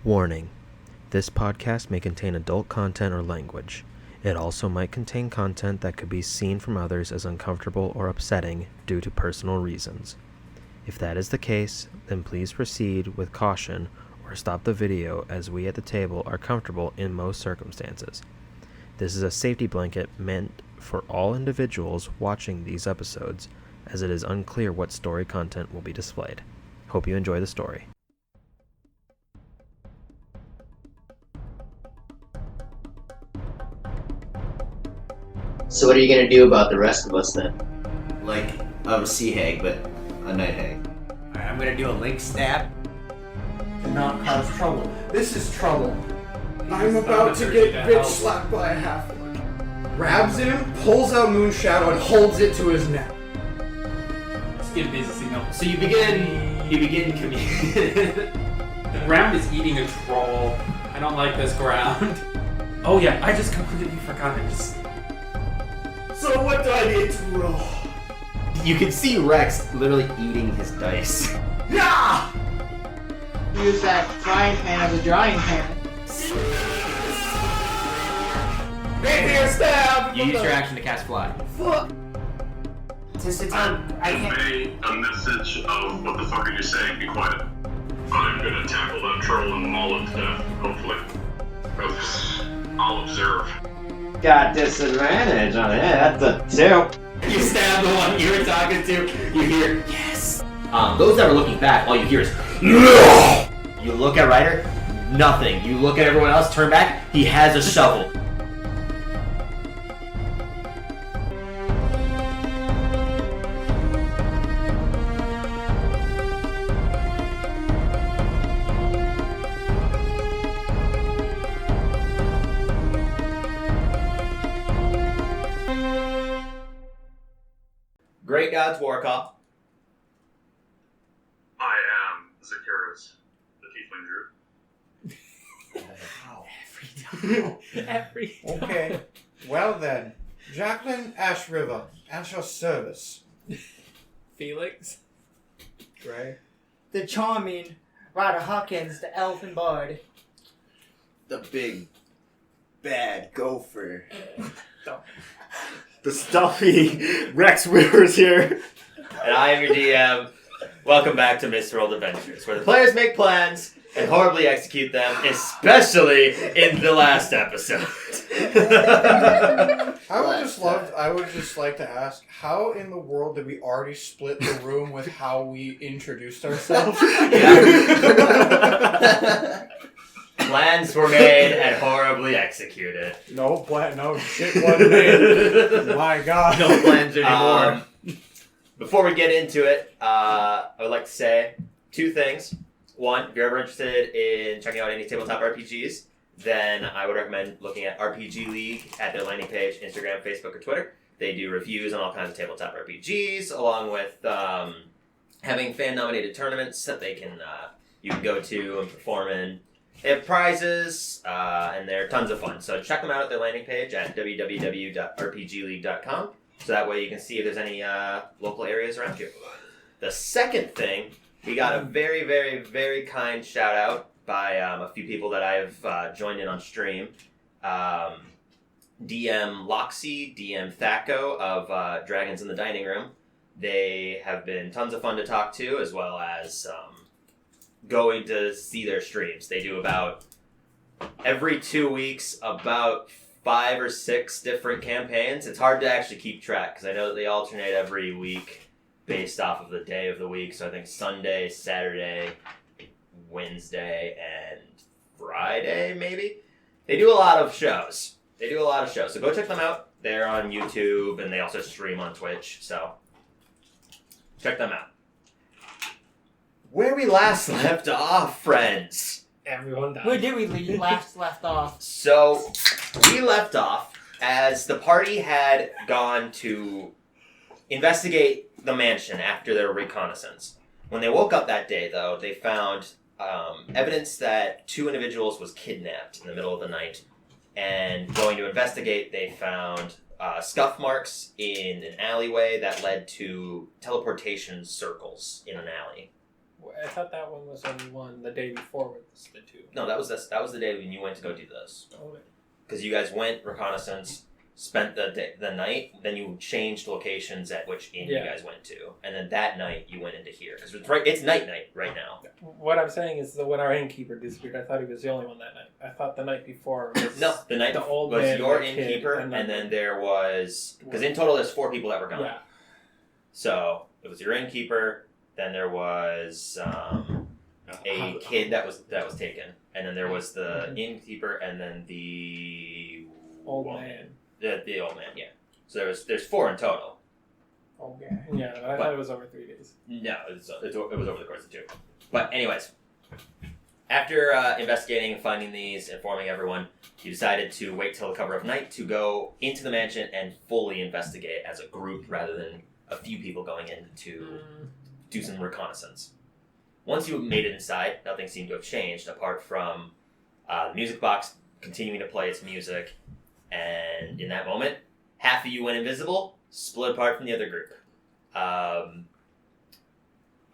Warning: this podcast may contain adult content or language. It also might contain content that could be seen from others as uncomfortable or upsetting due to personal reasons. If that is the case, then please proceed with caution or stop the video, as we at the table are comfortable in most circumstances. This is a safety blanket meant for all individuals watching these episodes, as it is unclear what story content will be displayed. Hope you enjoy the story. So what are you gonna do about the rest of us then? Like a sea hag, but a night hag. Alright, I'm gonna do a link stab. Do not cause trouble. This is trouble. I'm about to get bitch slapped by a halfling. Grabs him, pulls out Moon Shadow, and holds it to his neck. Let's get a busy signal. So you begin communing. The ground is eating a troll. I don't like this ground. Oh yeah, I just completely forgot it. So what do I need to roll? You can see Rex literally eating his dice. Yeah! Use that frying pan as a drying pan. Rapier stab! You use your action to cast fly. Fuck! I can't. Convey a message of what the fuck are you saying? Be quiet. I'm gonna tackle that troll and maul it to death, hopefully. I'll observe. Got disadvantage on it. That's a 2. You stab the one you were talking to. You hear yes. Those that are looking back, all you hear is no. You look at Ryder, nothing. You look at everyone else, turn back. He has a shovel. Great Gods War Call. I am Zacchaeus, the Tiefling Druid. Every time. Okay, well then. Jacqueline Ash River, at your service. Felix. Gray. The charming Ryder Hawkins, the elfin bard. The big, bad gopher. The stuffy Rex Withers here. And I am your DM. Welcome back to Misrolled Adventures, where the players make plans and horribly execute them, especially in the last episode. I would just like to ask, how in the world did we already split the room with how we introduced ourselves? Plans were made and horribly executed. No shit wasn't made. My God. No plans anymore. Before we get into it, I would like to say 2 things. One, if you're ever interested in checking out any tabletop RPGs, then I would recommend looking at RPGLeague at their landing page, Instagram, Facebook, or Twitter. They do reviews on all kinds of tabletop RPGs, along with having fan-nominated tournaments that you can go to and perform in. They have prizes, and they're tons of fun. So check them out at their landing page at www.rpgleague.com. So that way you can see if there's any local areas around you. The second thing, we got a very, very, very kind shout out by a few people that I've joined in on stream. DM Loxy, DM Thaco of Dragons in the Dining Room. They have been tons of fun to talk to, as well as going to see their streams. They do about every 2 weeks about 5 or 6 different campaigns. It's hard to actually keep track because I know that they alternate every week based off of the day of the week. So I think Sunday, Saturday, Wednesday, and Friday maybe. They do a lot of shows. So go check them out. They're on YouTube and they also stream on Twitch. So check them out. Where we last left off, friends. Everyone died. Where did we left off? So, we left off as the party had gone to investigate the mansion after their reconnaissance. When they woke up that day, though, they found evidence that 2 individuals was kidnapped in the middle of the night. And going to investigate, they found scuff marks in an alleyway that led to teleportation circles in an alley. I thought that one was only one the day before with the two. No, that was the day when you went to go do this. Okay. Because you guys went reconnaissance, spent the night, then you changed locations at which inn you guys went to, and then that night you went into here. Because it's night right now. What I'm saying is that when our innkeeper disappeared, I thought he was the only one that night. I thought the night before was no, the night the old was man, your the kid, innkeeper, and then there was because in total there's 4 people that were gone. Yeah. So it was your innkeeper, then there was a kid that was taken, and then there was the innkeeper, and then the old man. The old man, yeah. So there's 4 in total. Okay. Yeah, but I thought it was over 3 days. No, it was over the course of 2. But anyways, after investigating and finding these, informing everyone, you decided to wait till the cover of night to go into the mansion and fully investigate as a group rather than a few people going in to do some reconnaissance. Once you made it inside, nothing seemed to have changed apart from the music box continuing to play its music. And in that moment, half of you went invisible, split apart from the other group.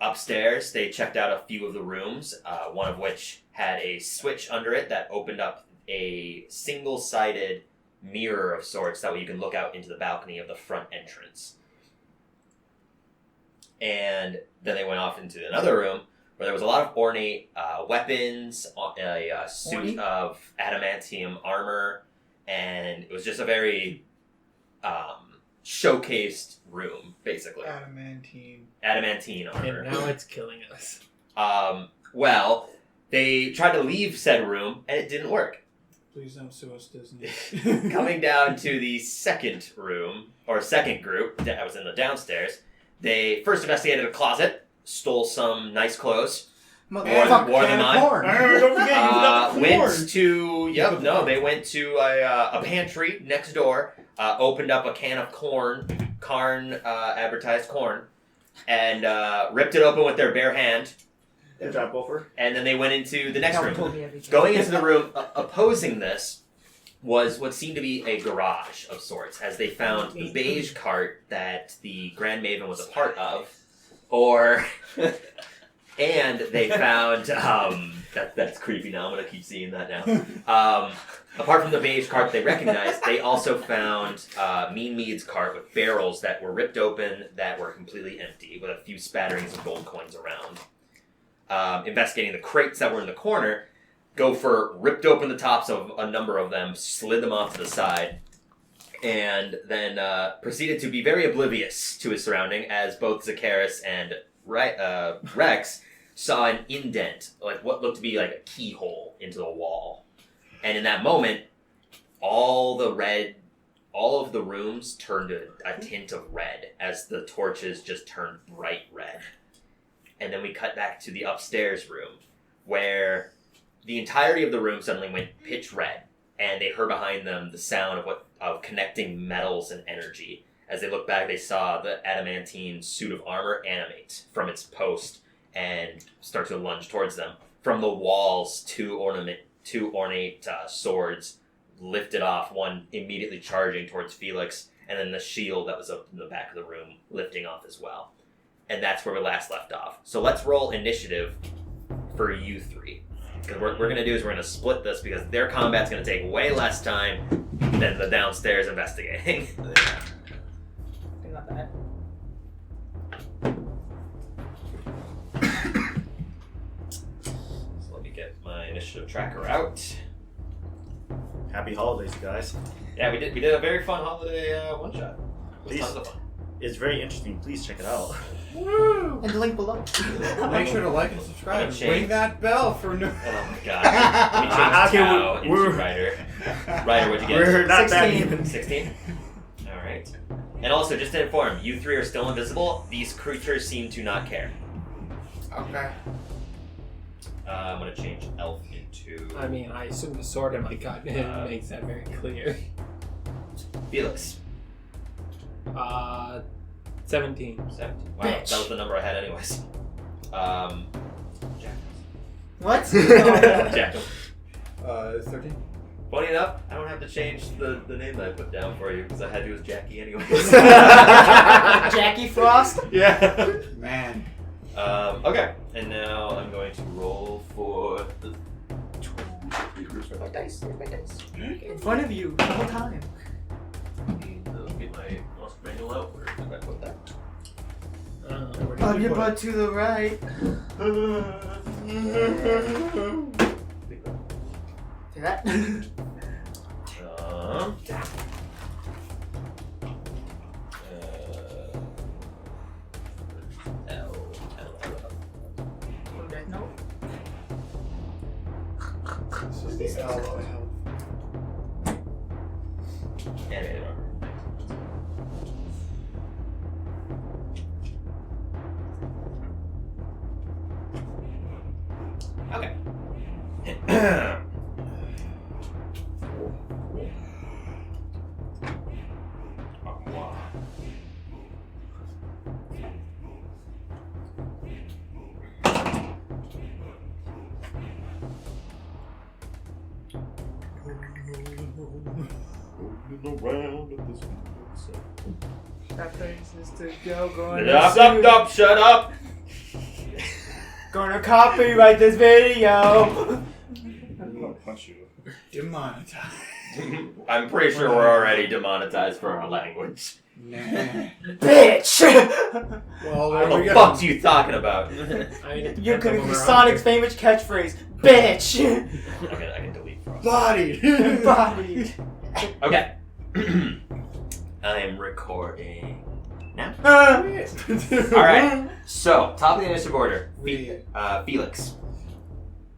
Upstairs, they checked out a few of the rooms, one of which had a switch under it that opened up a single-sided mirror of sorts. That way you can look out into the balcony of the front entrance. And then they went off into another room where there was a lot of ornate weapons, a suit of adamantium armor, and it was just a very showcased room, basically. Adamantine armor. And now it's killing us. Well, they tried to leave said room, and it didn't work. Please don't sue us, Disney. Coming down to the second room, or second group that was in the downstairs, they first investigated a closet, stole some nice clothes, wore them on. Don't forget, you got the Went to, they went to a pantry next door, opened up a can of corn, advertised corn, and ripped it open with their bare hand. Good job, Gopher. And then they went into the next room. Going into the room, opposing this, was what seemed to be a garage of sorts, as they found the beige cart that the Grand Maven was a part of, and they found, that's creepy now, I'm going to keep seeing that now. Apart from the beige cart they recognized, they also found Mean Mead's cart with barrels that were ripped open that were completely empty, with a few spatterings of gold coins around. Investigating the crates that were in the corner, Gopher ripped open the tops of a number of them, slid them off to the side, and then proceeded to be very oblivious to his surrounding as both Zacharis and Rex saw an indent, like what looked to be like a keyhole into the wall. And in that moment, all of the rooms turned a tint of red as the torches just turned bright red. And then we cut back to the upstairs room, where the entirety of the room suddenly went pitch red, and they heard behind them the sound of connecting metals and energy. As they looked back, they saw the adamantine suit of armor animate from its post and start to lunge towards them. From the walls, two ornate swords lifted off, one immediately charging towards Felix, and then the shield that was up in the back of the room lifting off as well. And that's where we last left off. So let's roll initiative for you 3. Because what we're going to do is we're going to split this because their combat's going to take way less time than the downstairs investigating. Not bad. So let me get my initiative tracker out. Happy holidays, guys. Yeah, we did a very fun holiday one-shot. It was tons of fun. It's very interesting. Please check it out. Woo! And the link below. Make sure to like and subscribe. Change. Ring that bell for no. Oh my god. Let me change Tao into Ryder. Ryder, what'd you get? We're not 16. that even. 16? Alright. And also, just to inform, you 3 are still invisible. These creatures seem to not care. Okay. I'm gonna change elf into I mean, I assume the sword in my gut makes that very clear. Felix. 17. 17. Wow, that was the number I had anyways. Jack. What? Jack. 13. Funny enough, I don't have to change the name that I put down for you because I had you as Jackie anyways. Jackie Frost? Yeah. Man. Okay, and now I'm going to roll for the 2 my dice. Here's my dice. In front of you the whole time. Need to get my lost manual out. Where did I put that? Bob your butt to the right. See that? No. This is the L. Animated armor. Okay. That places to go. Going Shut up! Gonna copyright this video. I'm gonna punch you. Demonetized. I'm pretty sure we're already demonetized for our language. Nah. Bitch! Well, What there we the go. fuck's you talking about? You're gonna be Sonic's famous catchphrase. Bitch! I can delete Frost. Bodied. Bodied. Okay. I am recording now. Alright, so, top of the initiative order. Felix.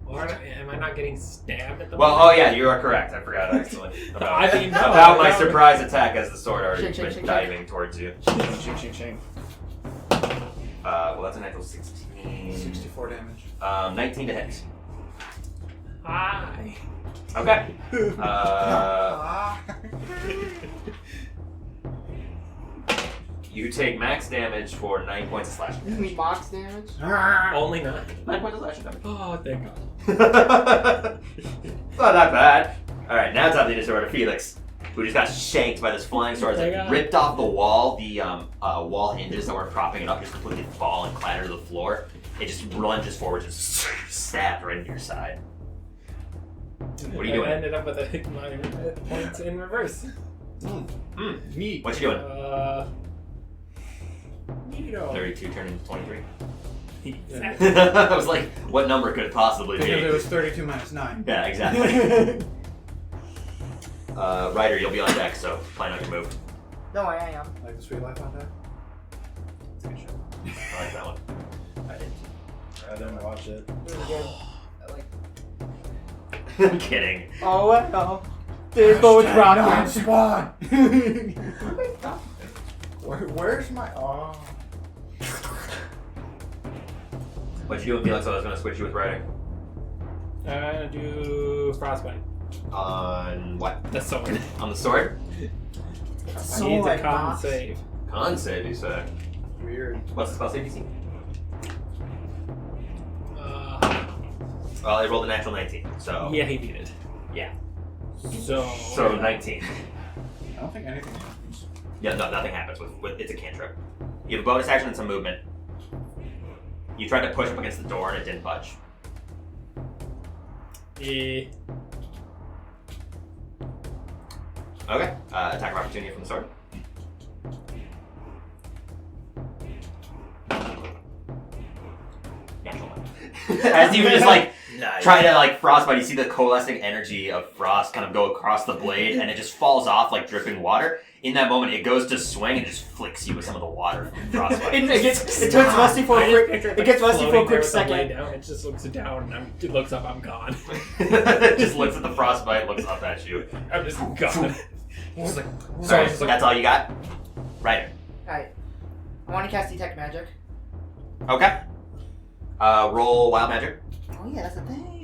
Am I not getting stabbed at the Well, moment? oh yeah, you are correct. I forgot actually about, I mean, no, about my that would- surprise attack as the sword already Shing, shing, been shing, diving towards you. Ching, ching, ching. Well, that's a natural 16. 64 damage. 19 to hit. Hi. Okay. You take max damage for 9 points of slashing You damage. mean box damage? Only 9. 9 points of slashing damage. Oh, thank God. It's not that bad. Alright, now it's up to the initiative order. Felix, who just got shanked by this flying sword, Oh my like, God. ripped off the wall. The wall hinges that were propping it up just completely fall and clatter to the floor. It just lunges forward, just stabbed right into your side. What are you I doing? ended up with my points in reverse. Neat. What you doing? Neato. 32 turned into 23. Exactly. I was like, what number could it possibly Because it be? was 32 minus 9. Yeah, exactly. Ryder, you'll be on deck, so plan on your move. No, I am. Like the Sweet Life on that? It's a good show. I like that one. I didn't watch it. Really good. I like. I'm kidding. Oh well. They both rock. Spawn! Where's my... Oh. What you doing, Felix? I was going to switch you with Ryder. I'm gonna do frostbite. On what? The sword. On the sword? I need a con save. Con save, you say. Weird. What's the spell save DC? Well, it rolled a natural 19, so... Yeah, he beat it. Yeah. So 19. I don't think anything happens. Yeah, no, nothing happens with it's a cantrip. You have a bonus action and some movement. You tried to push up against the door and it didn't budge. Yeah. Okay. Attack of opportunity from the sword. Natural one. As you just like try to like frostbite, you see the coalescing energy of frost kind of go across the blade, and it just falls off like dripping water. In that moment, it goes to swing and just flicks you with some of the water from frostbite. it turns rusty for a quick. It gets rusty for a quick second. Down. It just looks down and it looks up. I'm gone. It just looks at the frostbite, looks up at you. I'm just gone. Just like, sorry, that's all you got? Right. Alright. I want to cast Detect Magic. Okay. Roll Wild Magic. Oh yeah, that's a thing.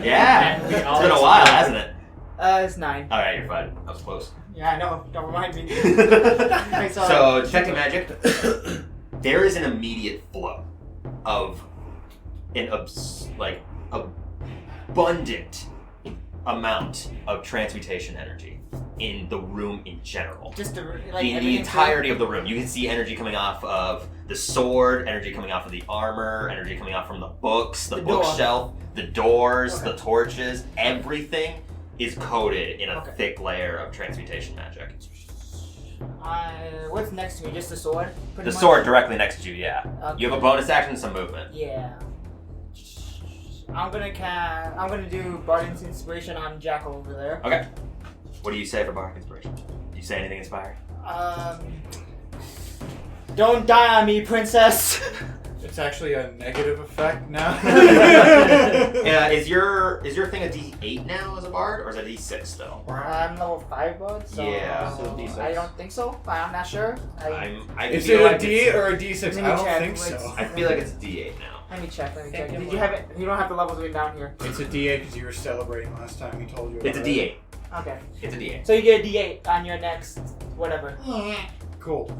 Yeah. It's been a while, hasn't it? It's 9. Alright, you're fine. I was close. Yeah, I know. Don't remind me. So, detecting magic, there is an immediate flow of an abundant amount of transmutation energy in the room in general. Just to, like, in the entirety of the room. You can see energy coming off of the sword, energy coming off of the armor, energy coming off from the books, the door. bookshelf, the doors, Okay. the torches, everything is coated in a Okay. thick layer of transmutation magic. What's next to me? Just the sword? Pretty The much? sword directly next to you, yeah. Okay. You have a bonus action and some movement. Yeah. I'm gonna do Bardian's Inspiration on Jackal over there. Okay. What do you say for Bardic Inspiration? Do you say anything inspiring? Don't die on me, princess. It's actually a negative effect now. Yeah, is your thing a D8 now as a bard, or is it a D6 still? I'm level 5 bud, so Yeah. So D6. I don't think so. I'm not sure. I Is feel it a like D it's- or a D6? Let me I don't check. think so. I feel like it's a D8 now. Let me check. Did Can't you get have it? You don't have the levels written down here. It's a D8 because you were celebrating last time he told you. It's a about it. D8. Okay. It's a D8. So you get a D8 on your next whatever. Cool.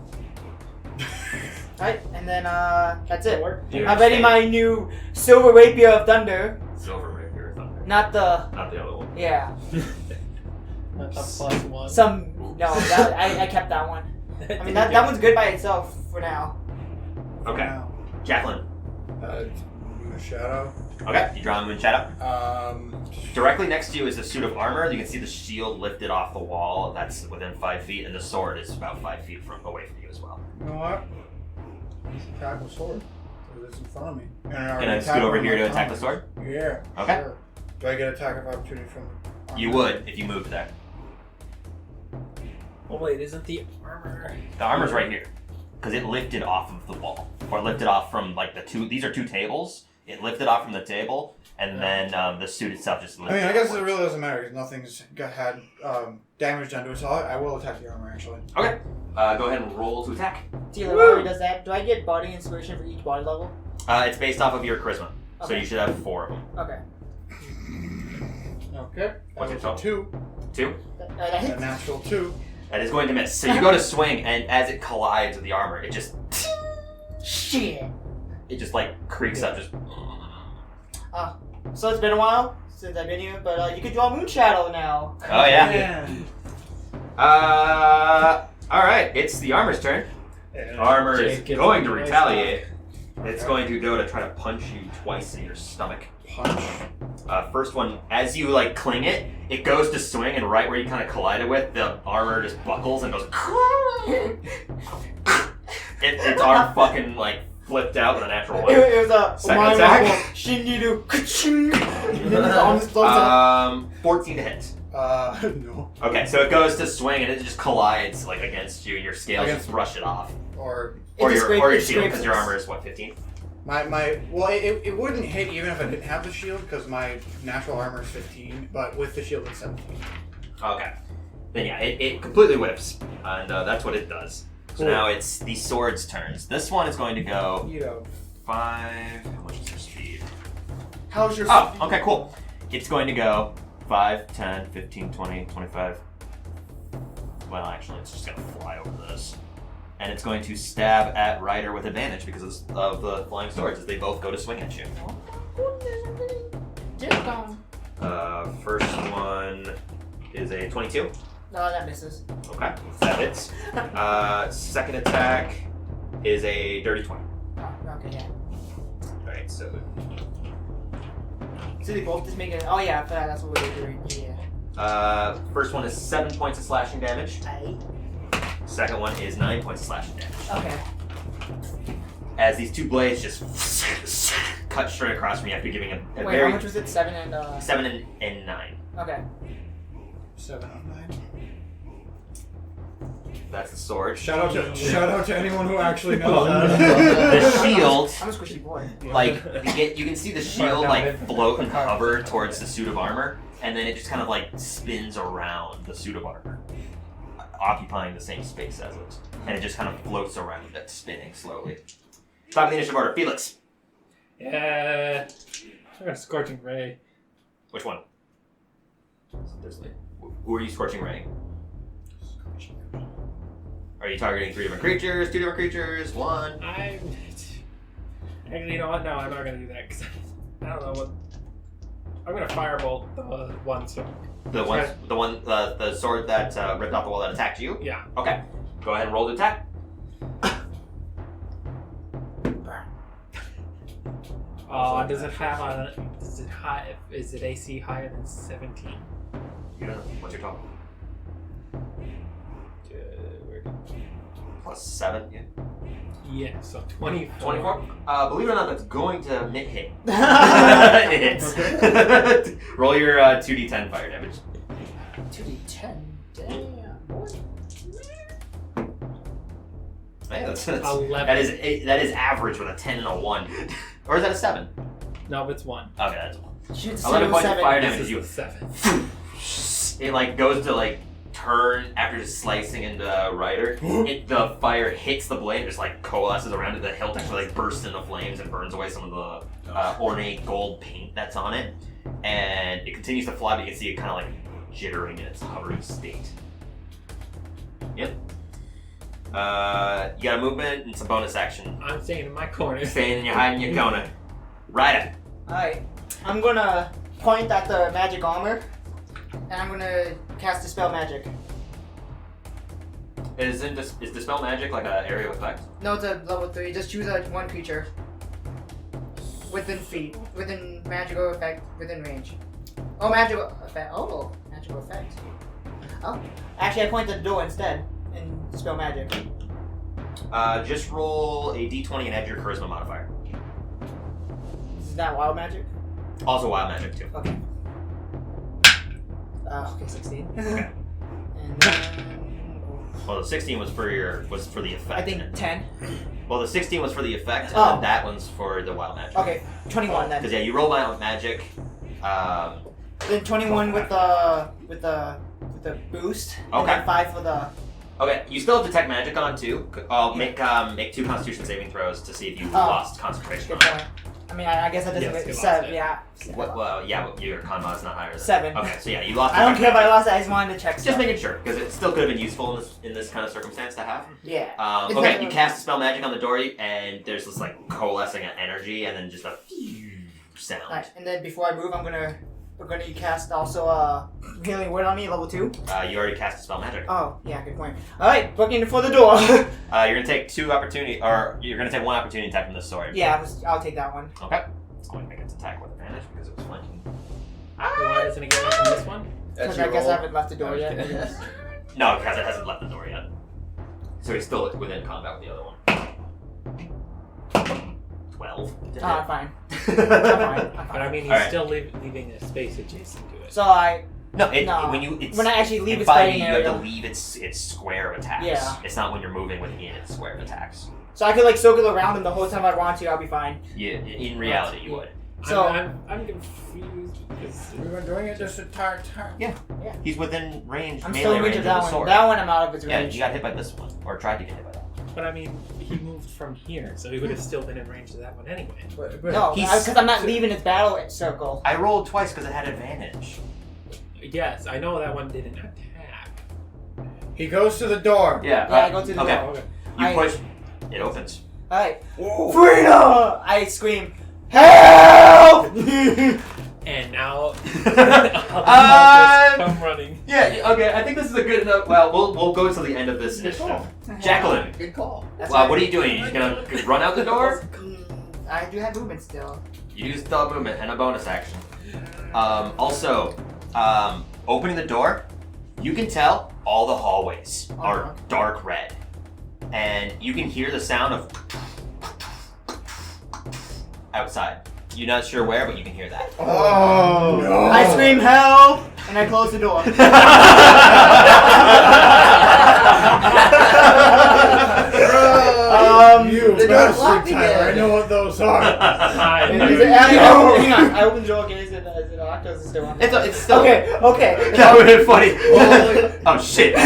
Right, and then that's it. You I'm ready understand? my new Silver Rapier of Thunder. Silver Rapier or something. Not the Not the other one. yeah. A +1. Some no. That, I kept that one. I mean that one's good by itself for now. Okay. Now, Jacqueline. Moon Shadow. Okay, you draw a Moon Shadow. Directly next to you is the suit of armor. You can see the shield lifted off the wall. That's within 5 feet, and the sword is about 5 feet away from you as well. You know what? Attack with sword. It's in front of me. And I already Can I attacked scoot over with here my to attack armor. the sword? Yeah. Okay. Sure. Do I get attack of opportunity from? You would if you moved there. Oh wait, isn't the armor? The armor's right here, because it lifted off of the wall, or lifted off from like the two. These are two tables. It lifted off from the table, and then the suit itself just I lifted. mean, I guess it upwards. really doesn't matter because nothing's had damage done to it. So I will attack the armor actually. Okay. Go ahead and roll to attack. Dealer already does that. Do I get body inspiration for each body level? It's based off of your charisma, so Okay. you should have 4 of them. Okay. Okay. What's your That was a 2. 2. That A hits. natural 2. That is going to miss. So you go to swing, and as it collides with the armor, it just Shit. like creaks up. Just So it's been a while since I've been here, but you can draw Moon Shadow now. oh yeah. All right. It's the armor's turn. Armor is Jake gets going to a nice retaliate. It's going to go to try to punch you twice in your stomach. Punch. First one, as you like cling it, it goes to swing, and right where you kind of collided with, the armor just buckles and goes. Its arm fucking like flipped out with a natural one. It was a Second attack. Shinjiru. Ka-ching. And then his arm just floats out. 14 to hit. No. Okay, so it goes to swing and it just collides like against you, and your scales Against just brush it off. Or Or It just your scrapes- shield, it because your scrapes armor is what, 15? well, it wouldn't hit even if I didn't have the shield because my natural armor is 15, but with the shield it's 17. Okay. Then yeah, it completely whips, and that's what it does. So Cool. now it's the sword's turns. This one is going to go You know. 5. How much is your speed? How's your? Oh, okay, cool. It's going to go 5, 10, 15, 20, 25. Well, actually, it's just going to fly over this. And it's going to stab at Ryder with advantage because of the flying swords, as they both go to swing at you. First one is a 22. No, that misses. Okay, that hits. Second attack is a dirty 20. Oh, okay, yeah. Alright, so So they both just make it. Oh yeah, that's what we're doing. Yeah. first one is 7 points of slashing damage. Aye. Second one is 9 points of slashing damage. Okay. As these two blades just cut straight across from you after giving a Wait, very how much was it? 7 and 7 and 9. Okay. 7 on 9. That's the sword. Shout out to anyone who actually knows that. The shield, I'm a squishy boy. like you can see the shield like float and hover towards the suit of armor, and then it just kind of like spins around the suit of armor, occupying the same space as it, and it just kind of floats around it, spinning slowly. Top of the initiative order, Felix. Yeah. I got a Scorching Ray. Which one? Who are you scorching ray? Are you targeting 3 different creatures, 2 different creatures, 1? Actually, you know what? No, I'm not gonna do that because I don't know what. I'm gonna firebolt the one. So The sword that ripped off the wall that attacked you? yeah. Okay. Go ahead and roll to attack. Does it have a? Is it high? Is it AC higher than 17? You don't know. What's your total? Plus 7, yeah. Yeah, so 24. 24? Believe it or not, that's going to hit. It hits. Roll your 2d10 fire damage. 2d10. Damn, boy. Hey, that's 11. that is average with a 10 and a 1. Or is that a 7? No, it's 1. Okay, that's 1. Shit, 11 points of fire This damage. is You a 7. it like goes to like turn after just slicing into Ryder. The fire hits the blade and just like coalesces around it. The hilt actually like bursts into flames and burns away some of the ornate gold paint that's on it. And it continues to fly, but you can see it kind of like jittering in its hovering state. Yep. You got a movement and it's a bonus action. I'm staying in my corner. Staying in your hiding your corner. Ryder. Alright. I'm gonna point at the magic armor. And I'm gonna cast Dispel Magic. Is Dispel Magic like an area of effect? No, it's a level 3. Just choose one creature. Within feet. Within magical effect. Within range. Oh, magical effect. Oh, magical effect. Oh. Actually, I point at the door instead. And Dispel Magic. Just roll a d20 and add your charisma modifier. Is that wild magic? Also wild magic too. Okay. Okay, 16. Okay. And then... Well, the 16 was for the effect. I think 10. Well, the 16 was for the effect, and Oh. then that one's for the wild magic. Okay, 21 then. Because yeah, you roll wild magic. Then 21 with the boost. And Okay. then 5 for the... Okay, you still have detect magic on too. I'll make 2 Constitution saving throws to see if you lost concentration. Good point. I mean, I guess that doesn't Yes, make you sense. lost it. Yeah. Well, yeah, but your con mod's not higher than 7. Okay, so yeah, you lost. I don't care if I detect lost it. I just wanted to check magic. stuff. Just making sure, because it still could have been useful in this kind of circumstance to have. Yeah. Is Okay, that- you cast spell magic on the door, and there's this like coalescing of energy, and then just a sound. Alright, and then before I move, we're gonna cast also healing word on me, level 2. You already cast spell magic. Oh, yeah, good point. Alright, looking for the door. You're gonna take 2 opportunity, or you're gonna take 1 opportunity attack from this sword. Yeah, I'll take that one. Okay. It's going to make its attack with advantage because it was flanking. Why doesn't it get one from this one? Because I guess I haven't left the door yet. I guess. No, because it hasn't left the door yet. So he's still within combat with the other one. 12. Oh, I'm fine. But I mean, he's Alright. still leaving a space adjacent to it. So I... No, No. when I actually leave in its 5e, fighting you area. have to leave its square of attacks. Yeah. It's not when you're moving within its square of attacks. So I could like circle around him the whole time I want to, I'll be fine. Yeah, in reality, you would. So- I'm confused because We've been doing it this entire time. Yeah. He's within range, I'm melee still in range range of of that the one. sword. That one I'm out of its Yeah, range. you got hit by this one, or tried to get hit by that. But I mean, he moved from here, so he would have still been in range of that one anyway. No, He's- because I'm not leaving its battle circle. I rolled twice because it had advantage. Yes, I know that one didn't attack. He goes to the door. Yeah. Yeah, I go to the okay. door. Okay. You I- push. It opens. Alright. Freedom! I scream, HELP! And now, Uh, come running. Yeah. Okay. I think this is a good enough. Well, we'll go to the end of this initiative. Jacqueline. Good call. That's Well, right. what are you doing? Are you just gonna run out the door? I do have movement still. You use dog movement and a bonus action. Also, opening the door, you can tell all the hallways are dark red, and you can hear the sound of outside. You're not sure where, but you can hear that. Oh no! I scream HELP! And I close the door. You The bastard, door's locked Tyler. again. I know what those are. Hi. Hang on, I open the door. Okay, is it locked or is it still on? It's still Okay. That would have been funny. Oh shit! Okay.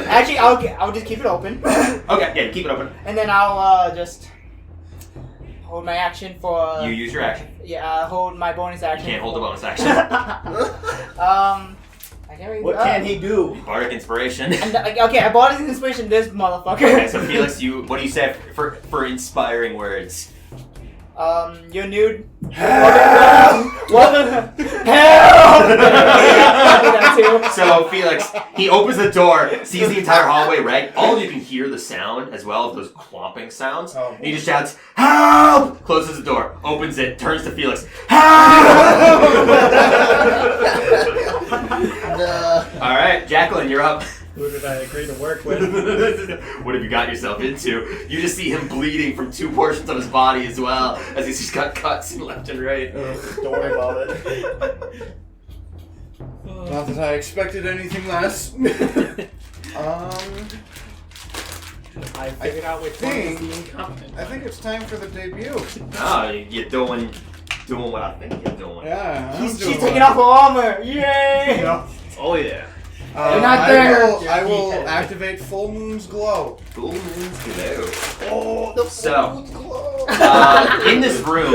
Actually, I'll just keep it open, Okay, yeah, keep it open. and then I'll just hold my action for. You use your action. Yeah, hold my bonus You action. can't hold the bonus action. I can't really. What can he do? Bardic inspiration. Okay, I bought his inspiration. This motherfucker. Okay, so Felix, what do you say for inspiring words? You're nude. Welcome. Help! So So Felix, he opens the door, sees the entire hallway red. All of you can hear the sound as well of those clomping sounds. Oh, He just shouts, "Help!" Closes the door, opens it, turns to Felix, "Help!" All right, Jacqueline, you're up. Who did I agree to work with? What have you got yourself into? You just see him bleeding from 2 portions of his body as well, as he's just got cuts left and right. Don't worry about it. Not that I expected anything less. I figured out which one is the think- incompetent. I think it's time for the debut. No, you're doing what I think you're doing. Yeah, She's taking off her armor! Yay! Oh yeah. You're not there. I will activate Full Moon's Glow. Full moon's glow. Oh, the So, glow. In this room,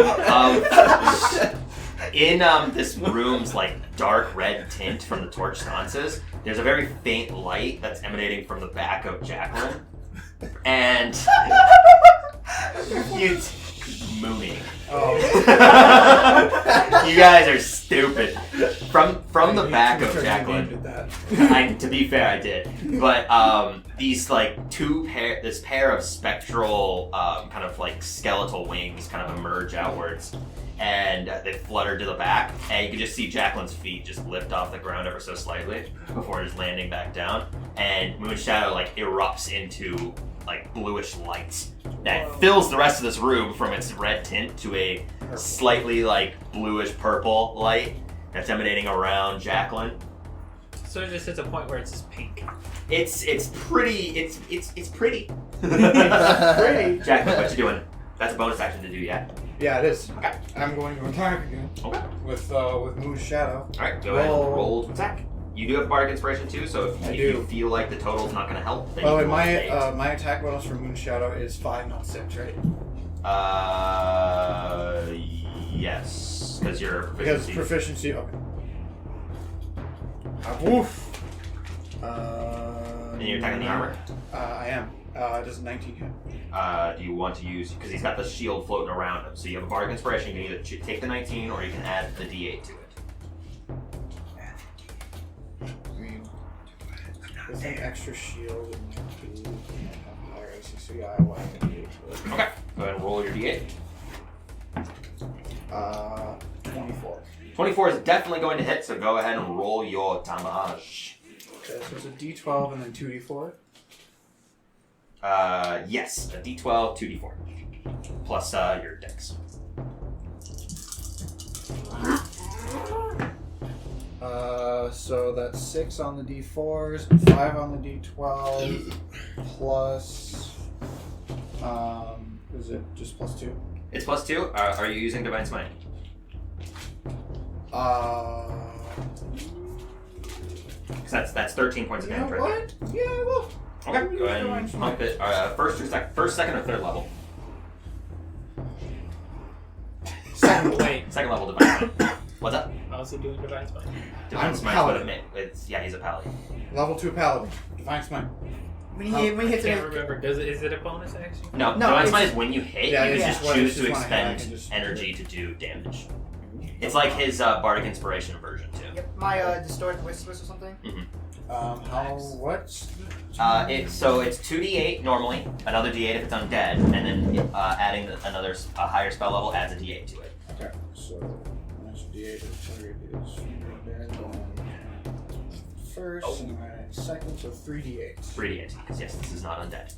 this room's like dark red tint from the torch sconces, there's a very faint light that's emanating from the back of Jacqueline, and you mooning. Oh. You guys are stupid. From the back of Did Jacqueline. that. To be fair, I did. But these like this pair of spectral kind of like skeletal wings kind of emerge outwards, and they flutter to the back, and you can just see Jacqueline's feet just lift off the ground ever so slightly before just landing back down, and Moon Shadow like erupts into like bluish light that fills the rest of this room from its red tint to a slightly like bluish purple light that's emanating around Jacqueline. So it just hits a point where it's just pink. It's pretty. It's pretty. Pretty. Jacqueline, what you doing? That's a bonus action to do, yeah? Yeah, it is. Okay. I'm going to attack again. Okay. With Moon's Shadow. Alright, go ahead and roll to attack. You do have Bardic Inspiration too, so if you feel like the total's not going to help, then you Oh, can and roll my attack bonus for Moon Shadow is 5, not 6, right? Yes. Because you're Because proficiency. Okay. Woof. And you're attacking the armor? I am. Does 19 hit? Do you want to use, because he's got the shield floating around him, so you have a Bardic Inspiration, you can either take the 19 or you can add the D8 to it. With an extra shield and have higher AC, so yeah, I will have to do it. Okay. Go ahead and roll your D8. 24. 24 is definitely going to hit, so go ahead and roll your damage. Okay, so it's a D12 and then 2D4. Yes, a D12, 2D4. Plus your dex. So that's 6 on the D4s, 5 on the D12, plus, is it just plus 2? It's plus 2. Are you using Divine Smite? Because that's 13 points of damage right What? Yeah, I will. there. Okay, go ahead and pump it. First, second, or third level? Wait. Second level Divine Smite. What's up? How's he doing Divine Smite? Divine I'm a Smite's what it paladin. meant. Yeah, he's a paladin. Level 2 Paladin. Divine Smite. When he I hits can't it, remember. Is it a bonus action? No, No, Divine it's- Smite is when you hit, Yeah, you it's can just just when- choose it's to just when I hit, I expend can just- energy to do damage. It's like his Bardic Inspiration version, too. yep, my distorted whispers or something. What's So it's 2d8 normally, another d8 if it's undead, and then adding a higher spell level adds a d8 to it. Okay, so that's D8 is first, and then second, so 3D8. 3d8, because yes, this is not undead.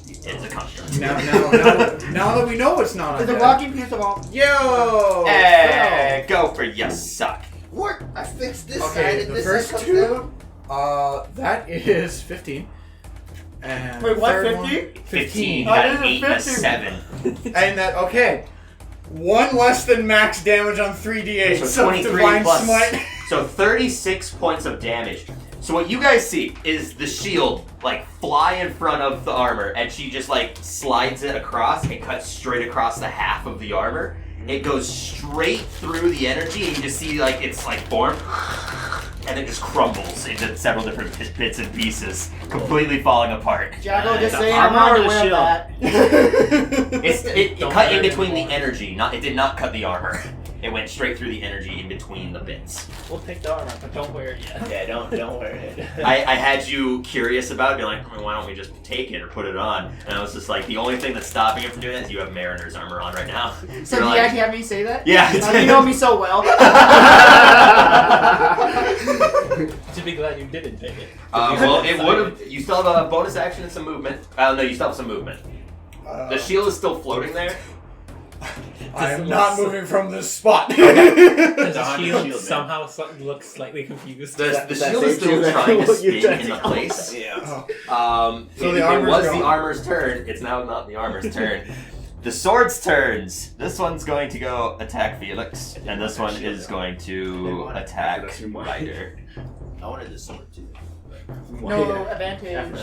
It is a construct. Now that we know it's not There's a undead. rocking piece of all. Yo! Hey, go for you suck. What? I fixed this Okay, side and the this first side comes two- down? That is 15. And Wait, what, third one- 50? 15, you Oh, got this an is 8 and a 50. 7. And that, okay. One less than max damage on 3D8. So 23 Divine plus, Smite. so 36 points of damage. So what you guys see is the shield like fly in front of the armor, and she just like slides it across and cuts straight across the half of the armor. It goes straight through the energy, and you just see like it's like formed, and it just crumbles into several different bits and pieces, completely falling apart. Jacko, And just the saying, armor I'm already on the aware of shield. that. It cut in between the energy. It did not cut the armor. It went straight through the energy in between the bits. We'll take the armor, but don't wear it yet. Yeah, don't wear it. I had you curious about it, being like, why don't we just take it or put it on? And I was just like, the only thing that's stopping you from doing that is you have Mariner's armor on right now. So You're do you like, actually have me say that? Yeah. You know me so well. Should be glad you didn't take it. Well, it would have. You still have a bonus action and some movement. No, you still have some movement. The shield is still floating there. I am not moving from this spot. Does the shield somehow look slightly confused? The shield is still trying to spin in the place. Yeah. So if the it armor's was gone. the armor's turn, it's now not the armor's turn. The sword's turns. This one's going to go attack Felix, and this one is going to attack Ryder. I wanted the sword too. No advantage.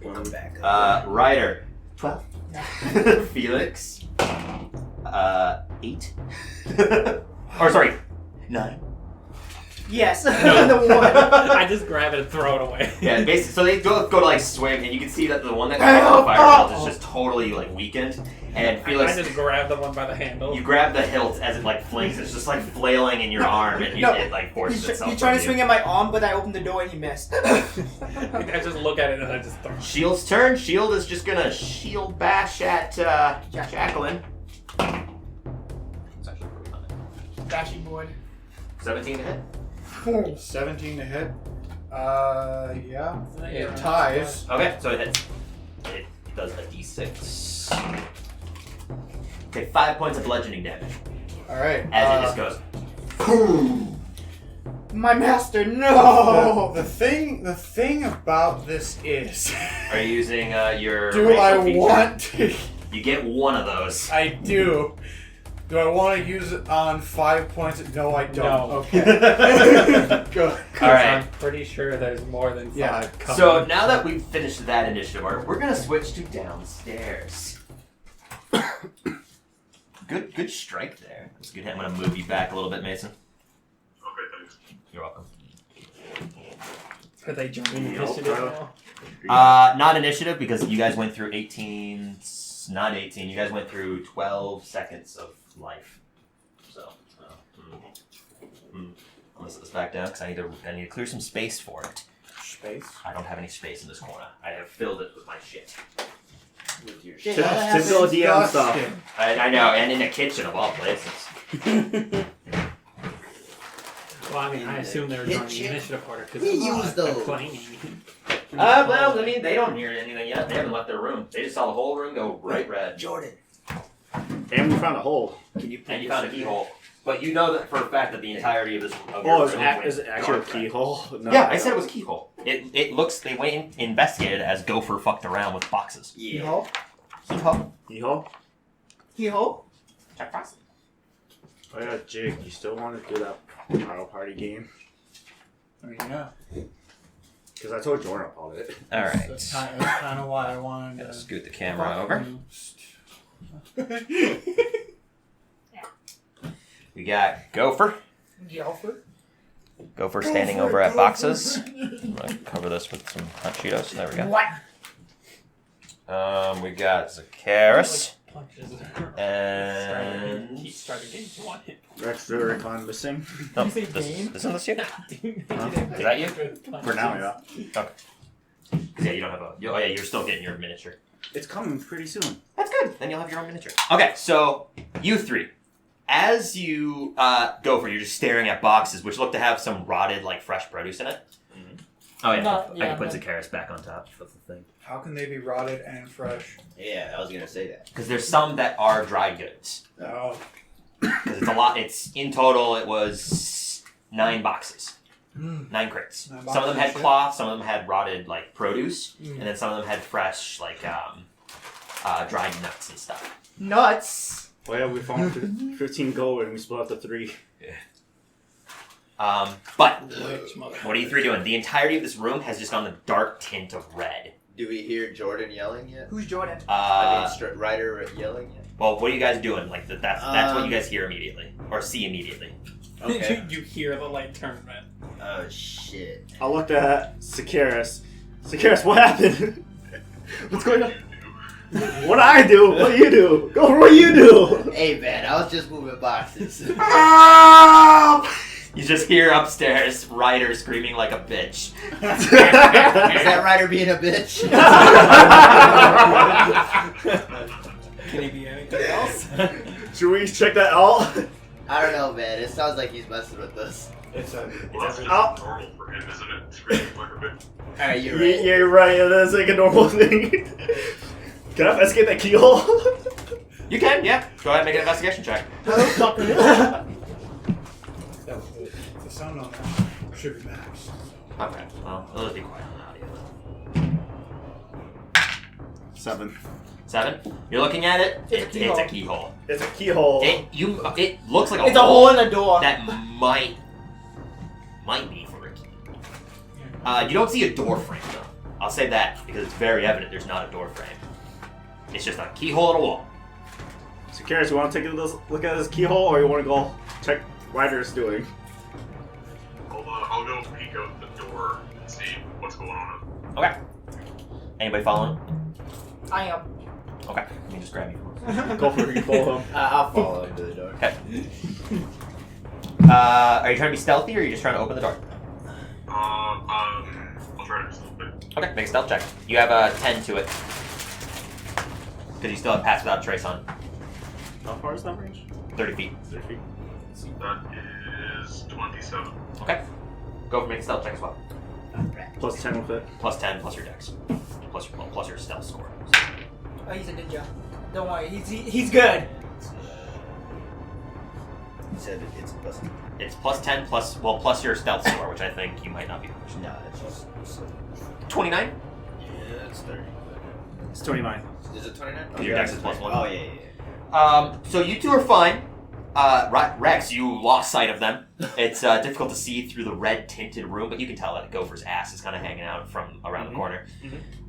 Come back. Ryder, 12. Felix, 8. Or sorry, 9. Yes. No. The one. I just grab it and throw it away. Yeah, basically, so they go to like swing, and you can see that the one that got the fireball is just totally like weakened. And Felix, I just grab the one by the handle. you grab the hilt as it like flings. It's just like flailing in your arm, and it like forces itself. He's trying to from swing you. at my arm, but I opened the door and he missed. I just look at it and I just throw it. Shield's turn. Shield is just gonna shield bash at Jacqueline. It's actually pretty fun. Dashing board. 17 to hit. 17 to hit. Yeah. It ties. Okay, so it hits. It does a d6. Okay, 5 points of bludgeoning damage. Alright. As it just goes. My master, no! The thing about this is... Are you using your Do racial I feature? want to... You get one of those. I do. Do I want to use it on 5 points? No, I don't. No. Okay. Good. Alright. I'm pretty sure there's more than 5 Yeah. coming. So now that we've finished that initiative order, we're gonna switch to downstairs. Good strike there. That's a good hit. I'm gonna move you back a little bit, Mason. Okay, thanks. You're welcome. Are they jumping initiative now? Not initiative because you guys went through 18. Not 18. You guys went through 12 seconds of life. So, I'm gonna set this back down because I need to clear some space for it. Space? I don't have any space in this corner. I have filled it with my shit. With your Yeah, shit. that happens. Typical DM stuff. I know, and in the kitchen of all places. Well, I mean, I assume they were Hit joining the shit. initiative order because We use they're those. claiming. Well, I mean, they don't hear anything yet. They haven't left their room. They just saw the whole room go bright red. Jordan. And we found a hole. Can you And you found a keyhole. But you know that for a fact that the entirety of this. Of Oh, your is room it went actually a dark red. keyhole? No, Yeah, I said it was a keyhole. It looks. They went investigated as Gopher fucked around with boxes. Yeah. Keyhole. Keyhole? He-ho? Check box. Oh yeah, Jake, you still want to do that Mario Party game? Oh, yeah. Because I told Jordan about it. All right. That's kind of why I wanted Gotta to... scoot the camera over. We got Gopher. Gopher standing over at boxes. I'm gonna cover this with some hot Cheetos. There we go. What? We got Zakaris. Punches and started getting one hit. Rex Ruricon missing. No, You say this, game? isn't this you? Huh? Is that you? For now, yeah. Yeah, you don't have a. Oh yeah, you're still getting your miniature. It's coming pretty soon. That's good. Then you'll have your own miniature. Okay, so you three, as you Gopher, you're just staring at boxes which look to have some rotted, like fresh produce in it. Oh yeah, I can put Zakaris back on top. That's the thing. How can they be rotted and fresh? Yeah, I was gonna say that. Because there's some that are dry goods. Oh. Because it's a lot. It's in total. It was 9 boxes, 9 crates. 9 Some of them boxes, had shit. cloth. Some of them had rotted like produce, and then some of them had fresh like dried nuts and stuff. Nuts. Oh yeah, we found 15 gold and we split up to 3. But what are you three doing? The entirety of this room has just gone the dark tint of red. Do we hear Jordan yelling yet? Who's Jordan? I mean, Ryder yelling yet? Well, what are you guys doing? Like that's what you guys hear immediately or see immediately. Okay. You hear the light turn red. Oh shit. I looked at Sorcerers. Sorcerers, what happened? What's going on? What I do? What you do? Go for what you do. Hey man, I was just moving boxes. You just hear upstairs Ryder screaming like a bitch. Is that Ryder being a bitch? Can he be anything else? Should we check that out? I don't know, man. It sounds like he's messing with us. Well, that's just Oh. normal for him, isn't it? Screaming like a bitch. Alright, you're Yeah, right. you're right. That's like a normal thing. Can I investigate that keyhole? You can, yeah. Go ahead and make an investigation check. The sound on that should be max. Okay, well, let's be quiet on audio. 7. 7. You're looking at it. It's a It's a keyhole. It's a keyhole. It looks like It's a hole in the door. that might be for a key. You don't see a door frame though. I'll say that because it's very evident there's not a door frame. It's just a keyhole in a wall. So, Karis, you want to take a look at this keyhole, or you want to go check what Ryder's doing? I'll go peek out the door and see what's going on. Okay. Anybody following? I am. Okay. Let me just grab you. Go for it, you follow him. I'll follow him to the door. Okay. Are you trying to be stealthy or are you just trying to open the door? I'll try to stealth it. Okay, make a stealth check. You have a 10 to it. Because you still have pass without trace on. How far is that range? 30 feet. 30 feet. That is 27. Okay. Go for make a stealth check as well. Plus 10 with it. Plus 10 plus your dex. Plus your stealth score. Oh, he's a ninja. Don't worry, he's good. He said it's plus. It's plus 10 plus your stealth score, which I think you might not be pushing. No, it's just. 29? Yeah, it's 30. It's 29. Is it 29? Because your dex is plus 1. Oh, yeah. So you two are fine. Rex, you lost sight of them. It's difficult to see through the red tinted room, but you can tell that Gopher's ass is kind of hanging out from around the corner.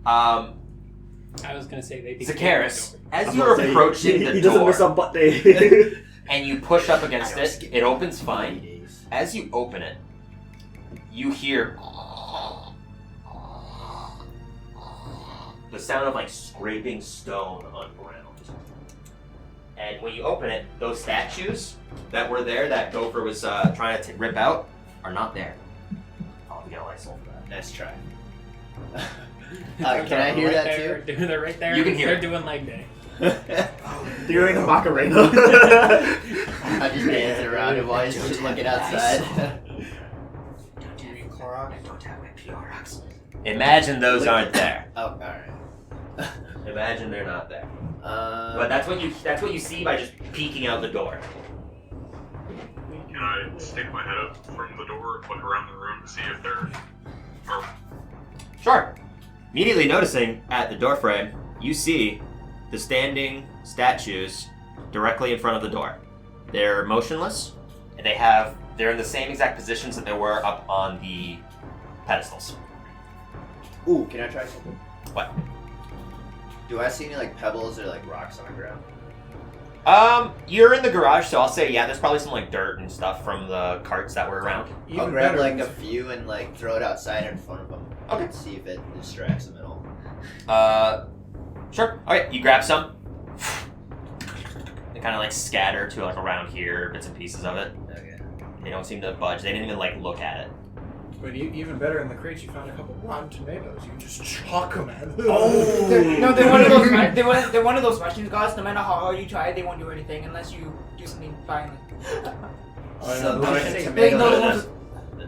I was gonna say they. Zakaris, as you're approaching the he doesn't door miss a butt day. and you push up against it, it opens fine. As you open it, you hear the sound of like scraping stone on ground. And when you open it, those statues that were there that Gopher was trying to rip out are not there. Oh, we got a Lysol for that. Nice try. Can I hear that too? They're right there. You can hear They're it. doing leg day. You're in the Macarena. I'm just dancing around him while he's just looking outside. Imagine those aren't there. Oh, alright. Imagine they're not there. But that's what you see by just peeking out the door. Can I stick my head up from the door and look around the room to see if there are... Sure. Immediately noticing at the door frame, you see the standing statues directly in front of the door. They're motionless, and they're in the same exact positions that they were up on the pedestals. Ooh, can I try something? What? Do I see any like pebbles or like rocks on the ground? You're in the garage, so I'll say yeah. There's probably some like dirt and stuff from the carts that were around. I'll grab like a few and like throw it outside in front of them. Okay. See if it distracts them at all. Sure. Alright, you grab some. They kind of like scatter to like around here, bits and pieces of it. Okay. They don't seem to budge. They didn't even like look at it. But even better, in the crates you found a couple rotten tomatoes. You just chuck them at them. Oh! They're one of those. They're one of those Russian gods. No matter how hard you try, they won't do anything unless you do something violent. So Russian Russian tomatoes. tomatoes.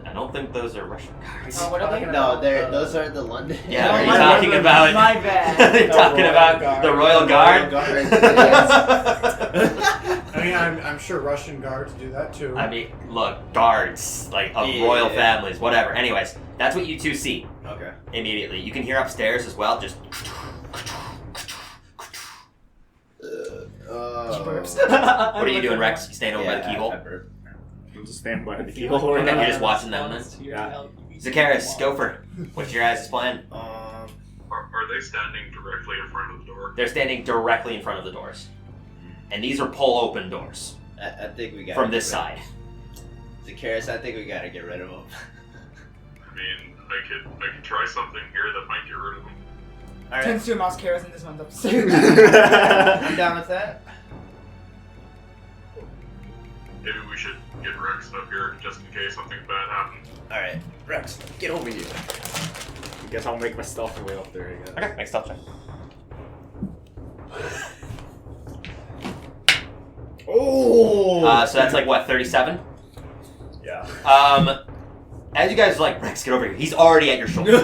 I don't think those are Russian cards. What are they? No, those are the London. Yeah, are you my talking bad. about? My bad. They're talking about the Royal Guard. I mean, I'm sure Russian guards do that too. I mean, look, guards like of royal families, whatever. Anyways, that's what you two see Okay. immediately. You can hear upstairs as well. Just what are you doing, Rex? You staying over by the keyhole? I'm just standing by the keyhole. Okay, you're just watching them then. Yeah. Zakaris, Gopher, what's your guys' plan? Are they standing directly in front of the door? They're standing directly in front of the doors, and these are pull-open doors I think we got from this side. Zakaris, I think we gotta get rid of him. I mean, I could try something here that might get rid of them. All Turns right. to a mouse carrots in this one's upstairs. I'm down with that. Maybe we should get Rex up here just in case something bad happens. All right, Rex, get over here. I guess I'll make my stealth way up there again. Okay, make stealth check. Oh! So that's like what, 37? Yeah. As you guys like, Rex, get over here. He's already at your shoulder.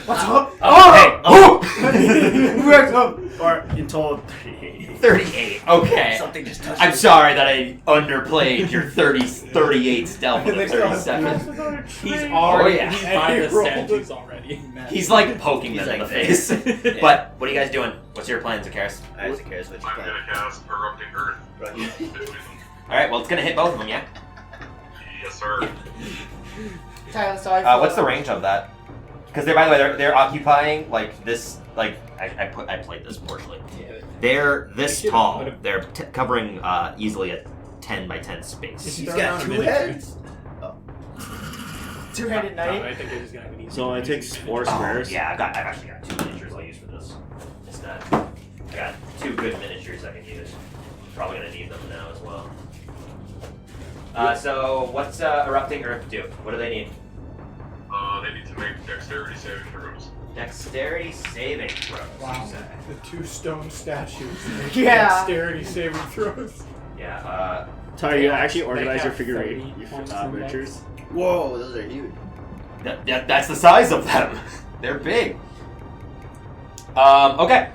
What's up? Oh, hey, Rex up. Or until 38. 38. Okay. Something just touched I'm me. sorry that I underplayed your 38 stealth with a 37. He's already yeah. he's by the rolled statues already. He's like poking He's them in like the face. this. But what are you guys doing? What's your plan, Zakaris? Alright, so cares what you I'm plan. gonna cast Erupting Earth Right. between them. Alright, well, it's gonna hit both of them, yeah? Yes, sir. Tyler, sorry. What's the range of that? Because they're, by the way, they're occupying like this. Like I played this partially. They're this tall. They're covering easily a 10 by 10 space. He's got 2 heads? Two-handed No, knight. I think it's gonna be. So it takes 4 squares. Yeah, I've actually got 2 miniatures I'll use for this instead. I got 2 good miniatures I can use. Probably gonna need them now as well. So what's Erupting Earth do? What do they need? They need to make dexterity saving throws. Dexterity saving throws. Wow. The 2 stone statues. Yeah. Dexterity saving throws. Yeah. Sorry, you actually organize have your figure 30 eight, your points in miniatures. Whoa, those are huge. That's the size of them. They're big. Okay.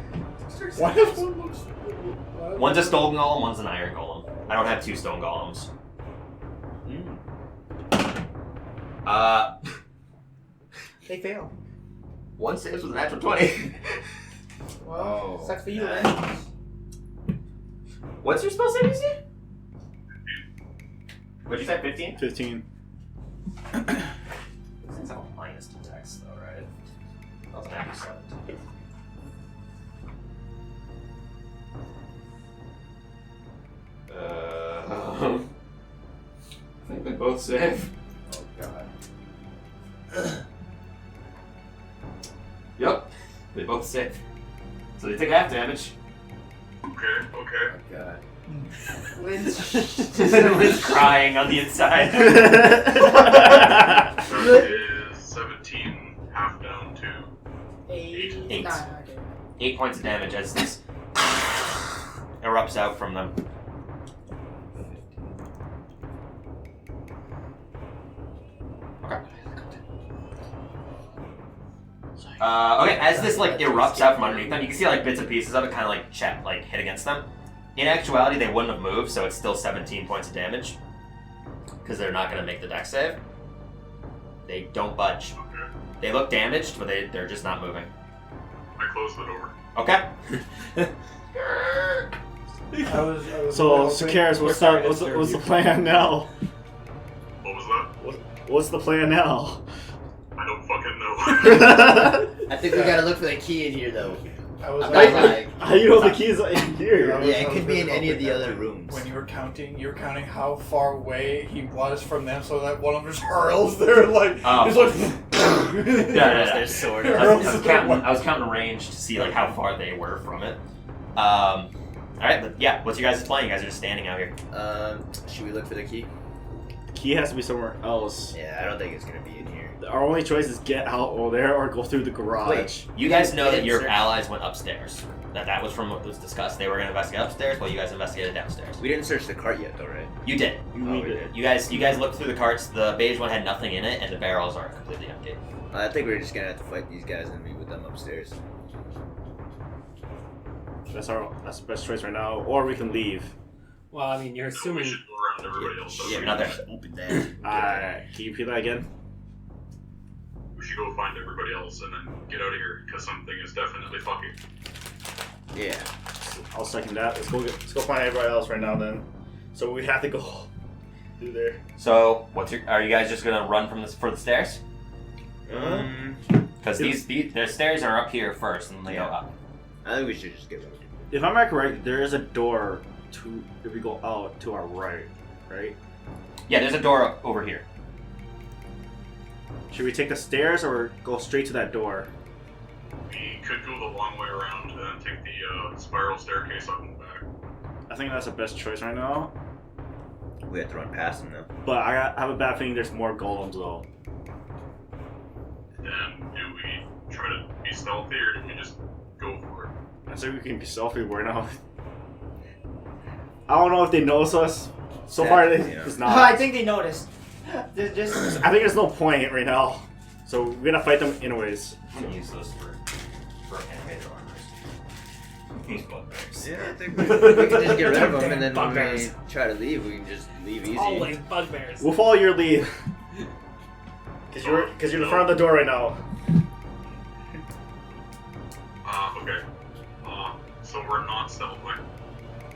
Why does one look so... One's a stone golem, one's an iron golem. I don't have 2 stone golems. They fail. One saves with a natural 20. Well, sucks for you, Nice. man. What's your spell save DC? What'd you say, 15? 15. This thing's all minus 2 text though, right? That was an average 17. I think they both save. Oh, God. Yep, they both save. So they take half damage. Okay. Oh, God. Lynn's crying on the inside. That is 17, half down to 8. 8. 9, okay. 8 points of damage as this erupts out from them. Okay. Okay, as this like erupts out from underneath them, you can see like bits and pieces of it kind of like hit against them. In actuality, they wouldn't have moved, so it's still 17 points of damage. Because they're not going to make the dex save. They don't budge. Okay. They look damaged, but they're just not moving. I close the door. Okay. I was So, Sakaris, what's the plan now? What was that? What's the plan now? I don't fucking know. I think we gotta look for the key in here, though. I was I'm not like... How you know the keys are in here? Yeah, it could be in any of the other rooms. When you were counting how far away he was from them, so that one of them just hurls there, like Oh. Their Yeah. sword. I was counting range to see like how far they were from it. All right, but yeah. What's your guys' plan? You guys are just standing out here. Should we look for the key? The key has to be somewhere else. Yeah, I don't think it's gonna be in here. Our only choice is get out over there or go through the garage. Wait. You guys know that your Search. allies went upstairs. That was from what was discussed. They were going to investigate upstairs, while you guys investigated downstairs. We didn't search the cart yet, though, right? You did. We did. You guys looked through the carts. The beige one had nothing in it, and the barrels are completely empty. I think we're just gonna have to fight these guys and meet with them upstairs. That's the best choice right now. Or we can leave. Well, I mean, you're We assuming. should go around everybody else. Yeah, you're not there. Open that. Can you repeat that again? We should go find everybody else and then get out of here because something is definitely fucking. Yeah. I'll second that. Let's go find everybody else right now then. So we have to go through there. So, are you guys just going to run for the stairs? Because the stairs are up here first, and they go up. I think we should just get rid of it. If I'm correct, there is a door if we go out to our right? Yeah, there's a door over here. Should we take the stairs or go straight to that door? We could go the long way around and take the spiral staircase up and back. I think that's the best choice right now. We have to run past him though. But I have a bad feeling there's more golems though. And do we try to be stealthy or do we just go for it? I say we can be stealthy right now. I don't know if they notice us. So far, it's not. I think they noticed. They're just. I think there's no point right now. So we're gonna fight them anyways. You can use those for animated armors. These bugbears. Yeah, I think we can just get rid of them, and then when we Bugbears. try to leave, we can just leave easy. Always bugbears. We'll follow your lead. Cause you're in front of the door right now. Okay. So we're not stealthy.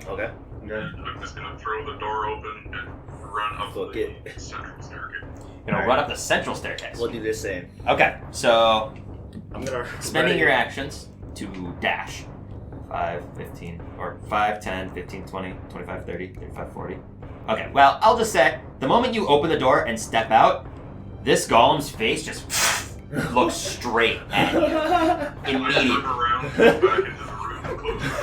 Okay. I'm just gonna throw the door open and run up Book the it. central staircase. You're gonna run up the central staircase. We'll do the same. Okay, so I'm gonna spending your actions to dash. 5, 15, or 5, 10, 15, 20, 25, 30, 35, 40. Okay, well, I'll just say, the moment you open the door and step out, this golem's face just looks straight at you. Immediately. Turn around, go back into the room, and close the door.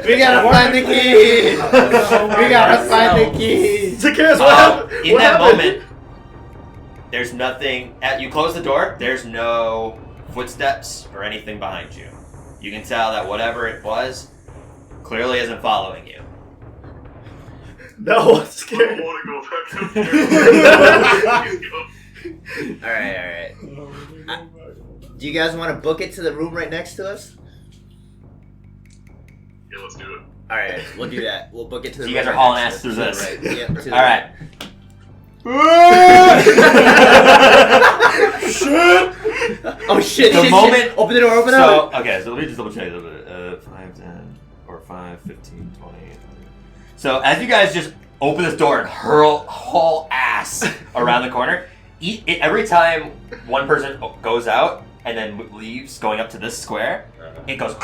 We gotta find the keys! We gotta find the keys! Zacchaeus, In that moment, there's nothing. You close the door, there's no footsteps or anything behind you. You can tell that whatever it was clearly isn't following you. No, it's I scary. don't want to go back up there. Alright. Do you guys want to book it to the room right next to us? Yeah, let's do it. Alright, we'll do that. We'll book it to the So room. you guys are right hauling next ass to through us. this. Right. Yep, to the Alright. Shit! Oh shit! The shit, moment- shit. Open the door. Open the door. So, okay, so let me just double check a little bit. 5, 10, or 5, 15, 20. So as you guys just open this door and haul ass around the corner, every time one person goes out and then leaves going up to this square, it goes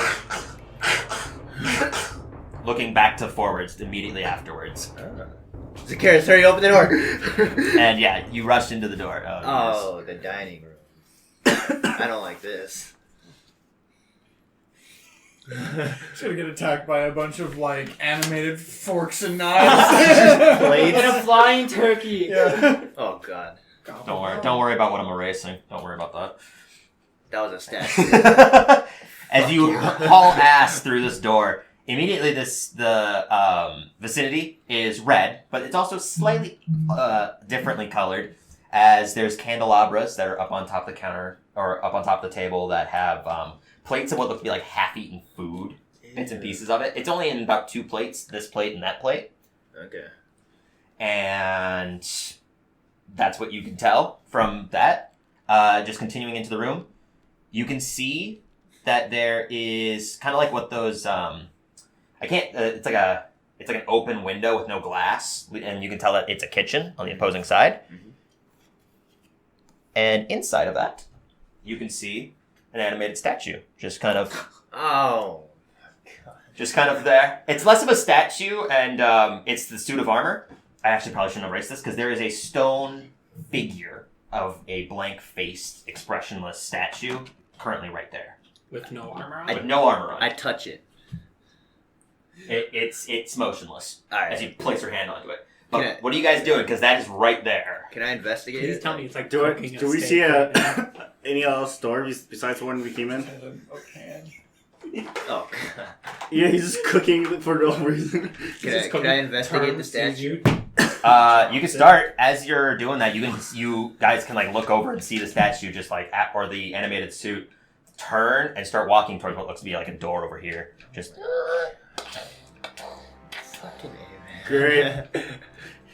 looking back to forwards immediately afterwards. Zacchaeus, hurry, open the door. And yeah, you rushed into the door. Oh, the dining room. I don't like this. Should get attacked by a bunch of like animated forks and knives. Plates. And a flying turkey. Yeah. Oh god. Don't worry about what I'm erasing. Don't worry about that. That was a stat. As you haul ass through this door, immediately the vicinity is red, but it's also slightly differently colored, as there's candelabras that are up on top of the counter or up on top of the table that have plates of what look to be like half-eaten food, bits and pieces of it. It's only in about 2 plates, this plate and that plate. Okay. And that's what you can tell from that. Just continuing into the room, you can see that there is kind of like what those it's like an open window with no glass, and you can tell that it's a kitchen on the opposing side. Mm-hmm. And inside of that, you can see an animated statue, just kind of there. It's less of a statue, and it's the suit of armor. I actually probably shouldn't erase this because there is a stone figure of a blank-faced, expressionless statue currently right there. With no armor on? With no armor on. I touch it. It's motionless Alright. as you place your hand onto it. But what are you guys doing? Because that is right there. Can I investigate Please it? tell me it's like Do cooking a we steak see right now. any other stories besides the one we came in? Oh. Yeah, he's just cooking for no reason. Can I investigate the statue? You can start as you're doing that. You guys can like look over and see the statue, just like or the animated suit, turn and start walking towards what looks to be like a door over here. Just Great.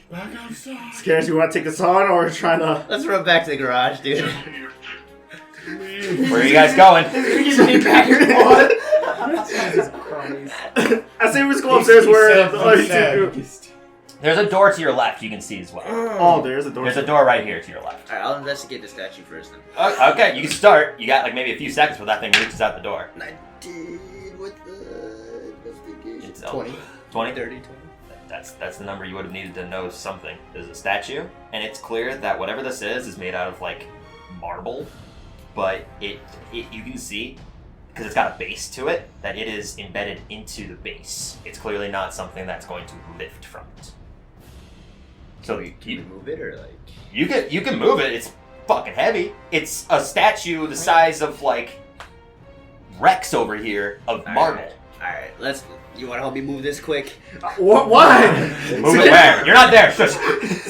Back outside. Scares you want to take us on, or we're trying to? Let's run back to the garage, dude. where are you guys going? Jesus Christ. I say we just go upstairs where the other two. There's a door to your left you can see as well. Oh, there's a door. There's a door right here to your left. Alright, I'll investigate the statue first then. Okay, you can start. You got like maybe a few seconds before that thing reaches out the door. 19. with the investigation? It's 20. 20? 30, 20. That's the number you would have needed to know something. There's a statue, and it's clear that whatever this is made out of like marble, but it you can see because it's got a base to it that it is embedded into the base. It's clearly not something that's going to lift from it. So Can you move it or like? you can move it. It's fucking heavy. It's a statue the size of like Rex over here of marble. Alright, let's. You want to help me move this quick? What? Why? Move it where? You're not there. Shush.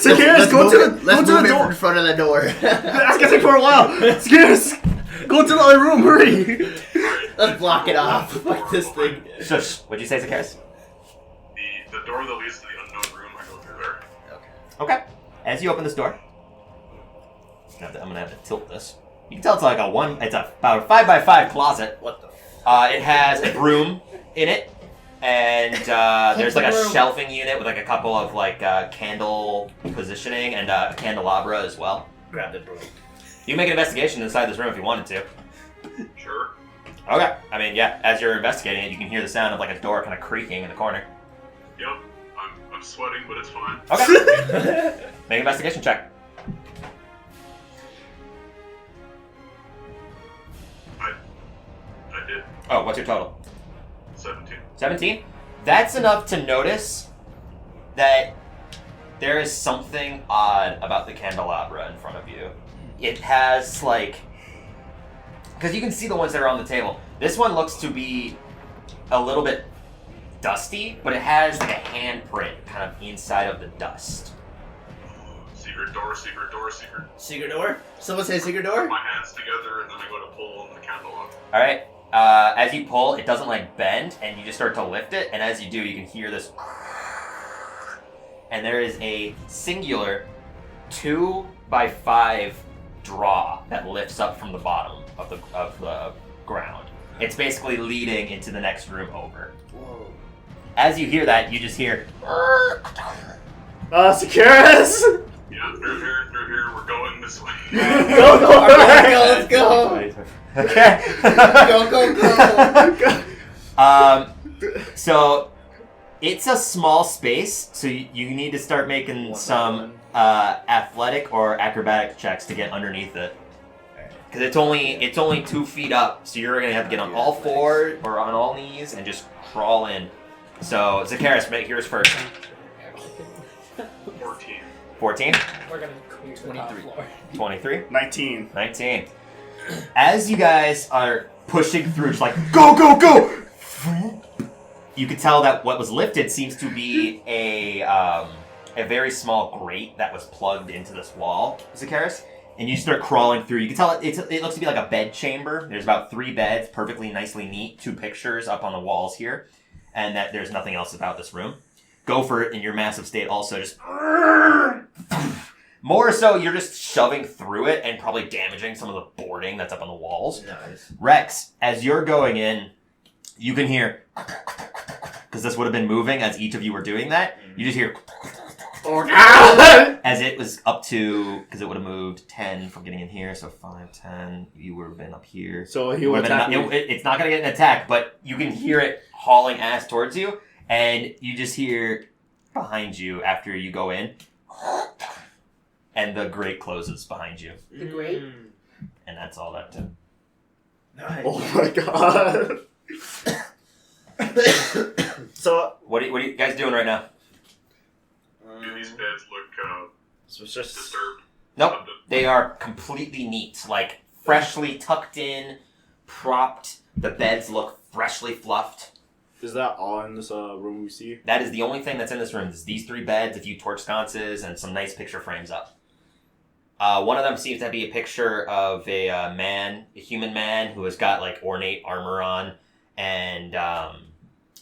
Zacchaeus, go to the Move door. in front of the door. That's gonna take for a while. Zacchaeus, go to the other room. Hurry. Let's block it off. Fuck this thing. Shush. What'd you say, Zacchaeus? The door that leads to the unknown room, I go through there. Okay. As you open this door, I'm gonna have to tilt this. You can tell it's like it's about a 5x5 closet. What the? It has a broom in it, and there's like a shelving unit with like a couple of like candle positioning and a candelabra as well. Grab the broom. You can make an investigation inside this room if you wanted to. Sure. Okay. I mean, yeah. As you're investigating it, you can hear the sound of like a door kind of creaking in the corner. Yep. I'm sweating, but it's fine. Okay. Make an investigation check. I did. Oh, what's your total? 17. 17? That's enough to notice that there is something odd about the candelabra in front of you. It has, like... Because you can see the ones that are on the table. This one looks to be a little bit dusty, but it has like a handprint kind of inside of the dust. Secret door, secret door, secret. Secret door? Someone say secret door? My hands together, and then I go to pull on the candle up. Alright, as you pull, it doesn't like bend, and you just start to lift it, and as you do, you can hear this... And there is a singular 2x5 draw that lifts up from the bottom of the ground. It's basically leading into the next room over. Whoa. As you hear that, you just hear... Zacchaeus! Yeah, through here, we're going this way. Go, Let's go. Okay. Go. So it's a small space, so you need to start making some athletic or acrobatic checks to get underneath it. Because it's only 2 feet up, so you're gonna have to get on all four or on all knees and just crawl in. So Zacchaeus, make yours first. 14. 14. We're gonna clear the top floor. 23. 19. 19. As you guys are pushing through, just like, go, go, go! You could tell that what was lifted seems to be a very small grate that was plugged into this wall, Zacchaeus. And you start crawling through. You can tell it looks to be like a bed chamber. There's about 3 beds, perfectly nicely neat, 2 pictures up on the walls here. And that there's nothing else about this room. Go for it in your massive state also. Just... More so, you're just shoving through it and probably damaging some of the boarding that's up on the walls. Nice. Rex, as you're going in, you can hear... Because this would have been moving as each of you were doing that. You just hear... As it was up to... Because it would have moved 10 from getting in here. So 5, 10. You would have been up here. So he would attack me. It's not going to get an attack, but you can hear it hauling ass towards you. And you just hear behind you after you go in... And the grate closes behind you. The grate? And that's all that did. Nice. Oh my god. So, What are you guys doing right now? Do these beds look so it's just disturbed? Nope. They are completely neat. Like, freshly tucked in, propped. The beds look freshly fluffed. Is that all in this room we see? That is the only thing that's in this room. Is these 3 beds, a few torch sconces, and some nice picture frames up. One of them seems to be a picture of a human man who has got like ornate armor on, and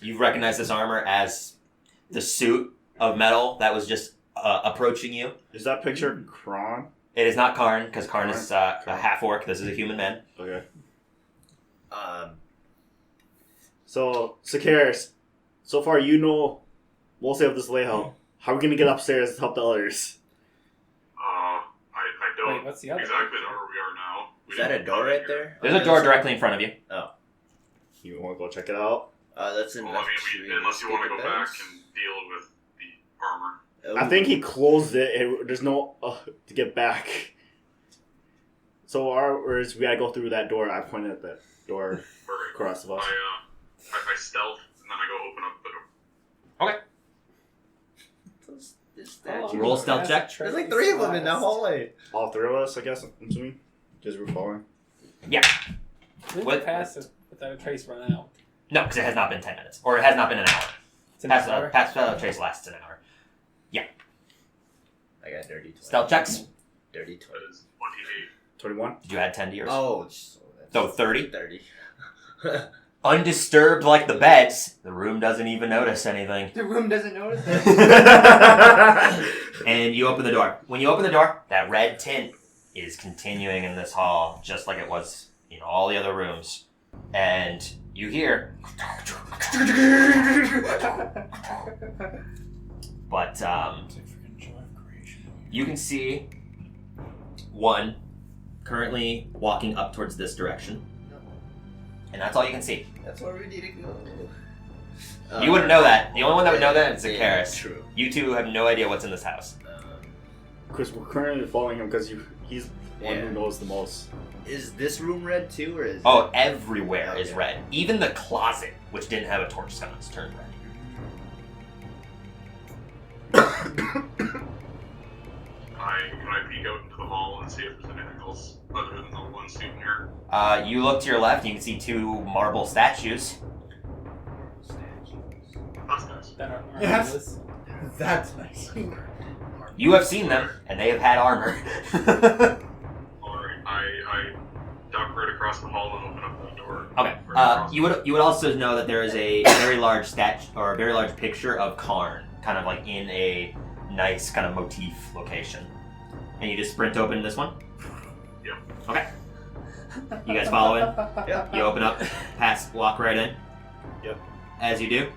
you recognize this armor as the suit of metal that was just approaching you. Is that picture Kron? It is not Karn, because Karn is a half orc. This is a human man. Okay. So, Zacchaeus, so far you know mostly of this layout. How are we going to get upstairs to help the others? I don't Wait, what's the other? exactly know where we are now. Is that a door right there? There's a door directly in front of you. Oh. You want to go check it out? Let's Well, invest. unless you want to go back and deal with the armor. I think he closed it. There's no to get back. So whereas we gotta go through that door. I pointed at that door across of us. I stealth and then I go open up the door. Okay. Roll stealth check. There's like 3 of them in that hallway. All 3 of us, I guess. I'm assuming, because we're following. Yeah. What? Pass it without a trace run out. No, because it has not been 10 minutes, or it has not been an hour. Pass without a trace lasts an hour. Yeah. I got dirty 20. Stealth checks. Dirty 20. That is 28. 21. Did you add 10 to yours? Oh, so 30. 30. Undisturbed like the beds, the room doesn't even notice anything. The room doesn't notice it. And you open the door. When you open the door, that red tint is continuing in this hall, just like it was in all the other rooms. And you hear... But, you can see one currently walking up towards this direction. And that's all you can see. That's where we need to go. You wouldn't know that. The only one that would know that is Zakaris. Yeah, true. You two have no idea what's in this house. Because we're currently following him because he's the one who knows the most. Is this room red too, or is Oh, everywhere is red. Even the closet, which didn't have a torch sconce, turned red. Can I peek out into the hall and see if there's anything else other than the one suit in here? You look to your left, you can see 2 marble statues. That's nice. Yes. That's nice. You have seen them, and they have had armor. Alright, I duck right across the hall and open up the door. Okay. You would also know that there is a very large statue or a very large picture of Karn, kind of like in a nice kind of motif location. And you just sprint open this one? Yep. Okay. You guys follow in? Yep. You open up, walk right in. Yep. As you do,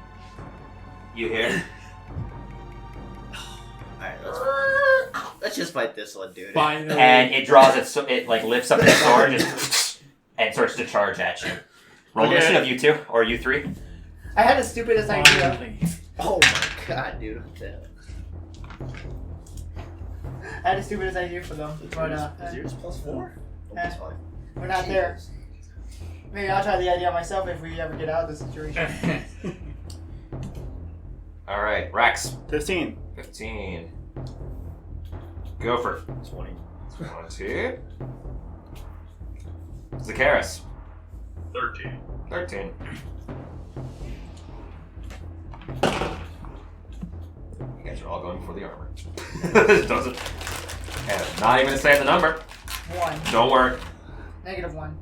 you hear. Alright, let's just fight this one, dude. Finally. And it draws it like lifts up its sword and starts to charge at you. Roll initiative, you 2 or you 3. I had the stupidest idea. Oh my god, dude. I had the stupidest idea for them, but Is yours +4? we're not there. Maybe I'll try the idea myself if we ever get out of this situation. Alright, Rex. 15. 15. Gopher. 20. 20. Zakaris. 13. 13. You guys are all going for the armor. Doesn't. And I'm not even gonna say the number. 1. Don't worry. -1.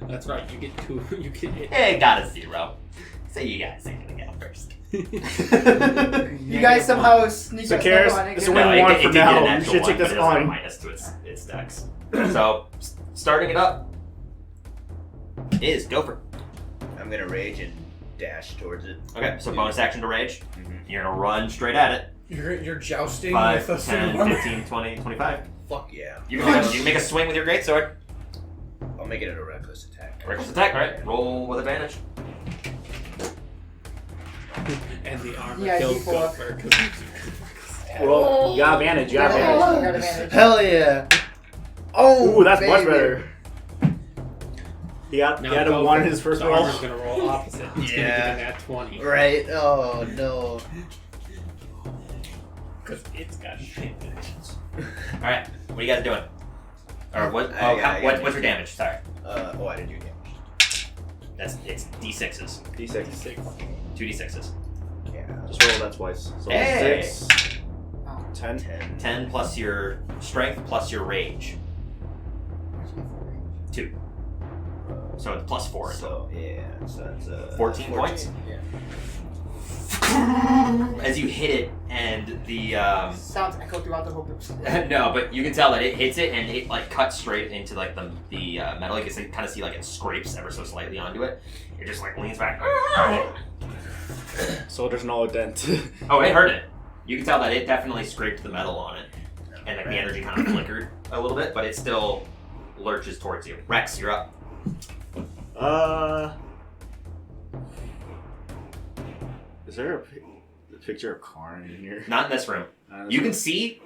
That's right. You get 2. You get it. It got a 0. So you guys ain't gonna get first. You guys somehow sneak So us cares? up on it. It's get a win it. one it for did get a now. You natural should take one, but this it doesn't have on. minus to its dex. So, starting it up is Gopher. I'm gonna rage and dash towards it. Okay, so bonus action to rage. Mhm. You're gonna run straight at it. You're jousting 5, with a 10, sword. 15, 20, 25. Fuck yeah. You can make a swing with your greatsword. I'll make it a reckless attack. Reckless attack, alright. Roll with advantage. And the armor Yeah, kills D4. Gopher. Well, you got advantage. You got advantage. You got advantage. Hell yeah! Oh, Ooh, that's baby. much better. He had a 1 in his first the roll. armor's gonna roll opposite. He's Yeah. gonna get a nat 20. Right? Oh no. Because it's got advantage. Alright, what are you guys doing? Or what? I got What's your damage? Sorry. Oh, I didn't do damage. It's D6s. D6. 2 D6s. Yeah. Just roll that twice. So Hey! 6, 10. 10 plus your strength plus your rage. 2. So it's plus 4. So yeah, so that's 14 points? Yeah. As you hit it, and the Sounds echo throughout the whole group. no, but you can tell that it hits it, and it like cuts straight into like the metal. You can kind of see like it scrapes ever so slightly onto it. It just like leans back. So there's no dent. Oh, it hurt it. You can tell that it definitely scraped the metal on it, and like the energy kind of flickered a little bit, but it still lurches towards you. Rex, you're up. Is there a picture of Karn in here? Not in this room. You can see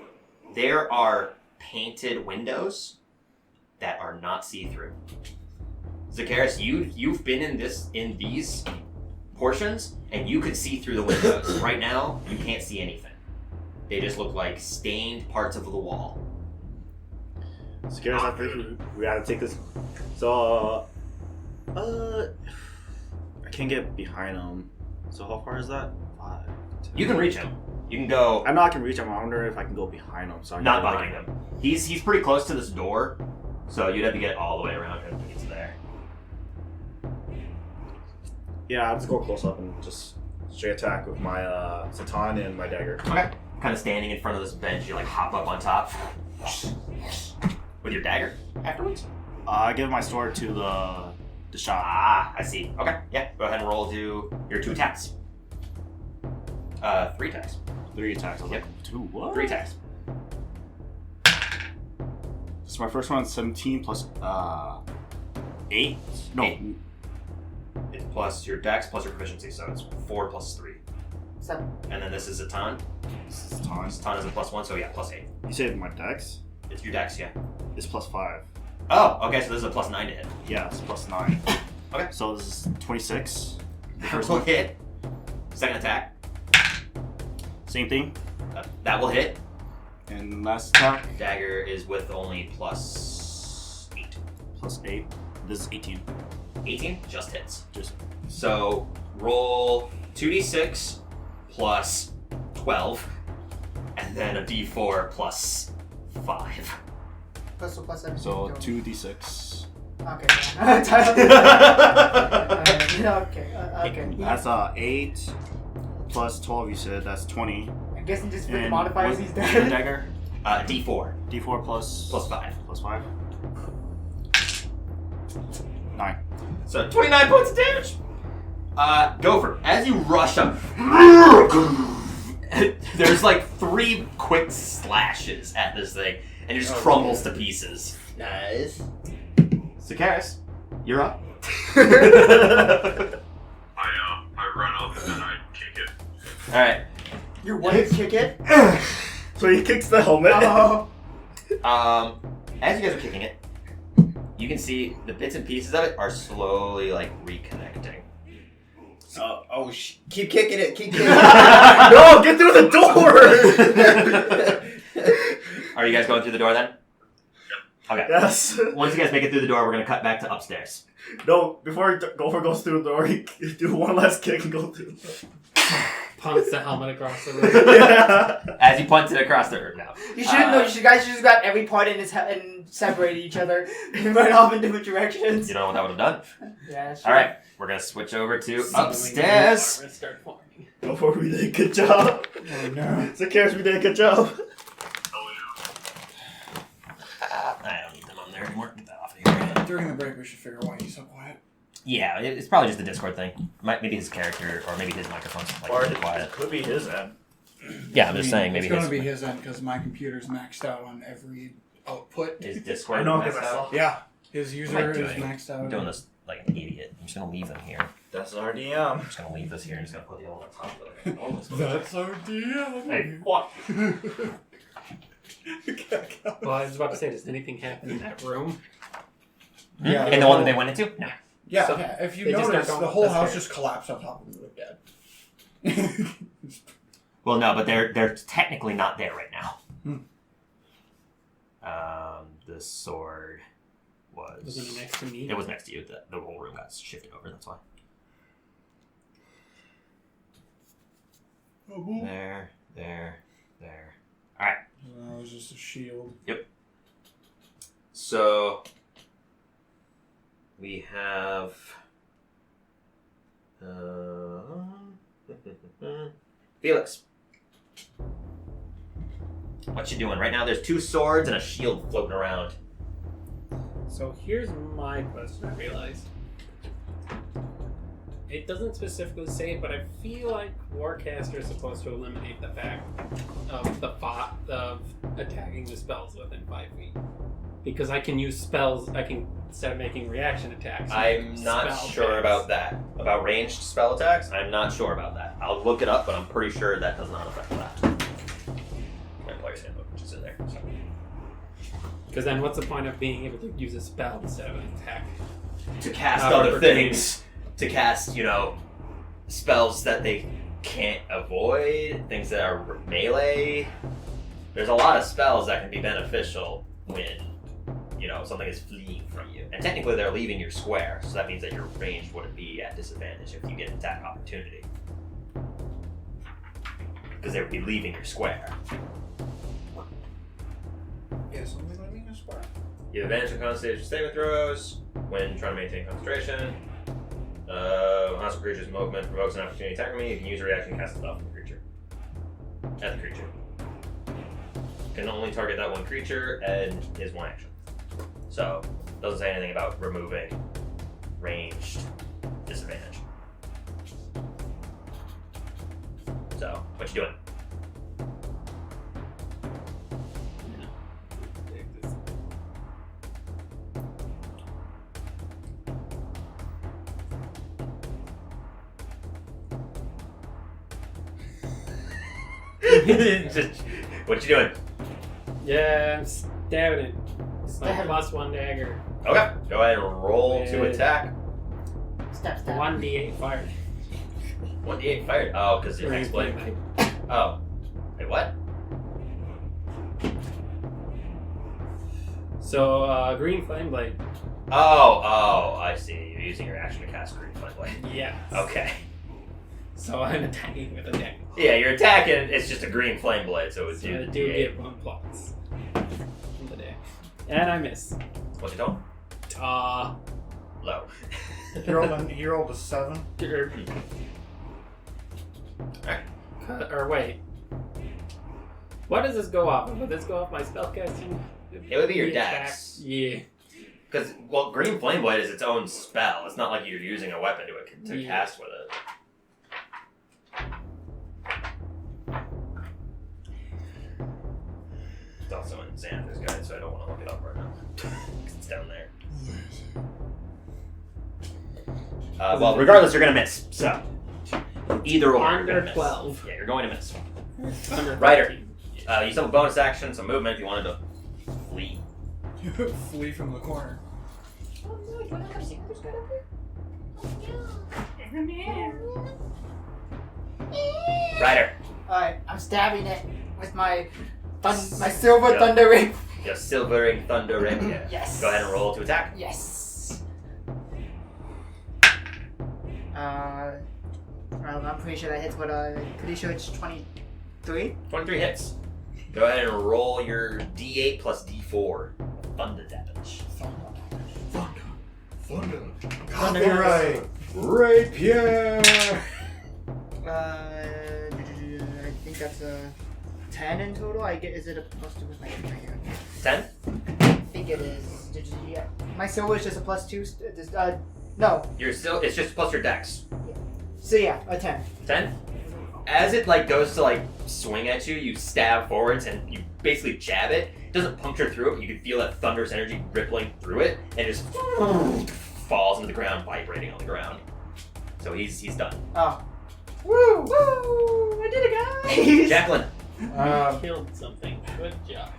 there are painted windows that are not see-through. Zakaris, you've been in these portions, and you could see through the windows. Right now, you can't see anything. They just look like stained parts of the wall. Zakaris, I think we gotta take this. So, I can't get behind him. So how far is that? 5, 10. You can reach him. You can go. I know I can reach him. I wonder if I can go behind him. So Not behind him. He's pretty close to this door, so you'd have to get all the way around him to get to there. Yeah, I'll just go close up and just straight attack with my Satan and my dagger. Okay. Kind of standing in front of this bench, you like hop up on top with your dagger. Afterwards, I give my sword to the shot. Ah, I see. Okay, yeah. Go ahead and roll do your 2 attacks. 3 attacks. 3 attacks. I was Yep. like, 2 what? 3 attacks. So my first one's 17 plus 8. No. 8. It's plus your dex plus your proficiency, so it's 4 plus 3. 7. And then this is a ton. This is Satan. Ton is a +1, so yeah, +8. You said my dex It's your dex, yeah. is plus 5. Oh, okay, so this is a +9 to hit. Yeah, it's plus 9. Okay. So this is 26. The first Will one. hit. Second attack. Same thing. That will hit. And last attack, Dagger is with only +8. plus 8. This is 18. 18 just hits. Just So roll 2d6 plus 12, and then a d4 plus 5. Plus 7. so 2d6. Okay. Okay. That's 8 plus 12. You said that's 20. I'm guessing just with the And modifiers what's he's the dead. dagger? D4 D4 plus plus 5. plus 5. 9. So 29 points of damage. Gopher, as you rush up, there's like 3 quick slashes at this thing, and it just crumbles to pieces. Nice. Zakaris, you're up. I run up and then I kick it. All right. Your wife kick it? So he kicks the helmet. Oh. As you guys are kicking it, you can see the bits and pieces of it are slowly like reconnecting. Keep kicking it. Keep kicking it. No, get through the door. Are you guys going through the door then? Okay. Yes. Once you guys make it through the door, we're gonna cut back to upstairs. No, before Gopher goes through the door, he do one last kick and go through. Punts the helmet across the room. Yeah. As you punt it across the room now. You shouldn't know. You guys should just got every part in his head and separated each other and went off in different directions. You don't know what that would have done. Yeah. All right, we're gonna switch over to upstairs. Start farming. Gopher, we did a good job. Oh no. Zakaris, we did a good job. I don't need them on there anymore. Get that off of here. During the break, we should figure out why he's so quiet. Yeah, it's probably just the Discord thing. Maybe his character, or maybe his microphone's like Or really it quiet. could be his end. Yeah, I'm just saying maybe it's going to his be his end because my computer's maxed out on every output. his Discord. I know messed because I up. saw. Yeah, his What user am I is doing? maxed out. I'm doing this like an idiot. I'm just gonna leave them here. That's our DM. I'm just gonna leave this here and just gonna put the old on top of it. Almost. That's our deal. Hey, what? Well, I was about to say, does anything happen in that room? Yeah. And the one that they went into? No. Yeah, So yeah, if you they just notice, start the going whole up the house stairs. just collapsed on top of me with dead. Well, no, but they're technically not there right now. The sword was. Wasn't it next to me? It was next to you. The whole room got shifted over. That's why. There. All right. That was just a shield. Yep. So we have Felix. What you doing right now? There's 2 swords and a shield floating around. So here's my question, I realize. It doesn't specifically say, but I feel like Warcaster is supposed to eliminate the fact of the bot of attacking the spells within 5 feet. Because I can use spells. I can instead of making reaction attacks. I'm not spell sure attacks. about that. About ranged spell attacks, I'm not sure about that. I'll look it up, but I'm pretty sure that does not affect that. My player's handbook, which is in there. So. Because then, what's the point of being able to use a spell instead of an attack? To cast Not other opportunity. things. To cast, spells that they can't avoid, things that are melee. There's a lot of spells that can be beneficial when, something is fleeing from you. And technically they're leaving your square, so that means that your range wouldn't be at disadvantage if you get an attack opportunity. Because they would be leaving your square. Yeah, something like me in a square. You have advantage on concentration saving throws when trying to maintain concentration. When hostile creature's movement provokes an opportunity attack from me, you can use a reaction to cast a spell from the creature. At the creature. Can only target that one creature and is one action. So, doesn't say anything about removing ranged disadvantage. So, what you doing? What you doing? Yeah, I'm stabbing it. It's my Stab. +1 dagger. Okay, go ahead and roll to attack. Stab. 1d8 fired. 1d8 fired. Oh, because your next blade. Oh. Wait, what? So, green flame blade. Oh, I see. You're using your action to cast Green Flame Blade. Yeah. Okay. So I'm attacking with a dagger. Yeah, you're attacking. It's just a green flame blade, so it would So do I the do D8. get 1 plus from the day. And I miss. What's your total? Low. He rolled a 7. Alright. Or wait. What does this go off? Would this go off my spellcasting? It would be your attack? dex. Yeah. Because, Green Flame Blade is its own spell. It's not like you're using a weapon to Yeah. cast with it. It's also in Xander's guide, so I don't want to look it up right now. 'Cause it's down there. Well, regardless, you're going to miss. So, either or. you're Under gonna miss. 12. Yeah, you're going to miss. Under Ryder. 13. You still have a bonus action, some movement if you wanted to flee. Flee from the corner. Oh no, do I not have secrets right up here? Ryder. Alright, I'm stabbing it with my silver Yeah. thunder ring. Your silvering thunder ring. Yeah. Yes. Go ahead and roll to attack. Yes. I'm pretty sure that hits, but pretty sure it's 23. 23 hits. Go ahead and roll your D8 plus D4 thunder damage. Thunder. Copyright. Rapier. I think that's a 10 in total. Is it a +2 with my right here? 10? I think it is. Yeah. My silver is just a +2. No. It's just plus your dex. So yeah, a 10. 10? As it goes to swing at you, you stab forwards and you basically jab it. It doesn't puncture through it, but you can feel that thunderous energy rippling through it and it just falls into the ground, vibrating on the ground. So he's done. Oh. Woo! Woo! I did it, guys! Jacqueline. Killed something. Good job.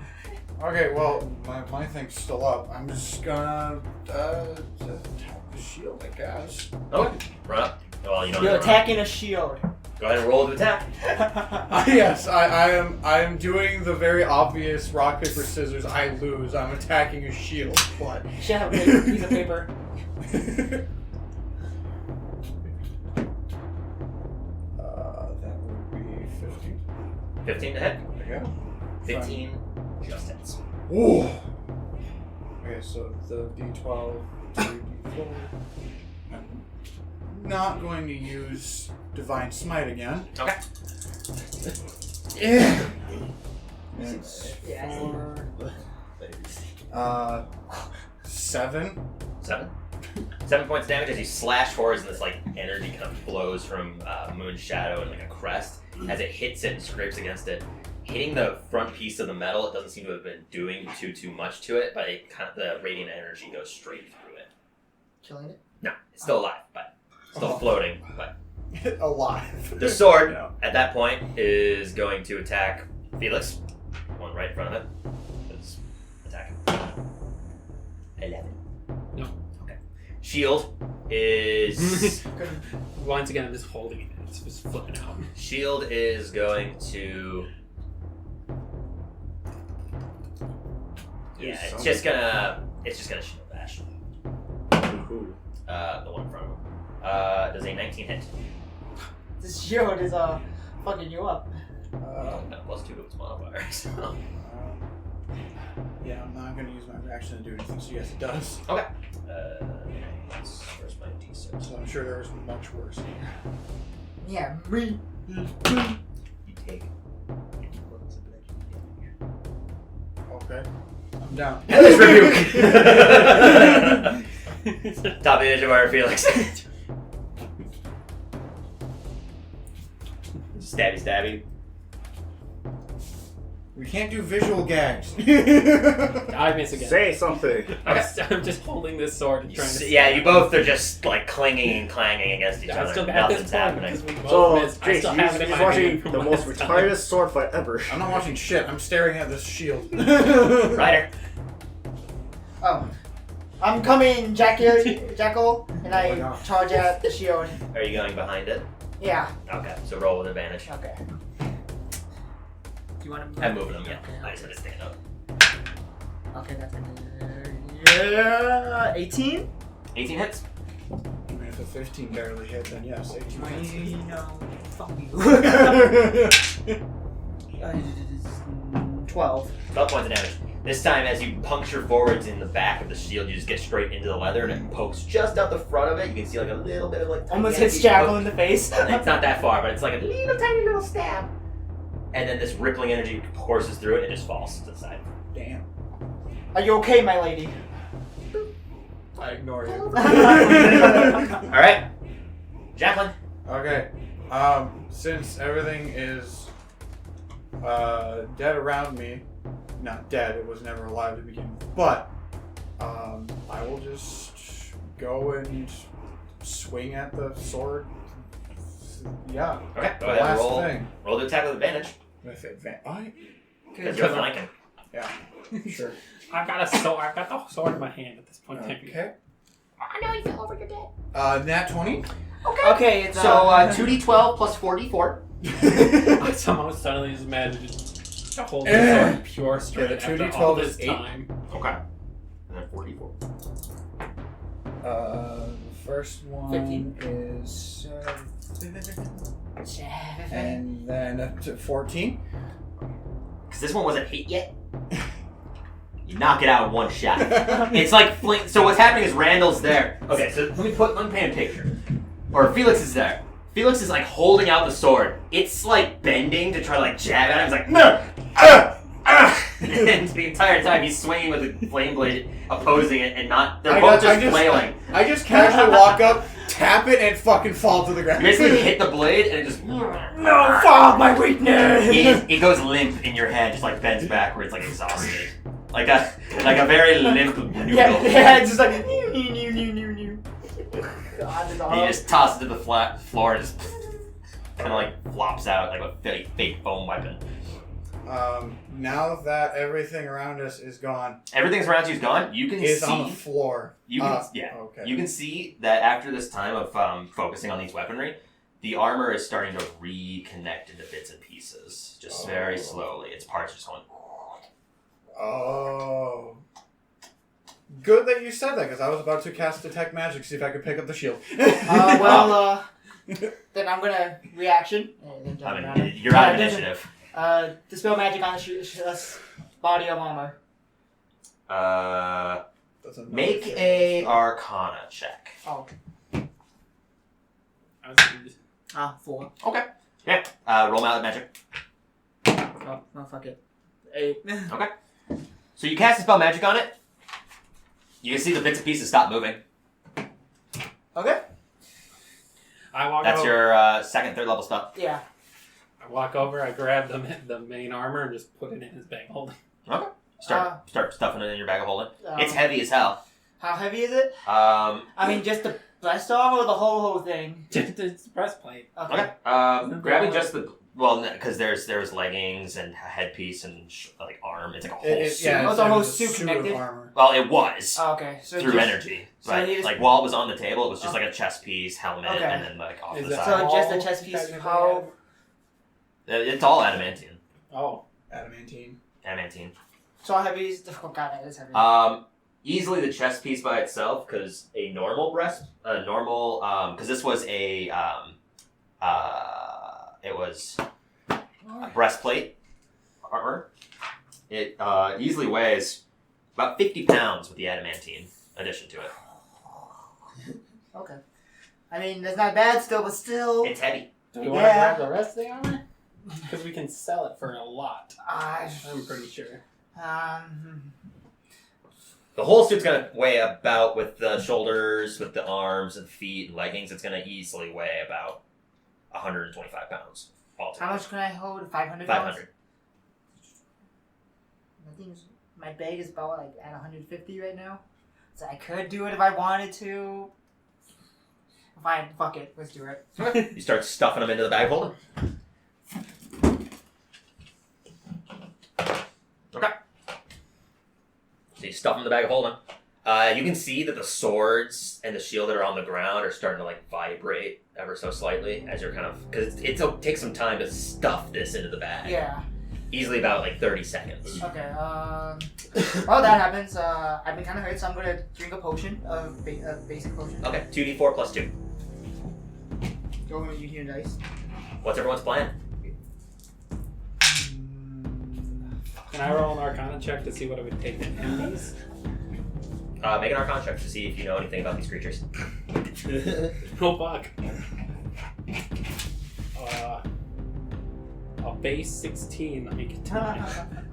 Okay, well, my thing's still up. I'm just gonna tap the shield, I guess. Okay. Run up. Well, you don't You're have to run. attacking a shield. Go ahead and roll to attack. Yes, I am doing the very obvious rock, paper, scissors. I lose. I'm attacking a shield. What? Shut up, piece of paper. That would be 15. 15 to hit. There you go. 15 just hits. Ooh. Okay, so the D12 to D4. I'm not going to use Divine Smite again. Okay. Yeah. Yes. 7. 7. 7 points of damage as you slash forwards and this energy kind of flows from Moon's shadow and a crest. As it hits it and scrapes against it, hitting the front piece of the metal, it doesn't seem to have been doing too much to it, but the radiant energy goes straight through it. Killing it? No, it's still alive, but still floating. But Alive. the sword No. at that point is going to attack Felix. One right in front of it. It's attack. 11. No. Okay. Shield is Once again, I'm just holding it. It's just flipping out. Shield is going to. Yeah, it's just gonna shield bash. Who? The one in front of him. Does a 19 hit? This shield is fucking you up. No, +2 to its modifier. So. Yeah, I'm not going to use my reaction to do anything, so yes, it does. Okay. Where's my D6? So I'm sure there was much worse. Yeah, me. You take. Okay. I'm down. Hellish rebuke. Top image of our Felix. Stabby. We can't do visual gags. I miss again. Say something. I'm just holding this sword and trying to. Yeah, you both are just like clinging and clanging against each I other. still at this Nothing's point happening. because we both So, missed. I Jace, still have it in he's my watching hand from the most last time. retarded sword fight ever. I'm not watching shit. I'm staring at this shield. Ryder. Oh. I'm coming, Jackal, and Oh I my God. charge at the shield. Are you going behind it? Yeah. Okay, so roll with advantage. Okay. Do you want to move? I'm moving them. Yeah. I just had to stand up. Okay, that's yeah. 18? 18 hits. I mean, if a 15 barely hit, then yes, 18. No. Fuck you. 12. 12 points of damage. This time, as you puncture forwards in the back of the shield, you just get straight into the leather, and it pokes just out the front of it. You can see like a little bit of like. Almost hits Jackal in the face. It's not that far, but it's like a little tiny little stab. And then this rippling energy courses through it and it just falls to the side. Damn. Are you okay, my lady? I ignore you. Alright. Jacqueline. Okay. Since everything is dead around me, not dead, it was never alive to begin with, but I will just go and swing at the sword. Yeah. Okay, go The ahead and last roll. thing. Roll to attack with advantage. With advantage. Because you're flanking. Yeah. Sure. I've got a sword. I've got the sword in my hand at this point. Okay. I know you fell over your dead. Nat 20. Okay, it's So 2d12 plus 4d4. Somehow suddenly just managed to hold the sword pure straight Yeah, the after all 2d12 this is 8. time. Okay. And then 44. The first one 15. is 7. And then up to 14. Because this one wasn't hit yet. You knock it out in one shot. It's like fling. So what's happening is Randall's there. Okay, so let me paint a picture. Or Felix is there. Felix is like holding out the sword. It's like bending to try to like jab at him. He's like, no! And the entire time he's swinging with the flame blade, opposing it, and not. They're both just flailing. I just casually walk up, tap it, and fucking fall to the ground. You basically hit the blade, and it just. No, fuck my weakness! It goes limp in your head, just like bends backwards, like exhausted. Like a very limp noodle. Yeah, it's just like God, it's He awful. just tosses it to the floor and just kind of like flops out like a fake foam weapon. Now that everything around us is gone, Everything's around you is gone. You can is see. on the floor. You can, Okay. You can see that after this time of focusing on these weaponry, the armor is starting to reconnect into bits and pieces, just very slowly. Its parts are just going. Oh. Good that you said that, because I was about to cast Detect Magic, see if I could pick up the shield. Then I'm gonna reaction. I mean, you're out of initiative. Dispel magic on the body of armor. Make a Arcana check. Oh. 4. Okay. Yeah. Roll mallet magic. Oh, no, fuck it. 8. Okay. So you cast a spell magic on it. You can see the bits and pieces stop moving. Okay. I walk That's over. your second, third level spell. Yeah. I walk over, I grab the main armor and just put it in his bag holding. Okay. Start stuffing it in your bag of holding. Um, It's heavy as hell. How heavy is it? Um. I mean, just the breast armor or the whole thing? Just the breastplate. Okay. Grabbing just the because there's leggings and a headpiece and like arm. It's like a whole suit. Oh, it's the whole a suit of connected? armor. Well, it was Oh, okay. So through just, energy. so Right? he just- Like while it was on the table, it was just like a chest piece, helmet, Okay. and then like off Is the that- side. So just a all chest piece. technically How? It's all adamantine. Oh. Adamantine. Adamantine. So how heavy is? Oh god, that is heavy. Easily the chest piece by itself, because a normal because this was it was a breastplate armor. It easily weighs about 50 pounds with the adamantine addition to it. Okay. I mean, that's not bad still, but still. It's heavy. Do we want to grab the rest of the armor? Because we can sell it for a lot. I'm pretty sure. The whole suit's gonna weigh about, with the shoulders, with the arms and feet and leggings, it's gonna easily weigh about 125 pounds. How much can I hold? 500 pounds? 500. I think my bag is about like at 150 right now. So I could do it if I wanted to. Fine, fuck it. Let's do it. You start stuffing them into the bag holder. Okay. So you stuff them in the bag of holding. You can see that the swords and the shield that are on the ground are starting to like vibrate ever so slightly as you're kind of, because it takes some time to stuff this into the bag. Yeah. Easily about like 30 seconds. Okay, while that happens, I've been kind of hurt, so I'm gonna drink a potion, a basic potion. Okay, 2d4 plus 2. Go over you hear dice. What's everyone's plan? Can I roll an Arcana check to see what it would take to end these? Make an Arcana check to see if you know anything about these creatures. Oh fuck. A base 16. Let me get to mine.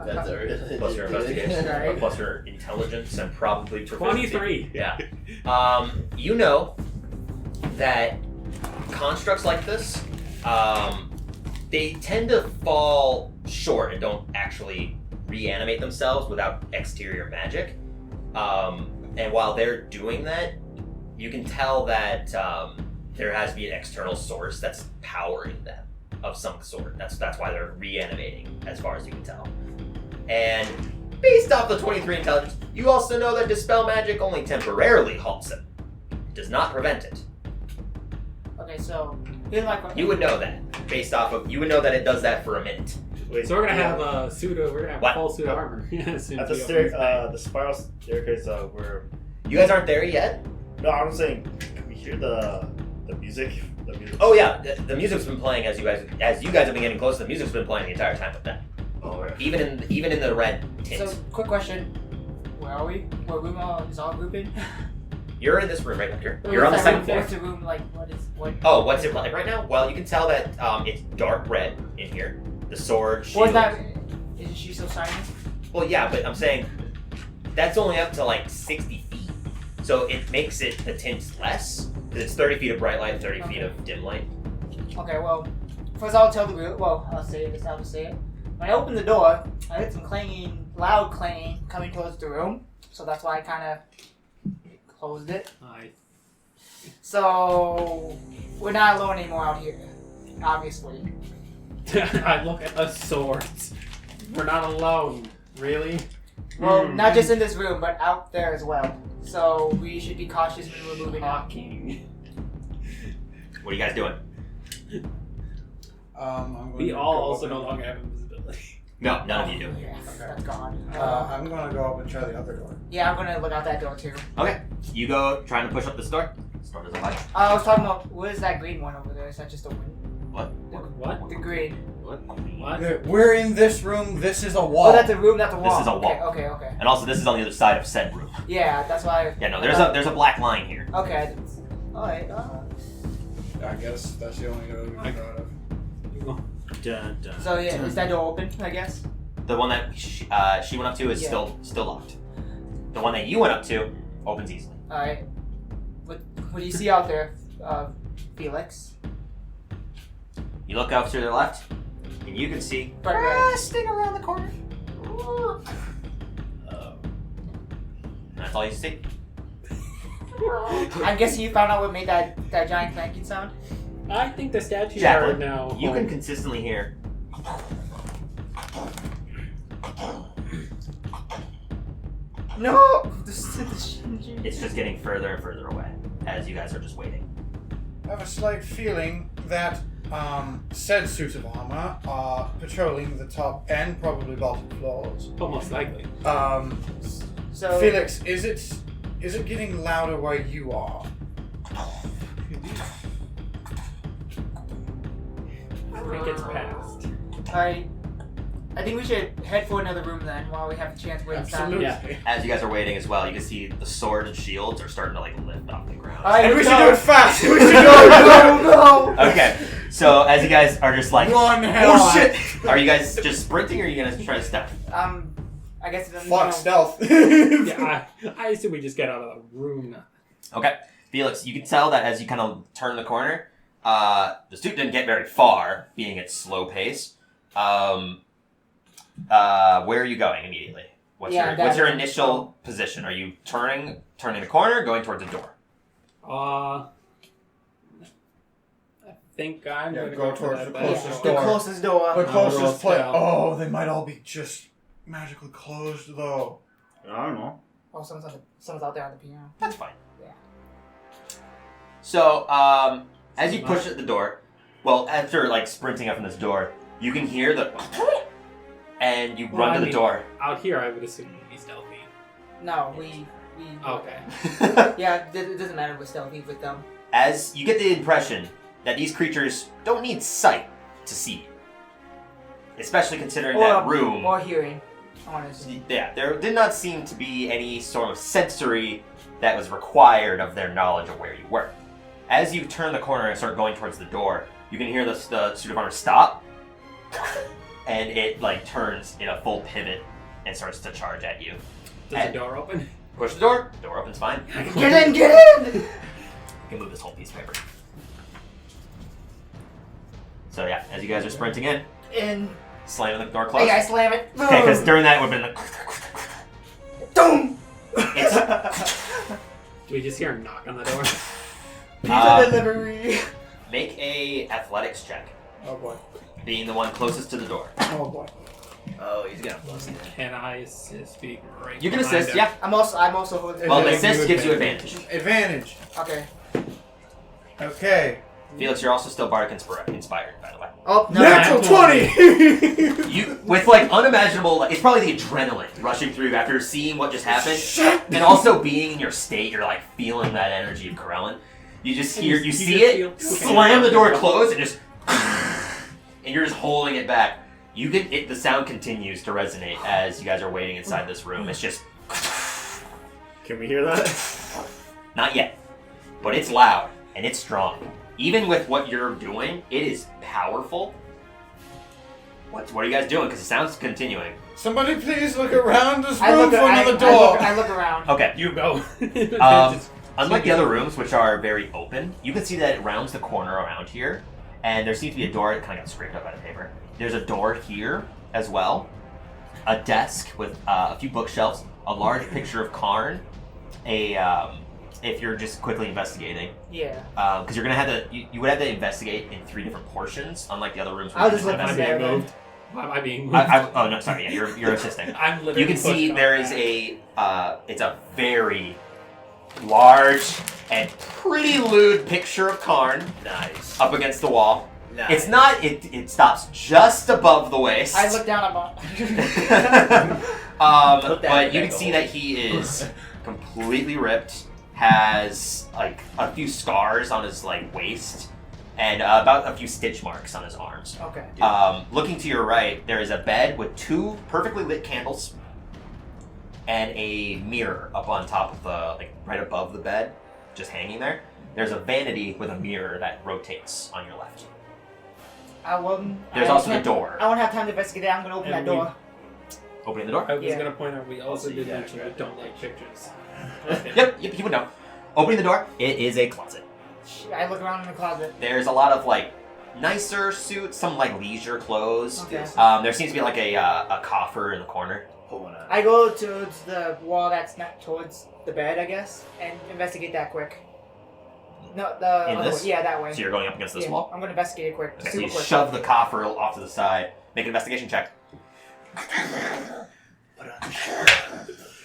That's a really Plus your investigation, Right. plus your intelligence, and probably proficiency. 23. Yeah. You know that constructs like this, they tend to fall short and don't actually reanimate themselves without exterior magic. And while they're doing that, you can tell that there has to be an external source that's powering them of some sort. That's why they're reanimating, as far as you can tell. And based off the 23 intelligence, you also know that dispel magic only temporarily halts it. It does not prevent it. Okay, so here's my question. You would know that. Based off of, you would know that it does that for a minute. Wait, So we're gonna have a pseudo. We're gonna have What? full pseudo armor. as soon At as the we open this bag. the spiral staircase, where You guys aren't there yet? no, I'm saying, can we hear the music? The music. Oh yeah, the music's been playing as you guys have been getting close. The music's been playing the entire time with that. Oh, right. Even in the red tint. So, quick question. Where are we? What room is our group in? You're in this room right here. You're on the second floor. What's the room like? What? Oh, what's it like right now? Well, you can tell that it's dark red in here. The sword, shield. What's that? Isn't she so shiny? Well, yeah, but I'm saying that's only up to like 60 feet. So it makes it the tints less. Because it's 30 feet of bright light, 30 feet of dim light. Okay, well, first I'll tell the group. Well, I'll say it. I'll just say it. When I opened the door, I heard some clanging, loud clanging coming towards the room. So that's why I kind of closed it. So we're not alone anymore out here, obviously. I look at the swords. We're not alone. Really? Well, not just in this room, but out there as well. So we should be cautious when we're moving out. Talking. What are you guys doing? I'm going We to all go also up no and- longer have invisibility. No, none of you do. Yeah, that's gone. I'm going to go up and try the other door. Yeah, I'm gonna look out that door too. Okay. You go trying to push up this door. This door doesn't budge. I was talking about, what is that green one over there? Is that just a window? What? What? The green. What? We're in this room. This is a wall. Oh, that's a room, that's a wall. This is a wall. Okay. And also, this is on the other side of said room. Yeah, that's why. Yeah, no, there's a black line here. Okay. Alright. I guess that's the only door we can go out of. Dun, dun, So yeah, dun. is that door open? I guess. The one that she went up to is Yeah. still locked. The one that you went up to opens easily. Alright. What do you see out there, Felix? You look out to the left. And you can see Sting around the corner. that's all you see. I'm guessing you found out what made that giant clanking sound. I think the statues Jacqueline, are now. you can home. consistently hear. No. It's just getting further and further away as you guys are just waiting. I have a slight feeling that said suits of armor are patrolling the top and probably bottom floors. Almost likely. So Felix, is it getting louder where you are? I think it's past. Alright. I think we should head for another room then while we have the chance to wait inside. Absolutely. Yeah. As you guys are waiting as well, you can see the sword and shields are starting to like lift off the ground. Alright, And we let's should go. do it fast! We should go! No! Okay, so as you guys are just like, One hell oh on. shit! Are you guys just sprinting or are you gonna try to step? I guess it's Fuck stealth. Yeah, I assume we just get out of the room now. Okay, Felix, you can tell that as you kind of turn the corner, the suit didn't get very far, being its slow pace. Where are you going immediately? What's your initial position? Are you turning the corner, going towards the door? I think I'm Yeah, gonna go go towards for the that closest back The closest door. The closest roll place. stealth. Oh, they might all be just magically closed though. I don't know. Oh, someone's out there on the piano. That's fine. Yeah. So, as you push at the door, well, after like sprinting up in this door, you can hear the and you run to the door. Out here, I would assume we'd be stealthy. No, we. Okay. Yeah, it doesn't matter with stealthy with them. As you get the impression that these creatures don't need sight to see you. Especially considering that room. Or hearing, honestly. Yeah, there did not seem to be any sort of sensory that was required of their knowledge of where you were. As you turn the corner and start going towards the door, you can hear the suit of armor stop, and it like turns in a full pivot and starts to charge at you. Does the door open? Push the door. Door opens fine. Get in! You can move this whole piece of paper. So yeah, as you guys are sprinting in, In. slamming the door closed. Hey, I slam it. Okay, because during that it would have been like... Boom! Do we just hear a knock on the door? Pizza delivery. Make a athletics check, Oh boy. being the one closest to the door. Oh boy. Oh, he's gonna close it. Can I assist? Being right You can behind assist, him? yeah. I'm also holding. Well, the Advantage. assist gives you advantage. Advantage. Okay. Okay. Felix, you're also still bardic inspired, by the way. Oh no! Natural 20! You, with like unimaginable, like, it's probably the adrenaline rushing through you after seeing what just happened, and also being in your state. You're like feeling that energy of Corellin. You just hear, you see it, slam the door closed, and just, and you're just holding it back. You get it. The sound continues to resonate as you guys are waiting inside this room. It's just, Can we hear that? not yet, but it's loud and it's strong. Even with what you're doing, it is powerful. What are you guys doing? Because the sound's continuing. Somebody please look around this I room look, for another door. I look around. Okay. You go. Unlike the other rooms, which are very open, you can see that it rounds the corner around here, and there seems to be a door that kind of got scraped up out of paper. There's a door here as well, a desk with a few bookshelves, a large picture of Karn, if you're just quickly investigating. Yeah. Because you're gonna have to, you would have to investigate in 3 different portions, unlike the other rooms. I'll just have look Am I there, being then. moved? Am I being moved? oh no, sorry, yeah, you're assisting. I'm literally You can see pushed there on is that. it's a very large and pretty lewd picture of Karn. Nice. Up against the wall. Nice. It's not, it stops just above the waist. I look down at Look that but you big can see hole. that he is completely ripped, has like a few scars on his like waist, and about a few stitch marks on his arms. Okay. Looking to your right, there is a bed with 2 perfectly lit candles and a mirror up on top of the, like right above the bed, just hanging there. There's a vanity with a mirror that rotates on your left. There's also the door. I won't have time to investigate that. I'm gonna open And that door. Opening the door? I was Yeah. gonna point out we also Also, did yeah, mention we don't like pictures. Yep, you would know. Opening the door, it is a closet. I look around in the closet. There's a lot of like nicer suits, some like leisure clothes. Okay. There seems to be like a coffer in the corner. Pull one out. I go to the wall that's not towards the bed, I guess, and investigate that quick. No, the In other this? way. Yeah, that way. So you're going up against this Yeah, wall. I'm gonna investigate it quick. Okay, so Super you quick. shove the coffer off to the side. Make an investigation check.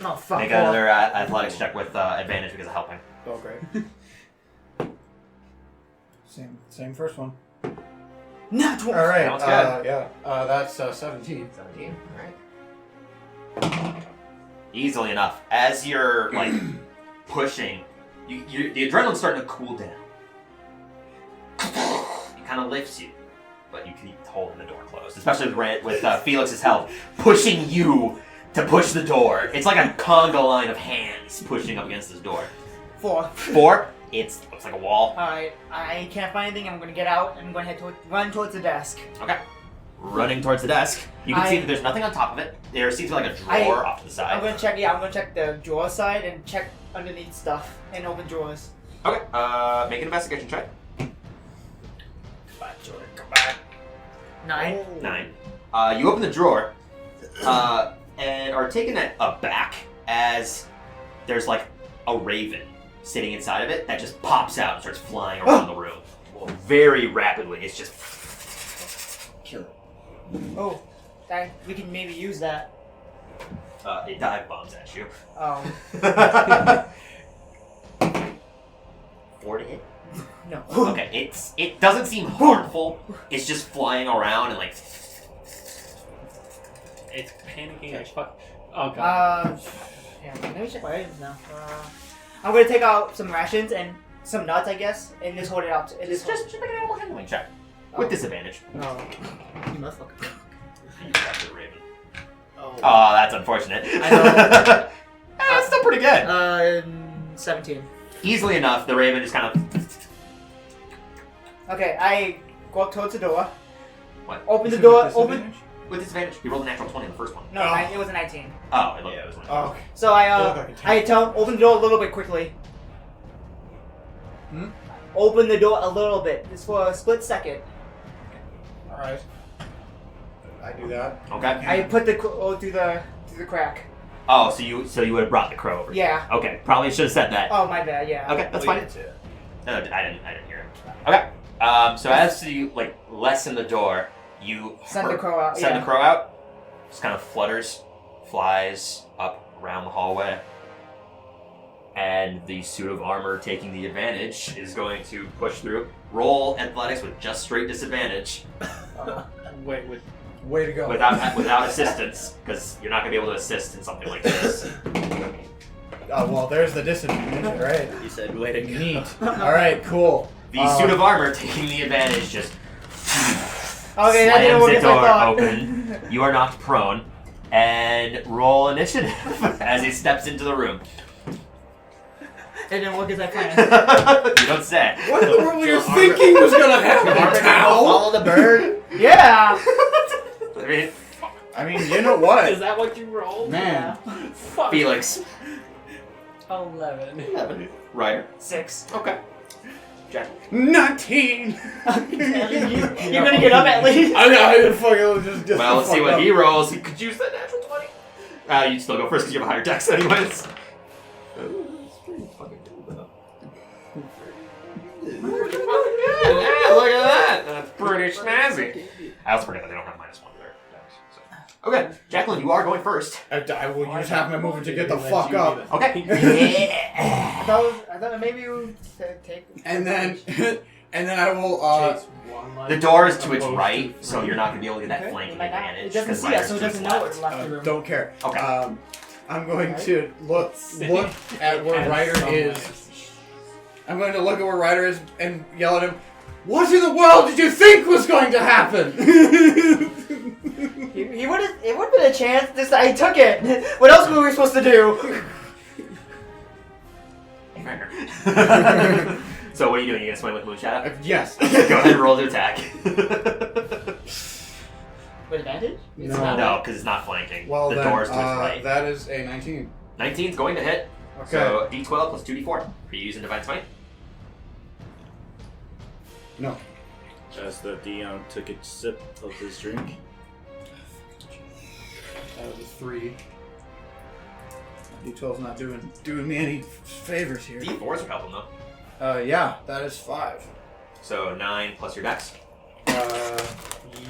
Oh fuck. Make another athletics check with advantage because of helping. Oh, great. Same first one. Not All right. Sounds good. Yeah. That's 17. 17. All right. Easily enough. As you're like pushing, the adrenaline's starting to cool down. It kind of lifts you, but you keep holding the door closed, especially with Felix's help pushing you to push the door. It's like a conga line of hands pushing up against this door. 4. 4. It looks like a wall. Alright, I can't find anything. I'm gonna get out and I'm gonna run towards the desk. Okay. Running towards the desk, you can see that there's nothing on top of it. There seems to be like a drawer off to the side. I'm gonna check. Yeah, I'm gonna check the drawer side and check underneath stuff and open drawers. Okay. Make an investigation check. Come on, Jordan, come on. 9. 9. You open the drawer, and are taken aback as there's like a raven sitting inside of it that just pops out and starts flying around the room. Very rapidly. It's just kill it. Oh, we can maybe use that. It dive bombs at you. Oh. 4 to hit? No. Okay, it doesn't seem harmful. It's just flying around and like. It's panicking as fuck. Oh god. Yeah, let me check my items now. I'm gonna take out some rations and some nuts, I guess, and just hold it out. Just make an animal handling check. With disadvantage. Oh. You motherfucker. You got the raven. Oh. Oh, that's unfortunate. I know. That's still pretty good. 17. Easily enough, the raven just kind of. Okay, I go up towards the door. What? Open the door. Open. With disadvantage. You rolled a natural 20 on the first one. No, it was a 19. Oh, it was a 19. Oh, okay. So I tell him open the door a little bit quickly. Open the door a little bit, just for a split second. All right. I do that. Okay. I put the through the crack. Oh, so you would have brought the crow over. Yeah. Okay. Probably should have said that. Oh my bad. Yeah. Okay, that's fine. No, I didn't hear it. Okay. So as you like lessen the door, you Send the crow out. Send the crow out. Just kind of flutters, flies up around the hallway, and the suit of armor taking the advantage is going to push through. Roll athletics with just straight disadvantage. Way to go. Without assistance, because you're not going to be able to assist in something like this. Oh, well, there's the disadvantage, right? You said way to go. Neat. All right, cool. The suit of armor taking the advantage just Okay, that didn't slams work the as I door thought. open. You are knocked prone, and roll initiative as he steps into the room. It didn't work as I planned. You don't say. What in the world were you thinking was gonna happen? Follow the bird. Yeah. I mean, you know what? Is that what you rolled? Man. Fuck. Felix. 11. Ryder. 6. Okay. Jack. 19. You're gonna get up at least. I fucking just. Well, let's see what he rolls. He could use that natural 20. You'd still go first because you have a higher dex anyways. Yeah, look at that. That's pretty snazzy. I also forget that they don't have -1 to their dex. So. Okay, Jacqueline, you are going first. I will use half my movement to get the fuck up. Okay. I thought maybe you would take. And then I will. The door is to its right, so you're not going to be able to get that flanking advantage. It doesn't 'cause see us, so it Ryder's to doesn't its know left. it's left the room. Don't care. Okay. I'm going to look at where Ryder is. I'm going to look at where Ryder is and yell at him. What in the world did you think was going to happen? He would have. It would have been a chance. I took it. What else were we supposed to do? So what are you doing? You gonna swing with Moonshadow? Yes. Go ahead and roll to attack. With advantage? No, because it's not flanking. Well, the then, door's to its right. that is a 19. 19's going to hit. Okay. So D12 plus 2D4. Are you using Divine Smite? No. As the DM took a sip of his drink. That was a 3. D12's not doing me any favors here. D4s are helping though. Yeah, that is 5. So 9 plus your dex.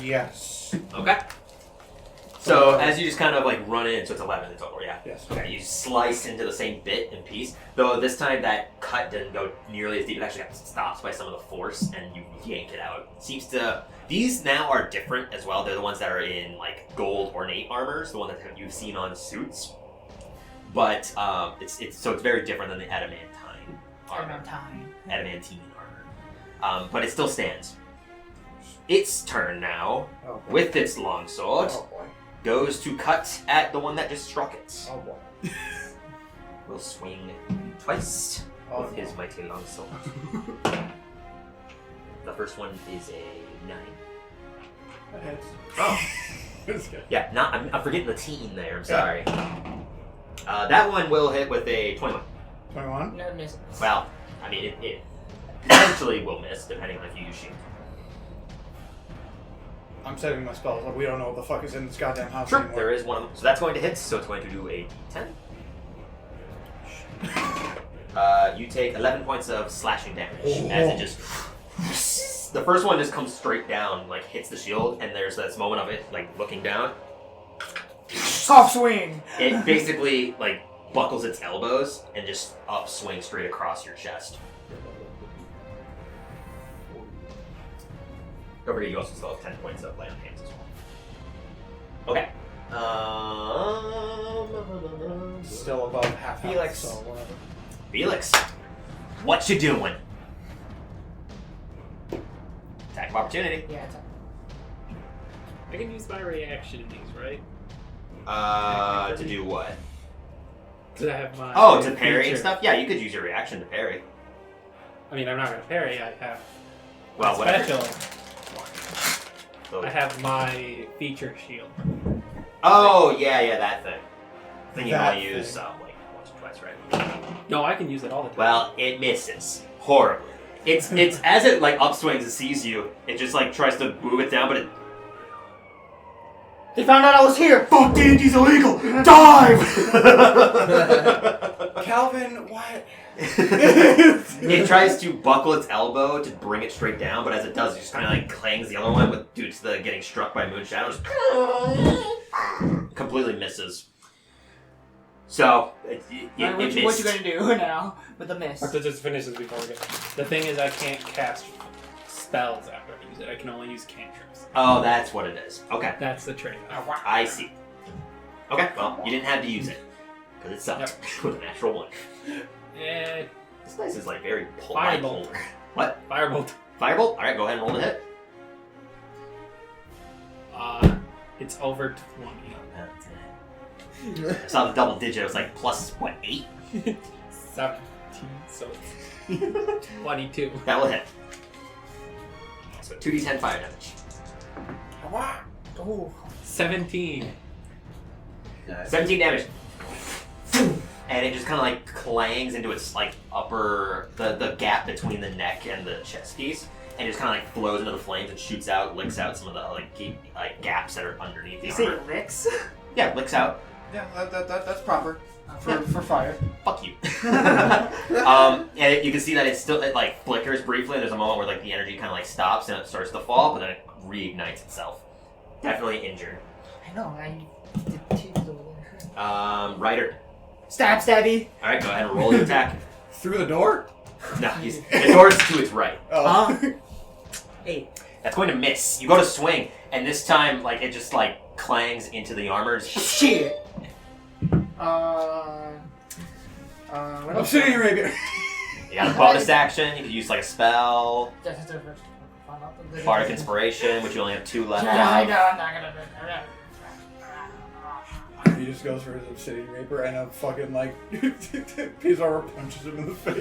Yes. Okay. So as you just kind of like run in, so it's 11 in total, yeah? Yes. Okay, you slice into the same bit and piece, though this time that cut didn't go nearly as deep. It actually got stopped by some of the force, and you yank it out. Seems to... These now are different as well. They're the ones that are in like gold ornate armors, the one that you've seen on suits. But it's very different than the adamantine armor. Adamantine armor. But it still stands. Its turn now, with its longsword, goes to cut at the one that just struck it. Oh boy. Will swing twice with his mighty longsword. The first one is a 9. That hits. Oh. That's good. Yeah, I'm forgetting the teen there, I'm sorry. That one will hit with a 21. 21? No, miss. Well, I mean, it potentially will miss, depending on if you use shield. I'm setting my spells up. We don't know what the fuck is in this goddamn house Sure, anymore. there is one of them. So that's going to hit, so it's going to do a 10. You take 11 points of slashing damage as it just... The first one just comes straight down, like hits the shield, and there's this moment of it, like looking down. Soft swing! It basically, like, buckles its elbows and just upswings straight across your chest. Don't forget, you also still have 10 points of lay on hands as well. Okay. Still above half Felix. health, so whatever. Felix, what you doing? Attack of opportunity. Yeah, it's I can use my reaction in these, right? To do what? To have my To parry feature. and stuff? Yeah, you could use your reaction to parry. I mean, I'm not going to parry. I have Well, my whatever. special. So- I have my feature shield. Oh, yeah, that thing. Thing you That only use, thing. like, once or twice, right? No, I can use it all the time. Well, it misses. Horribly. It's as it, like, upswings and sees you, it just, like, tries to move it down, but it... They found out I was here! Fuck, D&D's illegal! Dive! Calvin, what? It tries to buckle its elbow to bring it straight down, but as it does, it just kind of like clangs the other one with due to the getting struck by moon shadows. Completely misses. So it What missed. you gonna do now with the miss? I have to just finish this before we go. The thing is, I can't cast spells after I use it. I can only use cantrips. Oh, that's what it is. Okay, That's the trade. I see. Okay, well, you didn't have to use it because it sucked with a natural 1. Eh, This place is like very polite. Firebolt. What? Firebolt. Firebolt? All right, go ahead and roll the hit. It's over 20. I saw the double digit. It was like plus what 8? 17, so it's 22. That will hit. So 2d10 fire damage. Oh. 17. 17 damage. And it just kind of like clangs into its like upper, the gap between the neck and the chest piece, and it just kind of like flows into the flames and shoots out, licks out some of the like gaps that are underneath the You say armor. licks? Yeah, licks out. Yeah, that's proper for fire. Fuck you. And you can see that it like flickers briefly. And there's a moment where like the energy kind of like stops and it starts to fall, but then it reignites itself. Definitely injured. I know, I did tears over there. Ryder. Stab, stabby! All right, go ahead and roll your attack. Through the door? No, the door's to its right. Oh. 8. That's going to miss. You go to swing, and this time, like, it just, like, clangs into the armor. Shit! What I'm else? sitting here, maybe. You got a bonus action. You could use, like, a spell. Bardic Inspiration, which you only have 2 left Yeah, I of. know, I'm not gonna do it. He just goes for his obsidian rapier and a fucking, like, piece of armor punches him in the face.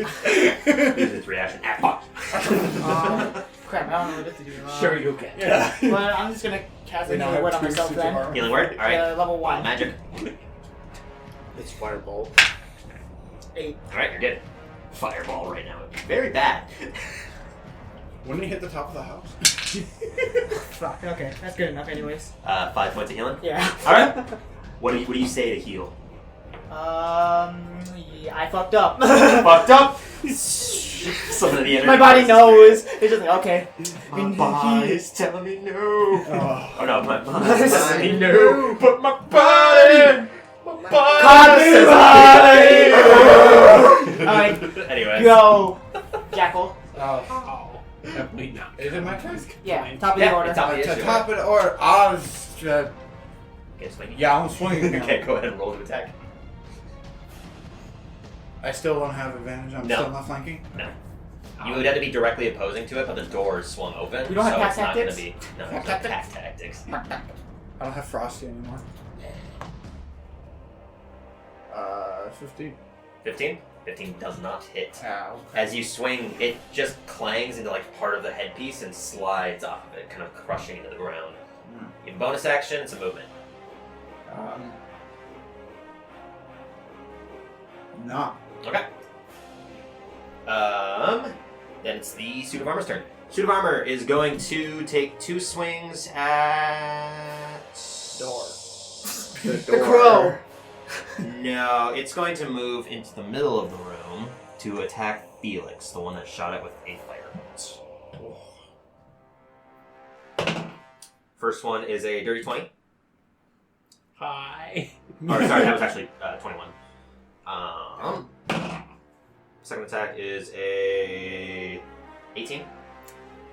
Use its reaction. Ah, fuck. Crap, I don't know what to do. Sure you can. Yeah. But I'm just gonna cast a We now healing word have on 2 myself suits of then. armor. Healing word? Alright. Level 1. Magic. It's Firebolt. 8. Alright, you're good. Fireball right now would be very bad. Wouldn't he hit the top of the house? Fuck. Okay, that's good enough, anyways. 5 points of healing. Yeah. All right. What do you say to heal? Yeah, I fucked up. Fucked up. Some of the energy. My body knows. It's just like okay. My body's telling me no. Oh no, my body's It's telling me no. But my body. Alright, Anyway. go, Jackal. Oh, definitely not. Is it my turn? Yeah, top of the Yeah, order. it's top of the To issue. top of the order, I was. Okay, swing. Yeah, I'm swinging. Okay, go ahead and roll to attack. I still don't have advantage. I'm No. still not flanking. No. You would have to be directly opposing to it, but the door is swung open. We don't have so pack it's not going to tactics? be. No, Pack there's no tactics? pack tactics. I don't have Frosty anymore. 15. 15? 15 does not hit. Ow. As you swing, it just clangs into like part of the headpiece and slides off of it, kind of crushing into the ground. In bonus action, it's a movement. No. Okay. Then it's the suit of armor's turn. Suit of armor is going to take 2 swings at Door. The crow. No, it's going to move into the middle of the room to attack Felix, the one that shot it with 8 fire bolts. First one is a dirty 20. Hi. Or sorry, that was actually 21. Second attack is a 18.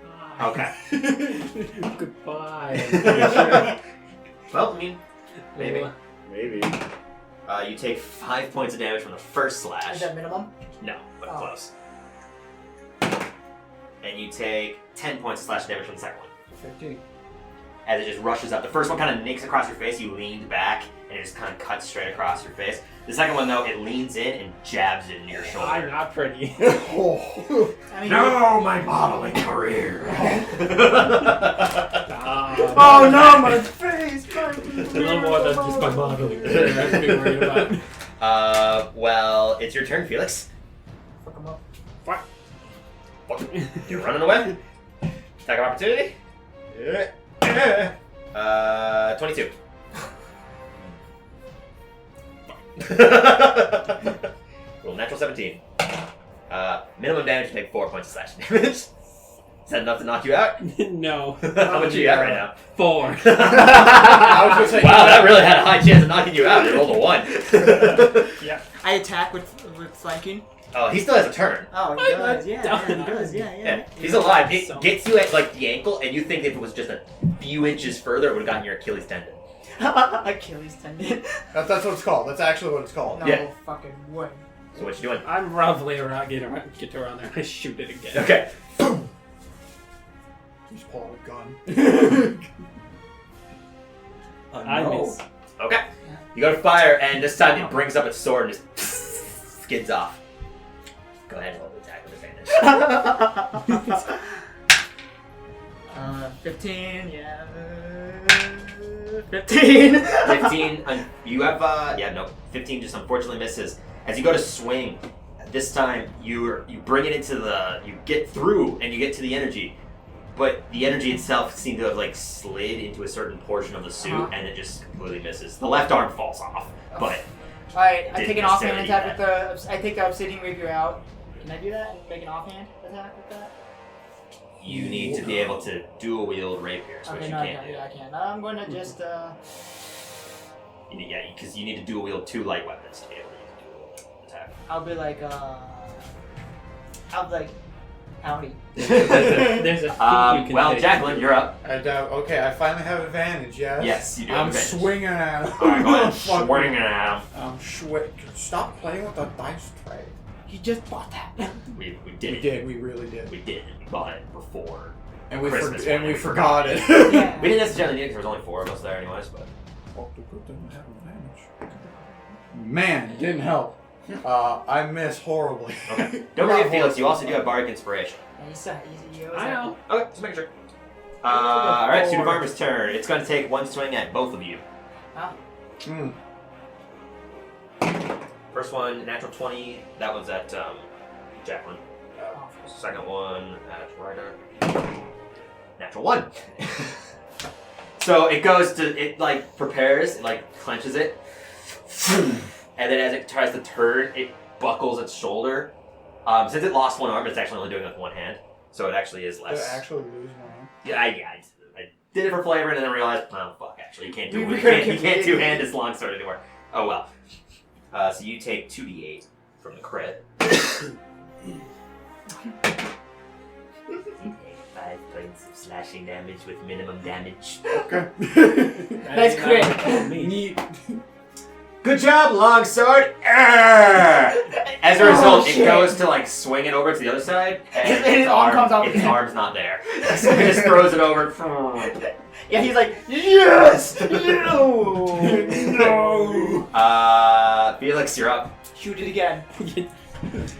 Hi. Okay. Goodbye. Well, I mean, maybe. Maybe. You take 5 points of damage from the first slash. Is that minimum? No, but Oh. close. And you take 10 points of slash damage from the second one. 15. As it just rushes up. The first one kind of nicks across your face, you leaned back, and it just kind of cuts straight across your face. The second one, though, it leans in and jabs it into your I'm shoulder. not pretty. I mean, No, my modeling career! Oh no, my face! A little more than just my modeling. I have to be worried about. Well, it's your turn, Felix. Fuck him up. Fuck. You're running away? Attack of opportunity? 22. Roll natural 17. Minimum damage, you take 4 points of slash damage. Is that enough to knock you out? No. How much are you at right now? 4. I was gonna say, Wow, that really had a high chance of knocking you out. It rolled a 1. Yeah. I attack with flanking. Oh, he still has a turn. Oh, he does. Yeah, he does. Yeah. He's alive. It So- gets you at like the ankle, and you think if it was just a few inches further, it would have gotten your Achilles tendon. Achilles tendon. That's what it's called. That's actually what it's called. No Yeah. fucking way. So what you doing? I'm roughly around, get to around there. I shoot it again. Okay. He's pulling a gun. I miss. Okay. You go to fire, and this time it brings up its sword and just skids off. Go ahead and roll the attack with advantage. 15. Yeah. 15. 15. You have 15 just unfortunately misses. As you go to swing, this time you bring it into you get through and you get to the energy, but the energy itself seemed to have like slid into a certain portion of the suit and it just completely misses. The left arm falls off, but Alright, I Didn't take an offhand necessarily attack with the. I take the obsidian rapier out. Can I do that and make an offhand attack with that? you need to be able to dual wield rapiers, which Okay, you no, I can't can't. do. Yeah, I can. I'm gonna just. Because you need to dual wield 2 light weapons to be able to use a dual attack. I'll be like. I'll be like. Howdy. There's a thing you can Well, take. Jacqueline, you're up. Okay, I finally have advantage, yes? Yes, you do. I'm have advantage. swinging at him. Alright, go ahead. Fuck. Swing at him. I'm Stop playing with the dice tray. You just bought that. We We did. did, we really did. We did. We bought it before. And we, Christmas and one, we we forgot it. Yeah. We didn't necessarily need it because there was only 4 of us there anyways, but... Man, didn't help. I miss horribly. Okay. Don't forget, Felix, you also do have Bardic Inspiration. Yeah, you suck. You I know. Okay, just making sure. Alright, Suit of Armor's turn. It's going to take 1 swing at both of you. Mm. First one, natural 20. That one's at Jacqueline. Second one at Ryder. Natural 1. So it goes to, it like prepares, it like clenches it, and then as it tries to turn, it buckles its shoulder. Since it lost one arm, it's actually only doing it with one hand, so it actually is less. Did I actually lose one arm? Yeah, I did it for flavor, and then realized, oh fuck, actually, you can't do We you couldn't can't two-hand this long sword anymore. Oh well. So you take 2d8 from the crit. You take 5 points of slashing damage with minimum damage. Okay. Nice crit. Neat. Good job, longsword! As a result, shit. it goes to like swing it over to the other side, and His arm comes out. its arm's not there. So it just throws it over. Yeah, he's like, yes! No. Felix, you're up. Shoot it again.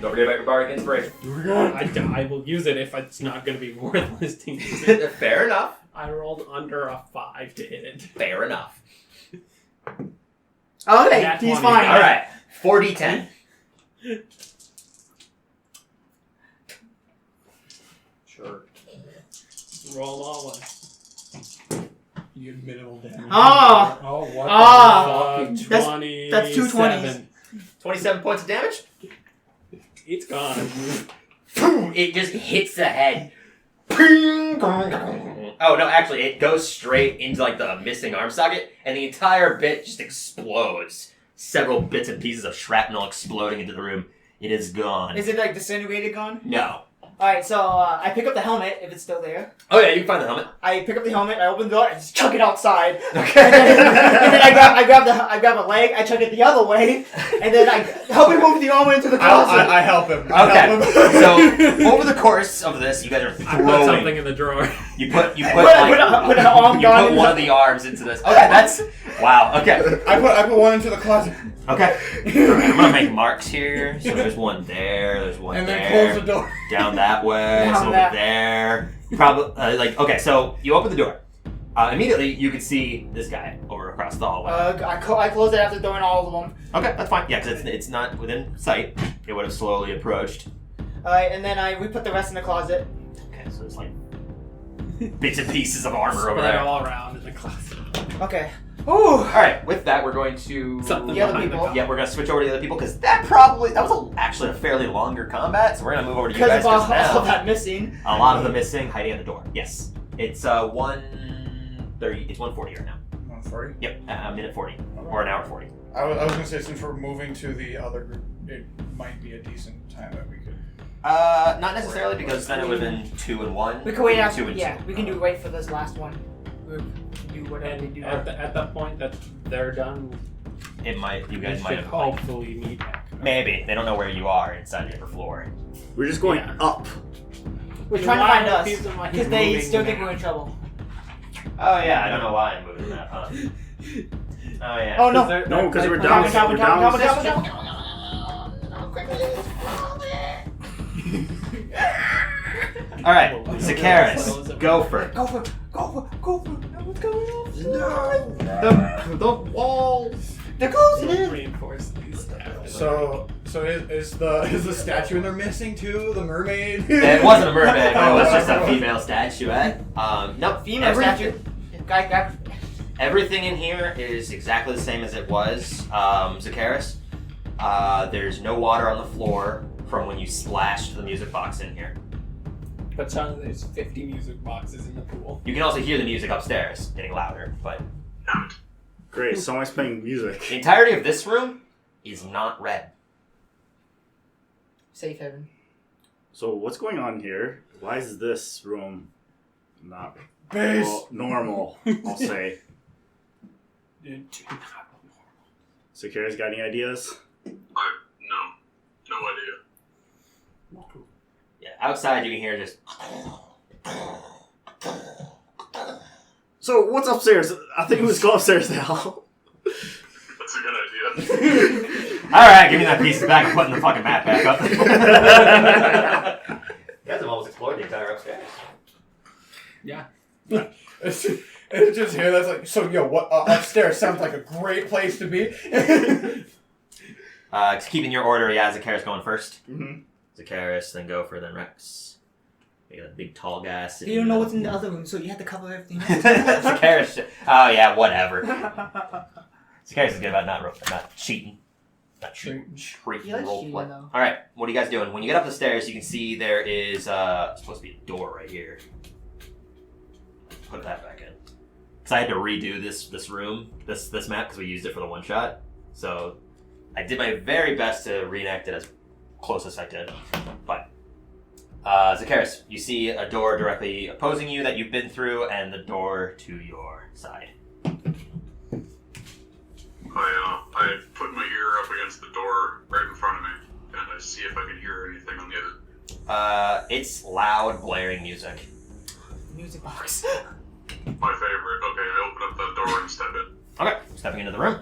Don't forget about your bardic inspiration. I will use it if it's not going to be worthless to use it. Fair enough. I rolled under a 5 to hit it. Fair enough. Okay, Nat he's 20. fine. All right, 4d10. Sure. Roll them all once. You get minimal damage. Ah! Oh, what Ah! the fuck? That's- 20. that's 2 20s. 27 points of damage. It's gone. It just hits the head. Oh no, actually, it goes straight into like the missing arm socket, and the entire bit just explodes. Several bits and pieces of shrapnel exploding into the room. It is gone. Is it like disintegrated gone? No. Alright, so I pick up the helmet if it's still there. Oh yeah, you can find the helmet. I pick up the helmet, I open the door, I just chuck it outside. Okay. And then I grab a leg, I chuck it the other way, and then I help him move the armor into the closet. I help him. Okay. So over the course of this, you guys are I put something throwing. in the drawer. You put Put an arm you gun put in one the- of the arms into this. Okay, that's wow. Okay. I put one into the closet. Okay. Alright, I'm gonna make marks here. So there's one there. There's one And there. then close the door. Down that way. Down It's over that- there. You probably okay. So you open the door. Immediately you can see this guy over across the hallway. I close it after throwing all of them. Okay, that's fine. Yeah, because it's not within sight. It would have slowly approached. Alright, and then we put the rest in the closet. Okay, so it's like bits and pieces of armor over Spread there. all around in the closet. Okay. Ooh. All right, with that, we're going to Something The other behind people. Yeah, we're gonna switch over to the other people because that was actually a fairly longer combat. So we're gonna move over to you Because guys of just all now. that missing. A lot of them missing, hiding at the door. Yes, it's 1:30. It's 1:40 right now. 140. Yep, a minute 40 or an hour 40. I was gonna say, since we're moving to the other group, it might be a decent time that we could. Not necessarily because then it would have been 2 and 1. We can wait out. 2 and Yeah, 2. we can wait for this last one. We can do whatever they And do. at that point that they're done, It might. You we guys might should have. Like, hopefully meet back. maybe they don't know where you are inside the upper floor. We're just going Yeah. up. We're trying to find us. These are my Because they moving still think now. we're in trouble. Oh yeah, I don't know why I'm moving that. Huh? Oh yeah. Oh no. No, because we're Calvin, down. Calvin, We're Calvin, down. Calvin, Calvin, All right, Zakaris, go for it. Go for it. Go for it. What's going on? The walls. They're closing in. Reinforce these staff. So is the statue in there missing too? The mermaid? It wasn't a mermaid. It was just a female statuette. Nope. Female statue. Guy. Everything in here is exactly the same as it was, Zakaris. There's no water on the floor from when you splashed the music box in here. But Sean, there's 50 music boxes in the pool. You can also hear the music upstairs getting louder, but Great, someone's playing music. the entirety of this room is not red. Safe haven. So what's going on here? Why is this room not Base. normal? I'll say. Sakira's got any ideas? No idea. Yeah, outside you can hear just. So what's upstairs? I think we must go upstairs now. That's a good idea. All right, give me that piece back and putting the fucking map back up. You guys have almost explored the entire upstairs. Yeah. It's just here. That's like, so yo, what upstairs sounds like a great place to be. Keeping your order, yeah, Zakaris going first. Mm-hmm. Zakaris, then Gopher, then Rex. You got a big tall guy. You don't know what's in the other room, so you have to cover everything. Sorcerers. Oh yeah, whatever. Sorcerers is good about not cheating. Not cheating. He likes Role cheating, play. though. All right, what are you guys doing? When you get up the stairs, you can see there is supposed to be a door right here. Put that back in. Because I had to redo this room, this map, because we used it for the one shot. So I did my very best to reenact it as close as I could. But Zacchaeus, you see a door directly opposing you that you've been through, and the door to your side. I put my ear up against the door right in front of me, and I see if I can hear anything on the other. It's loud, blaring music. Music box. My favorite. Okay, I open up the door and step in. Okay, stepping into the room.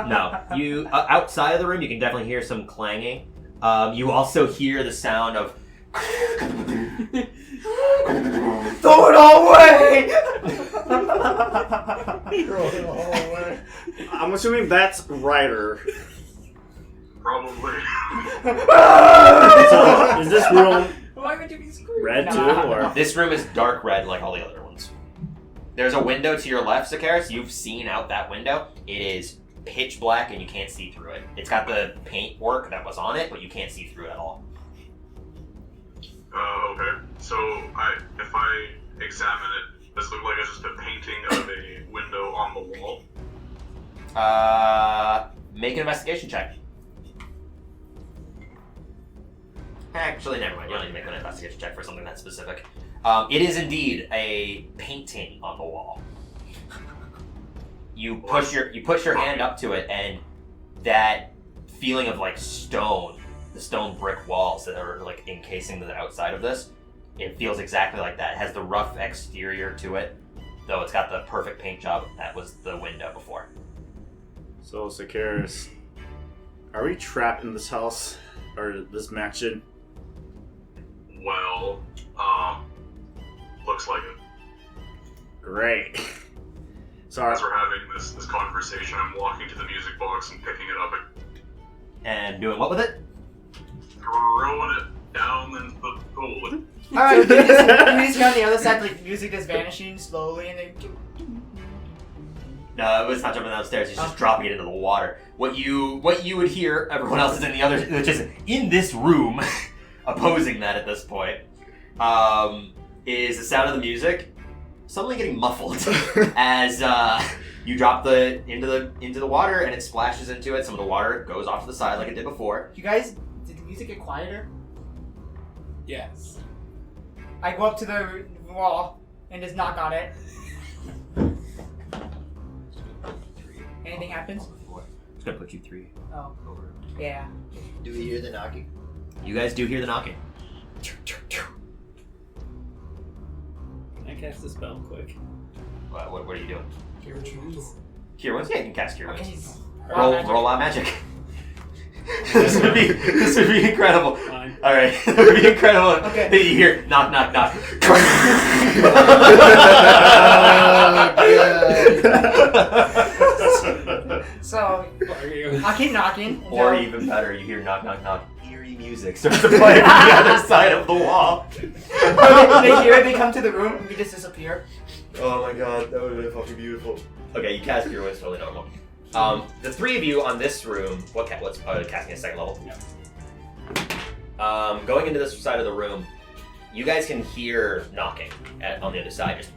No, you outside of the room, you can definitely hear some clanging. You also hear the sound of. Throw it all away! Throw it all away. I'm assuming that's Ryder. Probably. So, is this room Why would you be screwed? red too, or? This room is dark red like all the other ones. There's a window to your left, Zacchaeus. You've seen out that window. It is pitch black and you can't see through it. It's got the paint work that was on it, but you can't see through it at all. Okay. So if I examine it, does it look like it's just a painting of a window on the wall? Make an investigation check. Actually, never mind. You don't need to make an investigation check for something that specific. It is indeed a painting on the wall. You push your hand up to it, and that feeling of like stone, the stone brick walls that are like encasing the outside of this, it feels exactly like that. It has the rough exterior to it, though it's got the perfect paint job that was the window before. So, Zacchaeus, are we trapped in this house or this mansion? Well, looks like it. Great. So, As we're having this conversation, I'm walking to the music box and picking it up And doing what with it? throwing it down into the pool. Alright, you just hear on the other side, like, music is vanishing slowly, and then... No, it's not jumping downstairs. He's just dropping it into the water. What you would hear, everyone else is in the other, which is in this room, opposing that at this point, is the sound of the music suddenly getting muffled as you drop into the water and it splashes into it. Some of the water goes off to the side like it did before. You guys, did the music get quieter? Yes. I go up to the wall and just knock on it. Anything happens? It's gonna put you 3 Oh, over. yeah. Do we hear the knocking? You guys do hear the knocking. Can I cast a spell quick? What are you doing? Cure wounds. Cure Wounds? Yeah, you can cast Cure Okay, Wounds. he's... Roll out magic. this would be incredible. Fine. All right, it would be incredible. Okay. That you hear knock, knock, knock. So, Are you? I'll keep knocking. Or until- even better, you hear knock, knock, knock. Eerie music starts to play from the other side of the wall. they hear it, they come to the room, and we just disappear. Oh my god, that would have been fucking beautiful. Okay, you cast Cure Wounds, totally normal. The 3 of you on this room, what's casting a second level? Going into this side of the room, you guys can hear knocking on the other side. Just.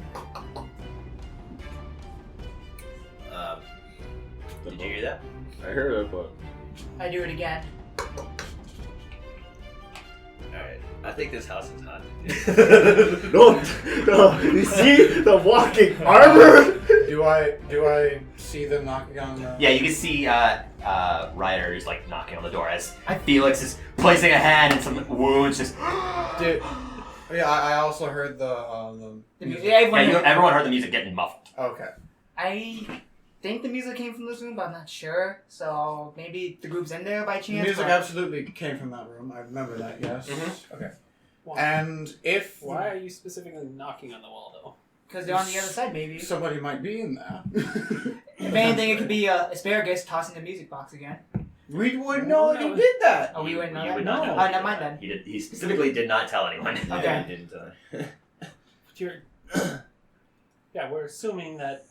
Did you hear that? I heard it, but I do it again. Alright. I think this house is haunted. no, you see the walking armor. Do I see them knocking on the... Yeah, you can see Ryder is like knocking on the door as Felix is placing a hand and some wounds just. Dude, yeah, I also heard the music. Yeah, everyone heard the music getting muffled. Okay. I think the music came from this room, but I'm not sure. So maybe the group's in there by The chance. music but- absolutely came from that room. I remember that, yes. Mhm. Okay. Why? And if Why are you specifically knocking on the wall, though? Because they're on the other side, maybe. somebody might be in there. If anything, it could be asparagus tossing the music box again. We wouldn't know that he did that. Oh, we wouldn't know You that? would not know. Oh, never mind then. He specifically did not tell anyone. Okay. He didn't. Yeah, we're assuming that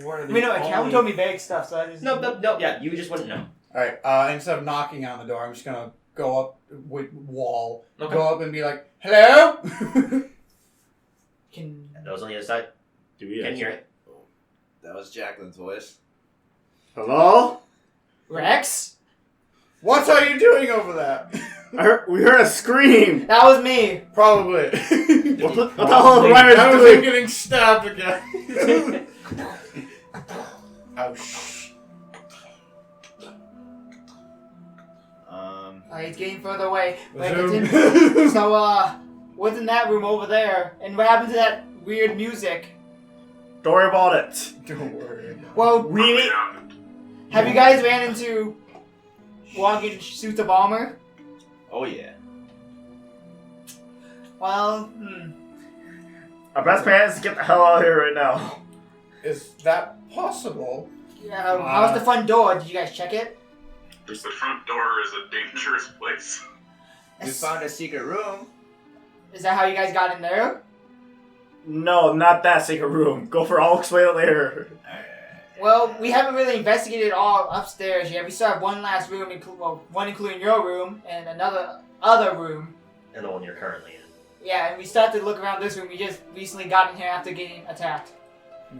one of I the mean, no, Calvin told me vague stuff, so I just... No, yeah, you just wouldn't know. Alright, instead of knocking on the door, I'm just gonna go up with wall, Okay. go up and be like, hello? Can... Those on the other side Do we can hear it. That was Jacqueline's voice. Hello? Rex? What are you doing over there? We heard a scream. That was me. Probably. What the hell is Ryder That was him doing? getting stabbed again. Ouch. He's getting further away. But I Zoom. continue. So, what's in that room over there? And what happened to that weird music? Don't worry about it. Don't worry. Well, Really happened. have you guys ran into walking suits of armor? Oh yeah. Well, Our best plan is to get the hell out of here right now. Is that possible? Yeah, how's the front door? Did you guys check it? The front door is a dangerous place. We found a secret room. Is that how you guys got in there? No, not that secret room. Go for it. I'll explain it later. Well, we haven't really investigated all upstairs yet. We still have one last room, one including your room, and other room. And the one you're currently in. Yeah, and we started to look around this room. We just recently got in here after getting attacked.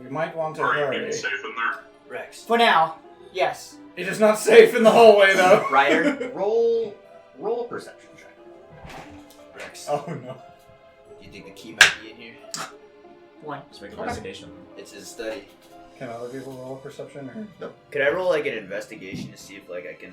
We might want to Are you hurry. being safe in there? Rex. For now, yes. It is not safe in the hallway, though. Ryder, roll a perception check. Rex. Oh no. Do you think the key might be in here? One. Just make an investigation. It's his study. Can other people roll a perception? Or? No. Could I roll like an investigation to see if like I can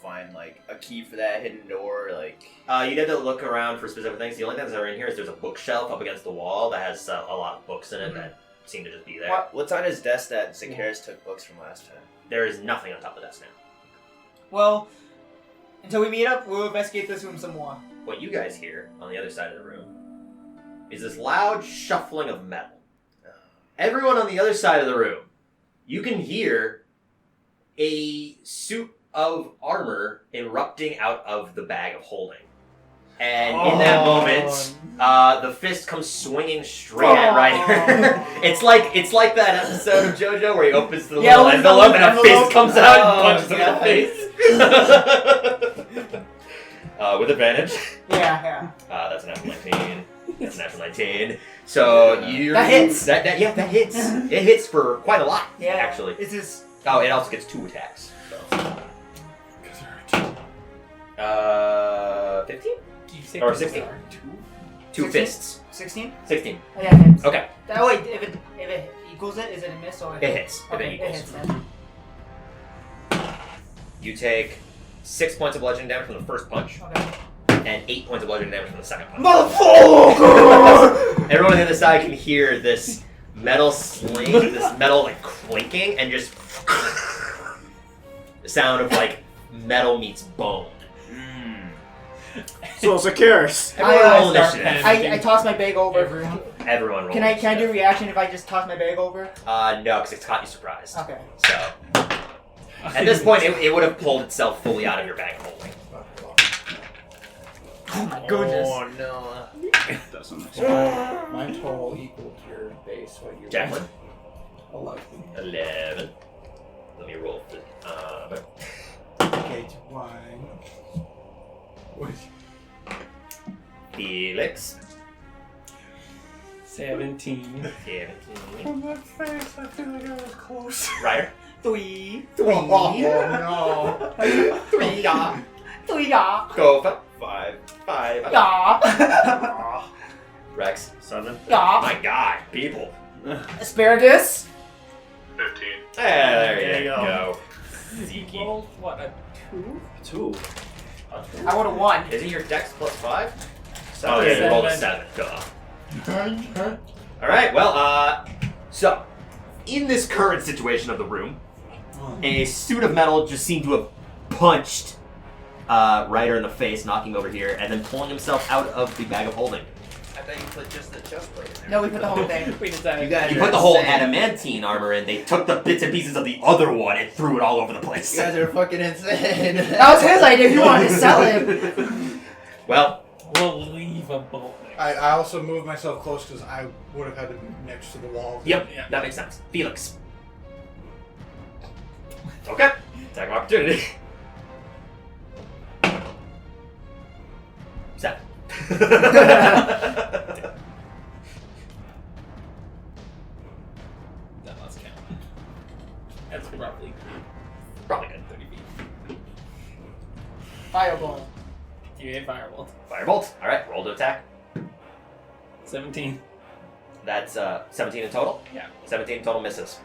find like a key for that hidden door? Like. You'd have to look around for specific things. The only things that are in here is there's a bookshelf up against the wall that has a lot of books in it that seem to just be there. What's on his desk that Zacchaeus took books from last time? There is nothing on top of the desk now. Well, until we meet up, we'll investigate this room some more. What you guys hear on the other side of the room is this loud shuffling of metal. Everyone on the other side of the room, you can hear a suit of armor erupting out of the bag of holding. And in that moment, the fist comes swinging straight at Ryder. it's like that episode of JoJo where he opens the little envelope and a fist comes out and punches him in the face. With advantage. Yeah. That's a natural 19. That's a natural 19. So you That hits. That hits. It hits for quite a lot. Yeah. Actually. It's just. Oh, it also gets 2 attacks. So. 15? Do you say Or those 16. are 2 fists. 16? 16. Oh, yeah, it hits. Okay. Oh, wait, if it equals it, is it a miss or? It hits. If Okay, it it equals. hits then. You take 6 points of bludgeoning damage from the first punch, Okay. and 8 points of bludgeoning damage from the second punch. Motherfucker! Everyone on the other side can hear this metal sling, this metal like clinking, and just the sound of like metal meets bone. So Zacchaeus. Everyone roll start initiative. I toss my bag over. Everyone roll. Can I do initiative. reaction if I just toss my bag over? No, because it's caught you surprised. Okay. So at this point, it would have pulled itself fully out of your bag of holding. Oh my goodness. Oh no. That's a nice. My total equal to your base. What you Jacqueline? 11. Let me roll. Okay, to 1. Felix. 17. 17. From that face, I feel like I was close. Ryder. 3. Oh no. 3. Yeah. 3. Yeah. Go for 5. 5. Yeah. Rex. 7. Yeah. My God, people. Asparagus. 15. There you go. You rolled, what, a 2? 2. I would have 1. Isn't your dex plus 5? Seven. Oh yeah, you rolled a 7. 7. Duh. Alright, well, so, in this current situation of the room, a suit of metal just seemed to have punched Ryder in the face, knocking over here, and then pulling himself out of the bag of holding. I thought you put just the chest plate in there. No, we put the whole thing. We decided. You guys You are put the whole insane. adamantine armor in. They took the bits and pieces of the other one and threw it all over the place. You guys are fucking insane. That was his idea. He wanted to sell it. Well, We'll leave a bolt there. I also moved myself close because I would have had to be next to the wall. yep, that makes sense. Felix. Okay. Attack of opportunity. 7. That must count. That's roughly Probably good. 30 feet. Fireball. You hit firebolt. Firebolt. Alright, roll to attack. 17. That's 17 in total? Yeah. 17 in total misses.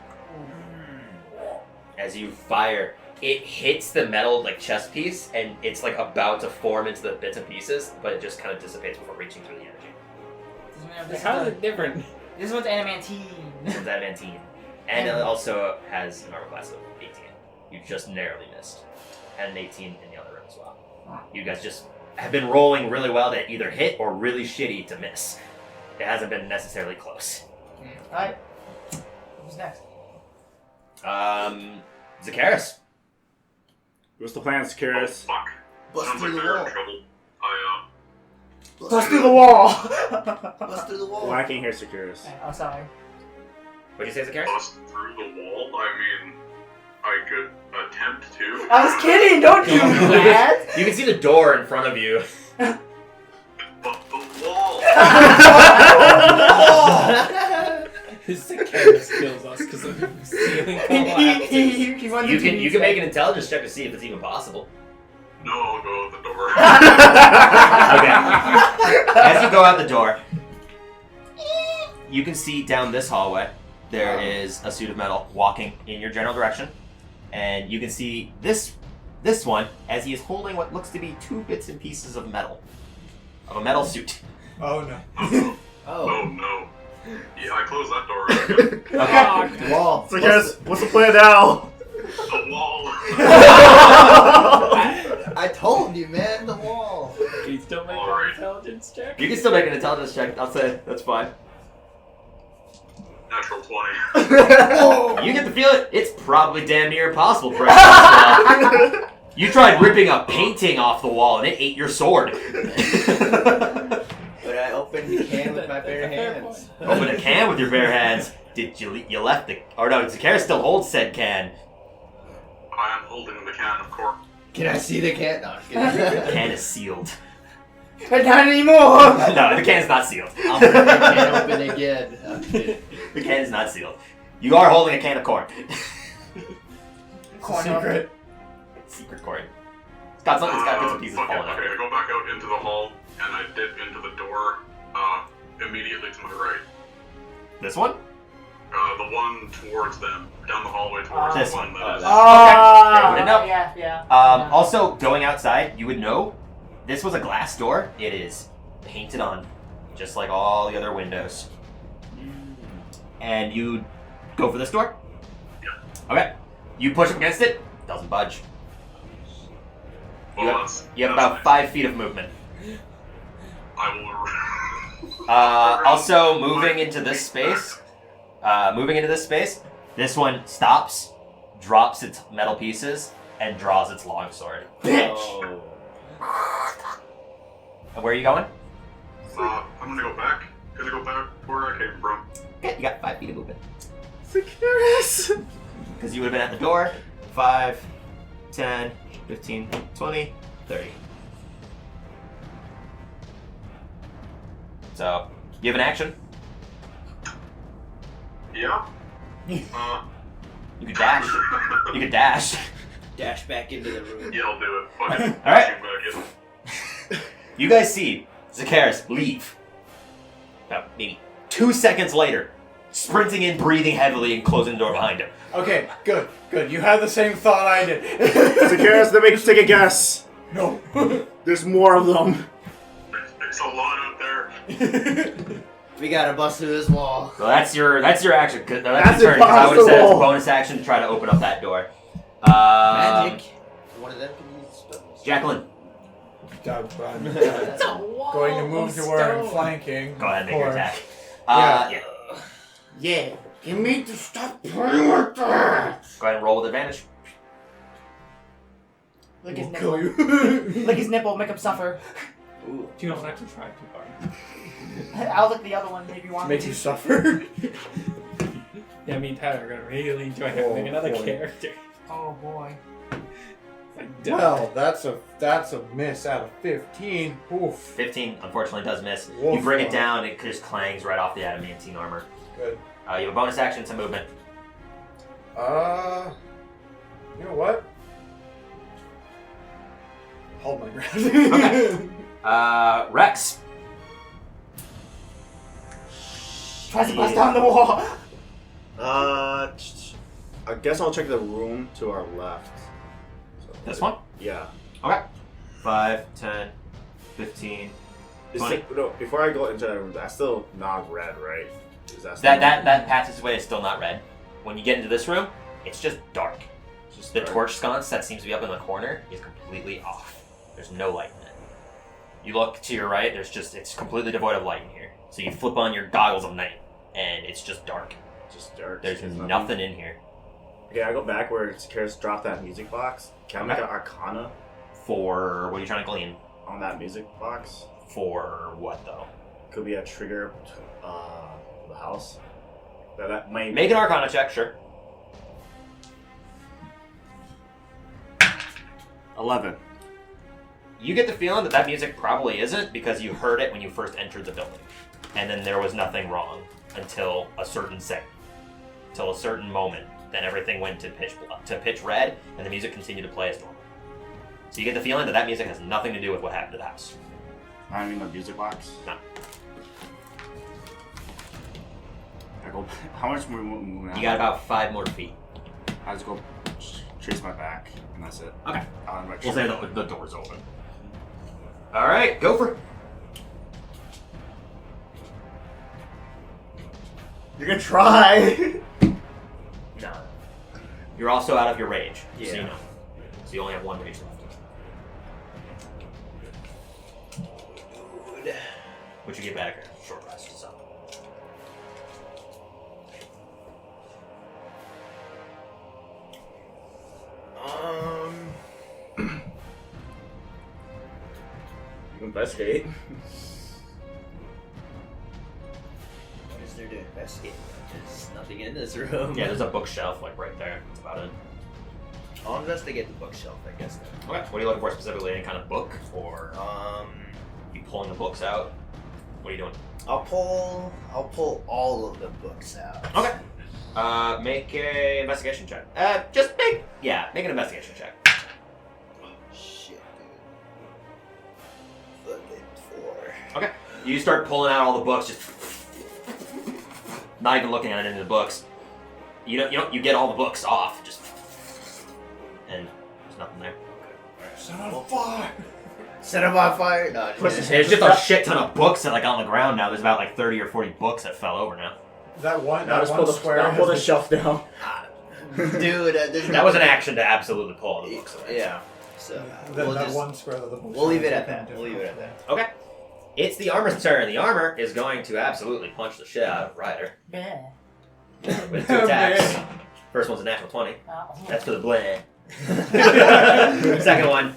As you fire, it hits the metal like chest piece, and it's like about to form into the bits and pieces, but it just kind of dissipates before reaching through the energy. How is it different? This one's adamantine. This one's adamantine. And it also has an armor class of 18. You just narrowly missed. And an 18 in the other room as well. You guys just have been rolling really well to either hit or really shitty to miss. It hasn't been necessarily close. Alright. Who's next? Zakaris. What's the plan, Sakaris? Fuck. Bust Sounds through like the they're wall. in trouble. Bust through the wall. Bust through the wall. Well, I can't hear Sakaris. Oh, sorry. What'd you say, Zakaris? Bust through the wall? I mean, I could attempt to. I was kidding. Don't do that. You can see the door in front of you. But the wall! Zakaris kills us because of the ceiling collapses. He wanted You to can use you can that. make an intelligence check to see if it's even possible. No, I'll go out the door. Okay. As you go out the door, you can see down this hallway there is a suit of metal walking in your general direction, and you can see this one as he is holding what looks to be 2 bits and pieces of metal, of a metal suit. Oh no. Oh no. Yeah, I closed that door. Okay. Wall. Sakaris, what's the plan now? The wall. I told you, man. The wall. Can you still make an Alright. intelligence check? You can still make an intelligence check. I'll say that's fine. Natural 20. You get the feeling it's probably damn near impossible for anyone. You tried ripping a painting off the wall and it ate your sword. But I opened the can with my bare Fair hands. point. Open a can with your bare hands. Did you left the? Or no, Zakaris still holds said can. I am holding the can of cork. Can I see the can? No, I'm The kidding. can is sealed. But not anymore. No, the can is not sealed. I'll break the can open again. I'm kidding. The can is not sealed. You are holding a can of corn. Secret. Secret corn. It's got some. It's got bits and pieces Okay, falling out. I go back out into the hall and I dip into the door immediately to my right. This one? The one towards them, down the hallway towards This the one one. that is. Yeah, we didn't know. Yeah. Also, going outside, you would know this was a glass door. It is painted on, just like all the other windows. And you go for this door? Yeah. Okay. You push up against it, doesn't budge. Well, You have, that's, you have that's about nice. 5 feet of movement. I will. Also, moving into this space, this one stops, drops its metal pieces, and draws its longsword. Oh. And where are you going? I'm gonna go back. Gonna go back where I came from. Okay, you got 5 feet of movement. Sakaris! Because you would have been at the door. 5, 10, 15, 20, 30. So, you have an action. Yeah. You could dash. You could dash. Dash back into the room. Yeah, I'll do it. Fuck it. All right. Shoot back in. You guys see Zakaris leave. About maybe 2 seconds later, sprinting in, breathing heavily, and closing the door behind him. Okay, good. You had the same thought I did. Sakaris, let me take a guess. No. There's more of them. There's a lot out there. We gotta bust through this wall. So that's your action. That's That's your turn. 'Cause I would have said it's a impossible. bonus action to try to open up that door. Magic. One of them can use spells. Jacqueline. I'm That's a wall going to move of to where I'm stone. flanking. Go ahead and make your Or- attack. Yeah. Yeah. You need to stop playing with that. Go ahead and roll with advantage. Lick his We'll nipple. kill you. Lick his nipple. Make him suffer. Ooh. You don't have to try too hard. I'll lick the other one if you want Make me you to. suffer. Yeah, me and Tyler are gonna really enjoy having Oh, another boy. character. Oh boy. Like, Well, that's a miss out of 15. Oof. 15, unfortunately, does miss. Wolf You bring it one. down, it just clangs right off the adamantine armor. Good. You have a bonus action to movement. You know what? Hold my ground. Okay. Rex. Tries to bust down the wall. I guess I'll check the room to our left. So, This one? Yeah. Okay. 5, 10, 15. Is 20. it, no, before I go into that room, that's still not red, right? Is that still That passageway is still not red. When you get into this room, it's just dark. just The dark? torch sconce that seems to be up in the corner is completely off. There's no light in it. You look to your right, it's completely devoid of light in here. So you flip on your goggles of night, and it's just dark. Just dark. There's There's nothing in here. Okay, I go back where Karis dropped that music box. Can I make Okay. an arcana For, what are you trying to glean? on that music box? For what, though? Could be a trigger the house. That might Make an arcana check, sure. 11. You get the feeling that music probably isn't because you heard it when you first entered the building. And then there was nothing wrong until a certain second. Until a certain moment. Then everything went to pitch red, and the music continued to play as normal. So you get the feeling that music has nothing to do with what happened to the house. I mean the music box. No. I go. How much more movement? You got about 5 more feet. I just go trace my back, and that's it. Okay. We'll say the door's open. Alright, go for it. You're gonna try. No. You're also out of your rage, so Yeah. you know. So you only have 1 rage left. Which you get back a short rest, so. You investigate. What is there to investigate? There's nothing in this room. Yeah, there's a bookshelf like right there. That's about it. I'll investigate the bookshelf, I guess. Then. Okay. What are you looking for specifically? Any kind of book, or you pulling the books out? What are you doing? I'll pull all of the books out. Okay. Make a investigation check. Make an investigation check. Shit, dude. Fucking 4. Okay. You start pulling out all the books, just not even looking at it in the books. You get all the books off, just and there's nothing there. Set on fire. Set him on fire. No, just There's just a shit ton of books that on the ground now. There's about 30 or 40 books that fell over now. That one. Now That just one pull the square. now pull the has shelf down. dude. That was an action to absolutely pull all the books away. Yeah. So that one square of the book. we'll leave it at that. We'll leave it at that. Okay. It's the armor's turn. The armor is going to absolutely punch the shit out of Ryder Yeah. with 2 attacks. First one's a natural 20. That's for the bleh. Second one,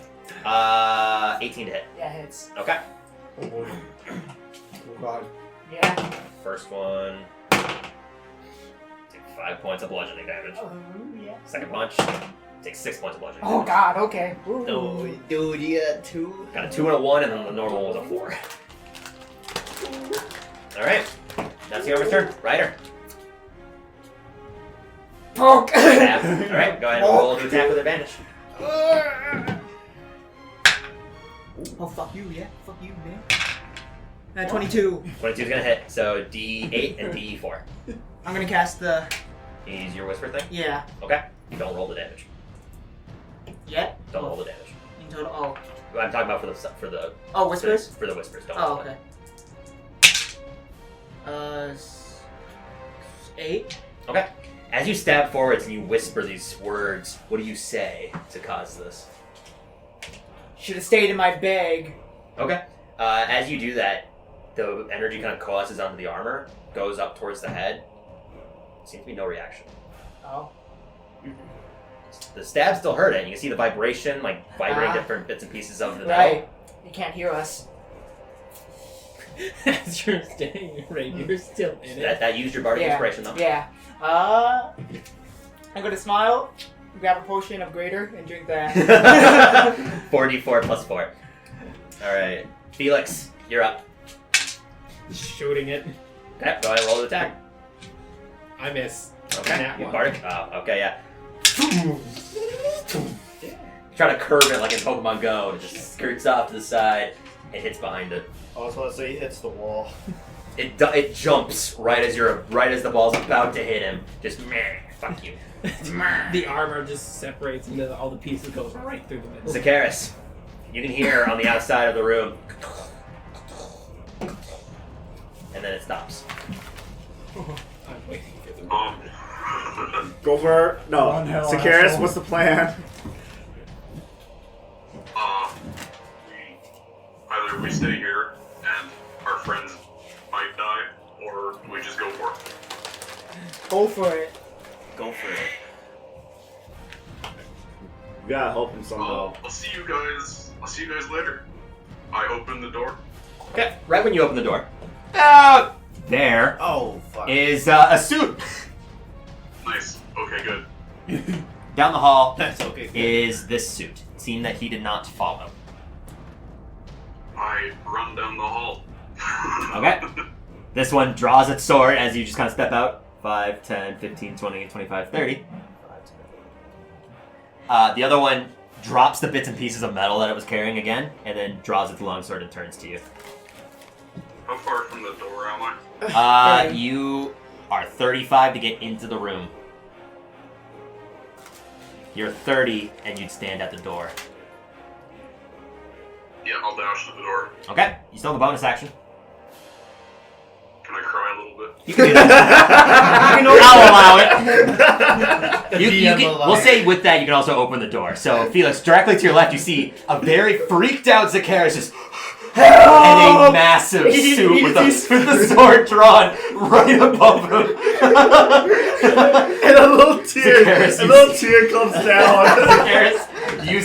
18 to hit. Yeah, hits. Okay. Oh boy. Oh god. Yeah. First one, take 5 points of bludgeoning damage. Oh, yeah. Second punch, take 6 points of bludgeoning Oh damage. god, okay. Ooh. Oh, dude, you got 2. Got a 2 and a 1, and then the normal was a 4. Alright. That's the armor's turn. Ryder. Poke! Alright, go ahead and roll to attack with advantage. Oh, fuck you, yeah. Fuck you, man. 22. 22 is gonna hit, so D8 and D4. I'm gonna cast the... Use your whisper thing? Yeah. Okay. Don't roll the damage. Yet? Don't roll the damage. In total, oh. I'm talking about for the Oh, whispers? for the whispers. Don't Oh, roll it. okay. 8? Okay. As you stab forwards and you whisper these words, what do you say to cause this? Should have stayed in my bag. Okay. As you do that, the energy kind of coalesces onto the armor, goes up towards the head. Seems to be no reaction. Oh. The stab still hurt it. You can see the vibration, like vibrating Ah. different bits and pieces of the Right. metal. You can't hear us. As you're staying right, you're still in it. That used your bardic inspiration though. Yeah. I'm gonna smile, grab a potion of greater, and drink that. 4d4 plus 4. Alright. Felix, you're up. Shooting it. Okay, go ahead and roll the attack. I miss. Okay. Nat You one. bardic? Oh, okay, yeah. Try to curve it like in Pokemon Go, and it just skirts off to the side and hits behind it. I was about to say he hits the wall. It jumps right as the ball's about to hit him. Just meh, fuck you. The armor just separates into all the pieces, goes right through the middle. Zakaris, you can hear on the outside of the room, and then it stops. I'm waiting for the Go for no. One hell Sakaris, asshole. what's the plan? Either we stay here and our friends might die, or we just go for it. Go for it. Go for it. We gotta help him somehow. I'll see you guys. I'll see you guys later. I open the door. Okay, right when you open the door, out there Oh fuck. is a suit. Nice. Okay, good. Down the hall That's okay. is this suit. Seeing that he did not follow. I run down the hall. Okay. This one draws its sword as you just kind of step out. 5, 10, 15, 20, 25, 30. The other one drops the bits and pieces of metal that it was carrying again, and then draws its longsword and turns to you. How far from the door am I? You are 35 to get into the room. You're 30, and you'd stand at the door. Yeah, I'll dash to the door. Okay, you still have a bonus action. Can I cry a little bit? You can do that. I'll allow it. We'll say with that, you can also open the door. So, Felix, directly to your left, you see a very freaked out Zakaris just and a massive suit with the sword drawn right above him. And a little tear, Zakaris, tear comes down. Zakaris, you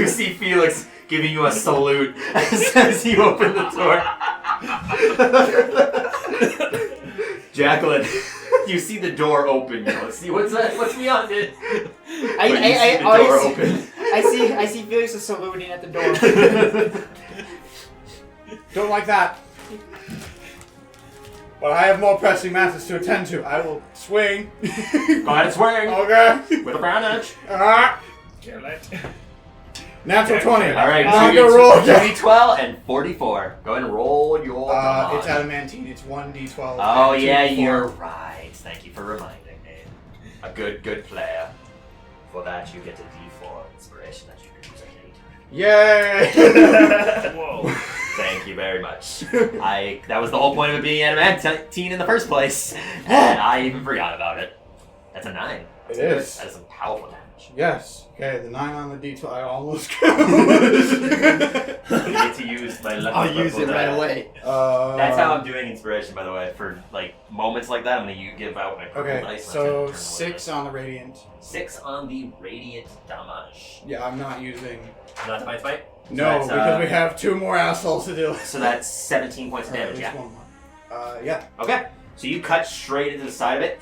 see Felix giving you a salute as you open the door. Jacqueline, you see the door open. You want to see what's beyond it. I see Felix is saluting at the door. Don't like that. But I have more pressing matters to attend to. I will swing. Go ahead and swing Okay. with a brown edge. Kill it. Natural 20. All right, I'm gonna roll again. 12 and 44. Go ahead and roll your damage. It's adamantine. It's 1d12. Oh and yeah, 2d4. you're right. Thank you for reminding me. A good player. For that, you get a D4 inspiration that you can use at any time. Yay! Whoa. Thank you very much. That was the whole point of it being adamantine in the first place, and I even forgot about it. That's a 9. It is. That is some powerful damage. Yes. Okay, the 9 on the d12. I almost You get to use my lucky I'll use purple it right die. away. That's how I'm doing inspiration, by the way. For like moments like that, I'm gonna give out my purple Okay, dice. so 6 on the radiant. 6 on the radiant damage. Yeah, I'm not using. Not Divine Smite? No, that's, because we have 2 more assholes to deal with. So that's 17 points of Alright, damage, there's yeah. one more. Yeah. Okay, so you cut straight into the side of it,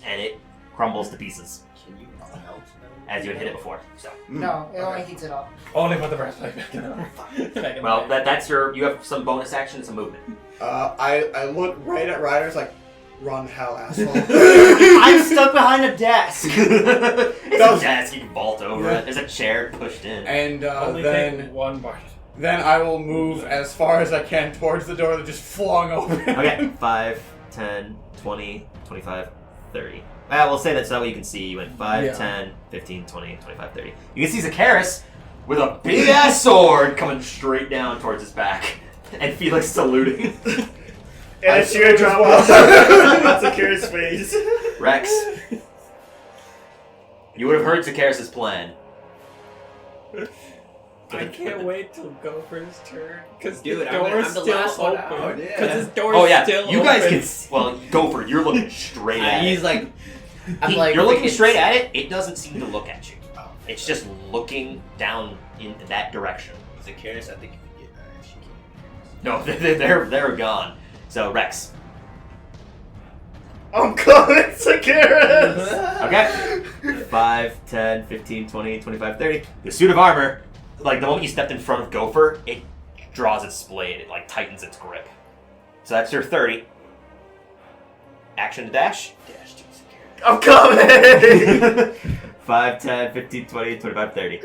and it crumbles to pieces Can you not help? as you had hit it before. So, No, it only heats it up. Only put the breastplate back in. well, that's your. You have some bonus action and some movement. I look right at Ryder's like, run hell, asshole. I'm stuck behind a desk. It's Those- a desk. You can vault over Yeah. it. There's a chair pushed in. And Only then take one bite. I will move as far as I can towards the door that just flung open. Okay, 5, 10, 20, 25, 30. Well, we'll say that so that way you can see. You went 5, Yeah. 10, 15, 20, 25, 30. You can see Zakaris with a big ass sword coming straight down towards his back. And Felix saluting. And a tear drop off on Zakir's face. Rex, you would have heard Zakaris' plan. I can't wait till Gopher's turn because the Dude, door's I'm the still last one open. out, yeah. Because his door's Oh yeah, still you open. guys can. Well, Gopher, you're looking straight at He's it. like, I'm He- like, you're looking it's- straight at it. It doesn't seem to look at you. Oh, It's just looking down in that direction. Zacchaeus, I think you can get if she can. No, they're gone. So Rex. I'm coming, Zacchaeus! Okay. 5, 10, 15, 20, 25, 30. The suit of armor, like the moment you stepped in front of Gopher, it draws its blade. It like tightens its grip. So that's your 30. Action to dash. Dash to Zacchaeus. I'm coming! 5, 10, 15, 20, 25, 30.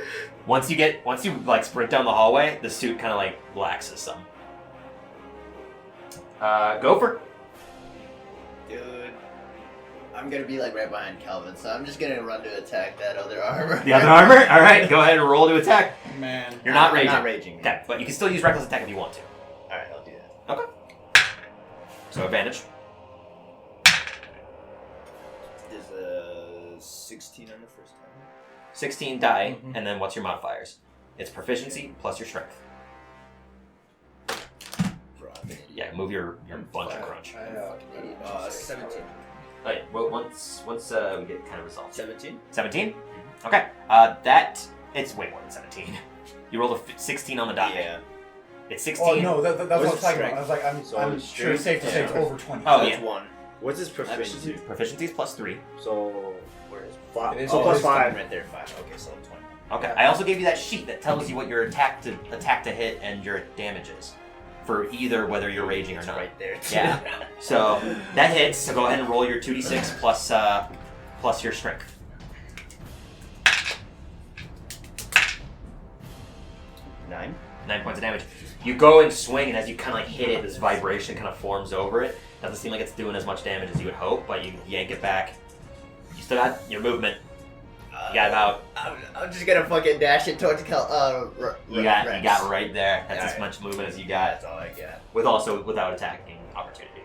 Once you like sprint down the hallway, the suit kind of like relaxes some. Gopher. Dude, I'm gonna be like right behind Calvin, so I'm just gonna run to attack that other armor. The other armor? Alright, go ahead and roll to attack. Man. You're not I'm raging. not raging. Okay, but you can still use reckless attack if you want to. Alright, I'll do that. Okay. So advantage. There's a 16 on the first time. 16 die, and then what's your modifiers? It's proficiency plus your strength. Bro, I'm an idiot. Yeah, move your bunch of crunch. I'm a fucking idiot. 17. Alright, well, once we get kind of resolved. 17? 17? Okay. It's way more than 17. You rolled a 16 on the die. Yeah. It's 16. Oh no, that's what I was What's talking strength? about. I was like, I'm So sure it's safe to say it's yeah. over 20. Oh, So yeah. it's 1. What's his proficiency? Proficiency is plus 3. So, Where is it? 5. It is So plus plus 5. Right there, 5. Okay, so 20. Okay. I also gave you that sheet that tells you what your attack to hit and your damage is. For either whether you're raging or It's not. right there. Yeah. So that hits. So go ahead and roll your 2d6 plus your strength. 9. 9 points of damage. You go and swing, and as you kind of like hit it, this vibration kind of forms over it. Doesn't seem like it's doing as much damage as you would hope, but you yank it back. You still got your movement. You got about. I'm just gonna fucking dash it towards You got right there. That's as Alright. much movement as you got. That's all I got. Without attacking opportunity.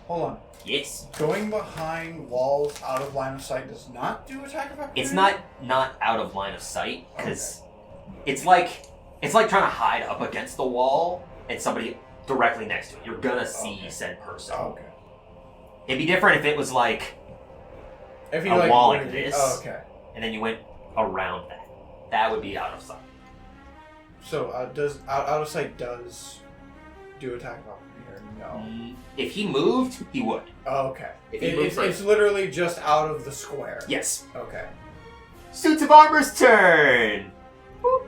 Hold on. Yes. Going behind walls out of line of sight does not do attack of opportunity? It's not out of line of sight because it's like trying to hide up against the wall and somebody directly next to it. You're gonna see said person. Oh, okay. It'd be different if it was like If you a like wall went- like this. Oh, okay. and then you went around that. That would be out of sight. So does out of sight does do attack of opportunity or no? If he moved, he would. Oh, okay. If he moved It's first. literally just out of the square. Yes. Okay. Suits of Armor's turn. Boop.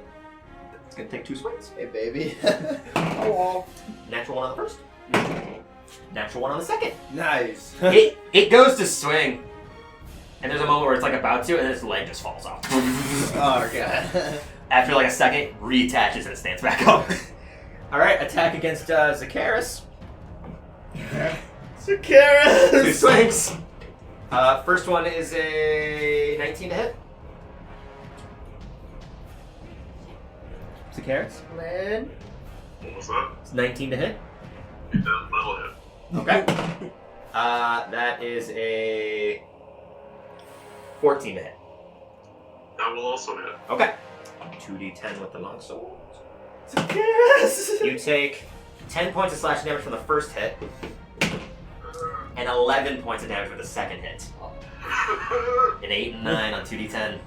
It's gonna take 2 swings. Hey, baby. Oh well. Natural 1 on the first. Natural 1 on the second. Nice. It goes to swing, and there's a moment where it's like about to, and then its leg just falls off. Oh, God. After like a second, reattaches and it stands back up. All right, attack against Zacchaeus. Zacchaeus! 2 swings. First one is a 19 to hit. Zacchaeus. Lynn. What was that? It's 19 to hit. That'll hit. Okay. That is a 14 to hit. That will also hit. Okay. 2d10 with the longsword. Zacchaeus! You take 10 points of slashing damage from the first hit, and 11 points of damage with the second hit. An 8 and 9 on 2d10.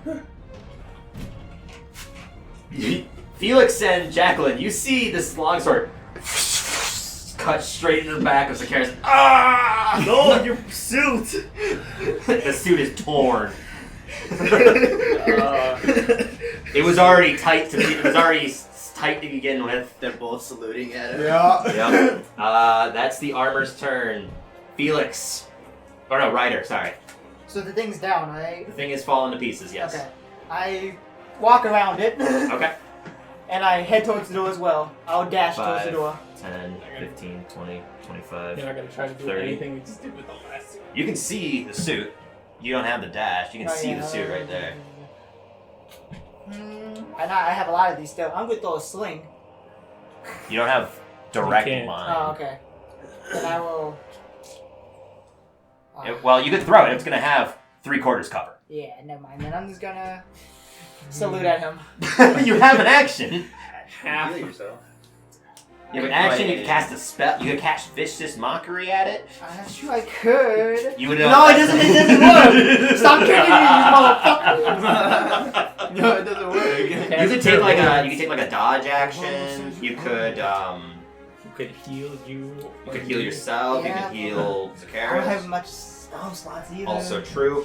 Felix and Jacqueline, you see this longsword cut straight into the back of Zacchaeus. Ah! No, your suit! The suit is torn. It was already tight to begin with. They're both saluting at him. Yeah. Yep. That's the armor's turn. Felix. Or no, Ryder, sorry. So the thing's down, right? The thing is falling to pieces, yes. Okay. I walk around it. Okay. And I head towards the door as well. I'll dash towards the 5, door. 10, 15, 20, 25. You're not gonna try to do 30. anything we just did with the last suit. You can see the suit. You don't have the dash. You can see the suit right there. And I have a lot of these still. I'm gonna throw a sling. You don't have direct You can't. line. Oh, okay. Then I will. Well, you could throw it. It's going to have 3/4 cover. Yeah, never mind. Then I'm just gonna salute at him. You have an action. Half. Heal yourself. You have an action. You can cast a spell. You can cast vicious mockery at it. I'm sure I could. You would. No, it doesn't work. Stop kicking me, you motherfucker. No, it doesn't work. You could take like a dodge action. You could You could heal you. You could heal yourself. Yeah. You could heal I don't Zacchaeus. have much spell slots either. Also true.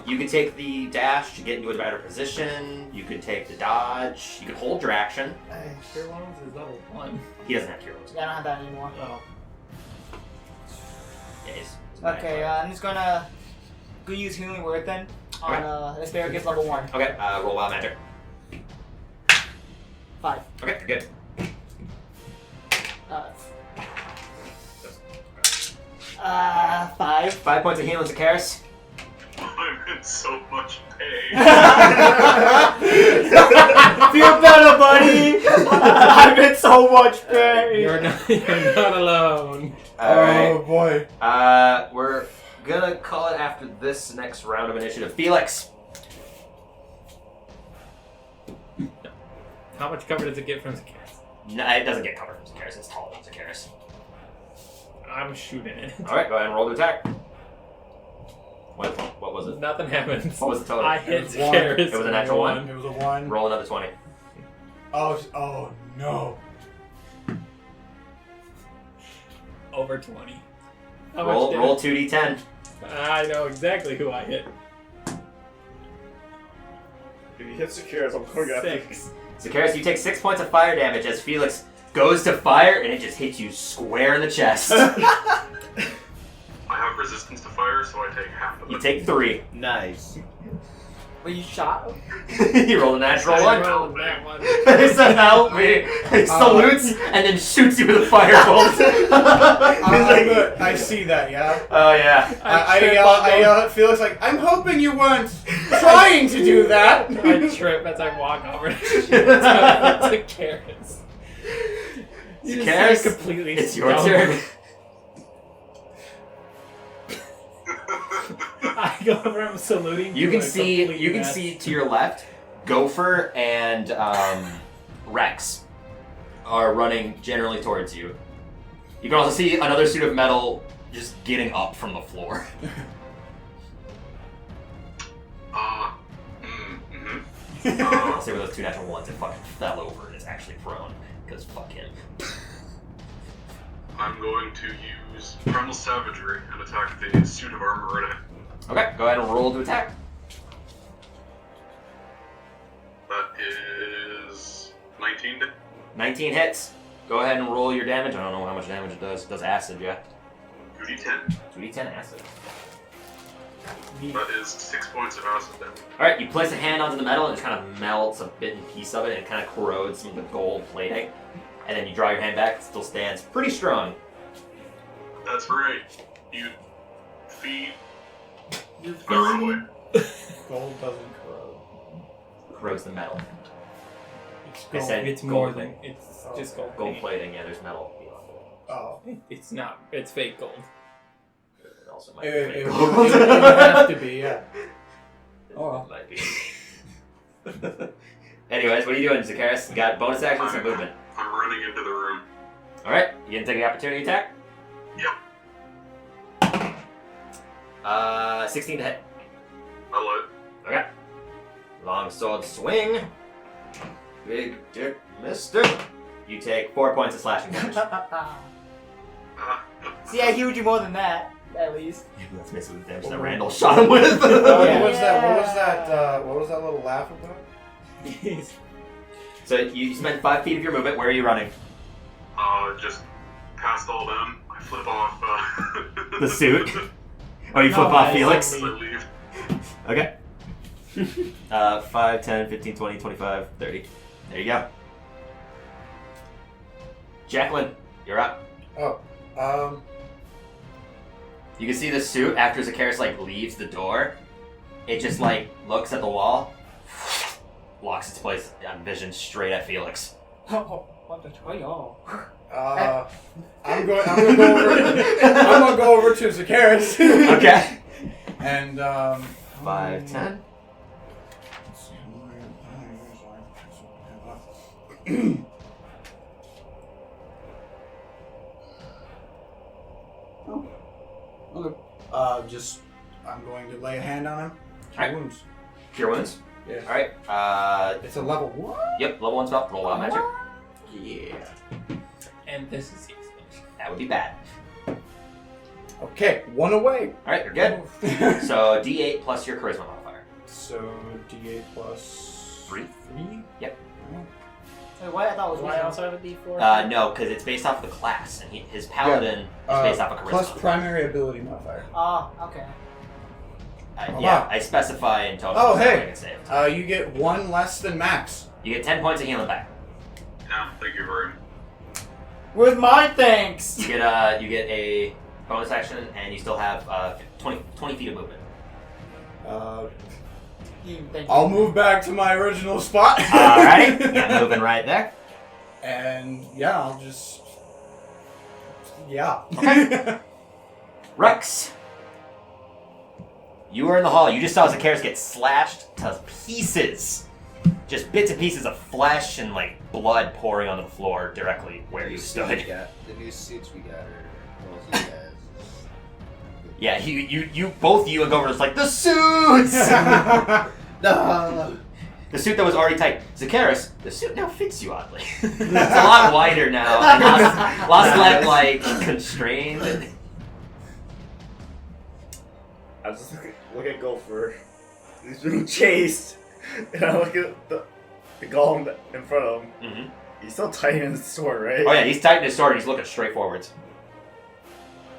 You could take the dash to get into a better position. You could take the dodge. You could hold your action. Cure Wounds is level 1. He doesn't have cure wounds. Yeah, I don't have that anymore. Oh. Yeah, he's Okay, I'm just gonna go use Healing Word then on Asparagus level 1. Okay, roll wild magic. 5. Okay, good. 5. 5 points of healing, Zacchaeus. I'm in so much pain. Feel better, buddy! I'm in so much pain! You're not alone. Alright. Oh boy. We're gonna call it after this next round of initiative. Felix. How much cover does it get from Zacchaeus? No, it doesn't get covered from Zacchaeus. It's taller than Zacchaeus. I'm shooting it. Alright, go ahead and roll to attack. What was it? Nothing happens. What was the total? I hit was one. Zacchaeus. It was a natural one. It was a 1. Roll another 20. Oh no. Over 20. How Roll much damage? 2d10. I know exactly who I hit. If you hit Secures, I'm going after you. 6. Zacchaeus, you take 6 points of fire damage as Felix goes to fire and it just hits you square in the chest. I have resistance to fire, so I take half of it. You take 3. Nice. Were you shot? You roll a natural I 1. rolled that one. He said, help me. He salutes and then shoots you with a firebolt. I see that, yeah. Oh, yeah. I yell at Felix like, I'm hoping you weren't trying to do that. I trip as I walk over to Zacchaeus. You just Zacchaeus, seem completely it's your dumb. turn. I go over and saluting. You to can a see complete mess. to your left, Gopher and Rex are running generally towards you. You can also see another suit of metal just getting up from the floor. I'll say with those 2 natural ones, it fucking fell over and is actually prone because fuck him. I'm going to use Primal Savagery and attack the suit of armor in it. Okay, go ahead and roll to attack. That is 19. 19 hits. Go ahead and roll your damage. I don't know how much damage it does. It does acid, yeah. 2d10. 2d10 acid. That is 6 points of acid damage. Alright, you place a hand onto the metal and it just kind of melts a bit and piece of it and it kind of corrodes some of the gold plating. And then you draw your hand back, it still stands pretty strong. That's right. You feed. Gold doesn't corrode. Corrodes the metal. It's I gold. said It's more gold. than it's just gold. Gold plating, yeah, there's metal beyond it. Oh. It's not. It's fake gold. It also might be It fake would gold. have to be, yeah. Oh. Might be. Anyways, what are you doing, Zacchaeus? You got bonus actions and movement. I'm running into the room. Alright, you gonna take the opportunity attack? Yep. 16 to hit. I Okay. Long sword swing. Big dick mister. You take 4 points of slashing damage. See, I healed you more than that, at least. That's basically the damage that Randall shot him with. What was that? What was that little laugh about? So you spend 5 feet of your movement. Where are you running? just past all them. I flip off. The suit? Oh, you flip off Felix? I leave. Okay. 5, 10, 15, 20, 25, 30. There you go. Jacqueline, you're up. Oh, You can see the suit after Zacchaeus leaves the door. It just looks at the wall, locks its place on vision straight at Felix. Oh, what the hell? I'm gonna go over to Zacchaeus. Okay. And 5, 10. Oh. Okay. I'm going to lay a hand on him. Alright. Wounds. Cure wounds. Yeah. All right. It's a level 1? Yep. Level 1 spell. Roll wild magic. Yeah. And this is useless. That would be bad. Okay, 1 away. All right, you're good. So D8 plus your charisma modifier. So D8 plus 3. 3? Yep. Wait, what? I thought it was Do I wisdom. also have a D4? No, because it's based off of the class, and his paladin is based off of charisma. Plus primary ability modifier. Oh, okay. Yeah, I specify in total. Oh, so hey. I can save. You get 1 less than max. You get 10 points of healing back. Yeah, thank you very much. With my thanks. You get a bonus action, and you still have 20 feet of movement. I'll move back to my original spot. Alrighty, yeah, moving right there. And yeah, I'll just Okay. Rex, you were in the hall. You just saw Zacchaeus get slashed to pieces. Just bits and pieces of flesh and like blood pouring onto the floor directly where you stood. The new suits we got are well, he has. Yeah, you both you and Gover was like, the suits! No. The suit that was already tight. Zacchaeus, the suit now fits you oddly. It's a lot wider now. And less like constrained. I just look at Gopher. He's being chased. And I look at the golem in front of him. Mm-hmm. He's still tightening his sword, right? Oh yeah, he's tightening his sword and he's looking straight forwards.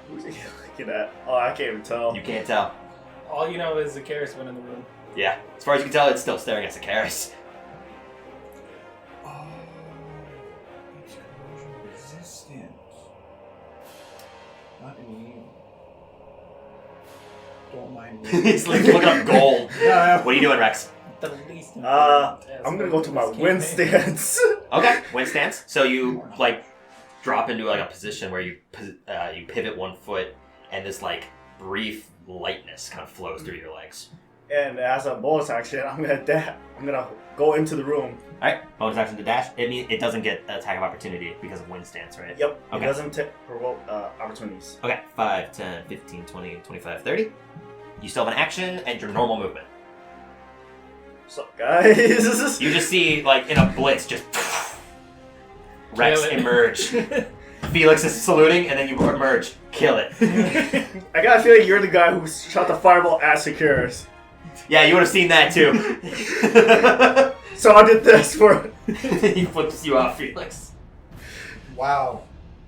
Who's he looking at? Oh, I can't even tell. You can't tell. All you know is Zacchaeus went in the room. Yeah, as far as you can tell, it's still staring at Zacchaeus. Oh, it's corrosion resistant. Not immune. Don't mind me. He's like looking up gold. Yeah. What are you doing, Rex? The least I'm gonna go to my wind stance. Okay, wind stance. So you like drop into like a position where you pivot 1 foot, and this like brief lightness kind of flows through your legs. And as a bonus action, I'm gonna go into the room. All right, bonus action to dash. It doesn't get an attack of opportunity because of wind stance, right? Yep. Okay. It doesn't provoke opportunities. Okay, 5, 10, 15, 20, 25, 30. You still have an action and your normal movement. What's up, guys? You just see, like, in a blitz, just Rex emerge. Felix is saluting, and then you emerge. Kill it. I got a feeling you're the guy who shot the fireball at Securus. Yeah, you would have seen that too. So I did this for... He flips you off, Felix. Wow.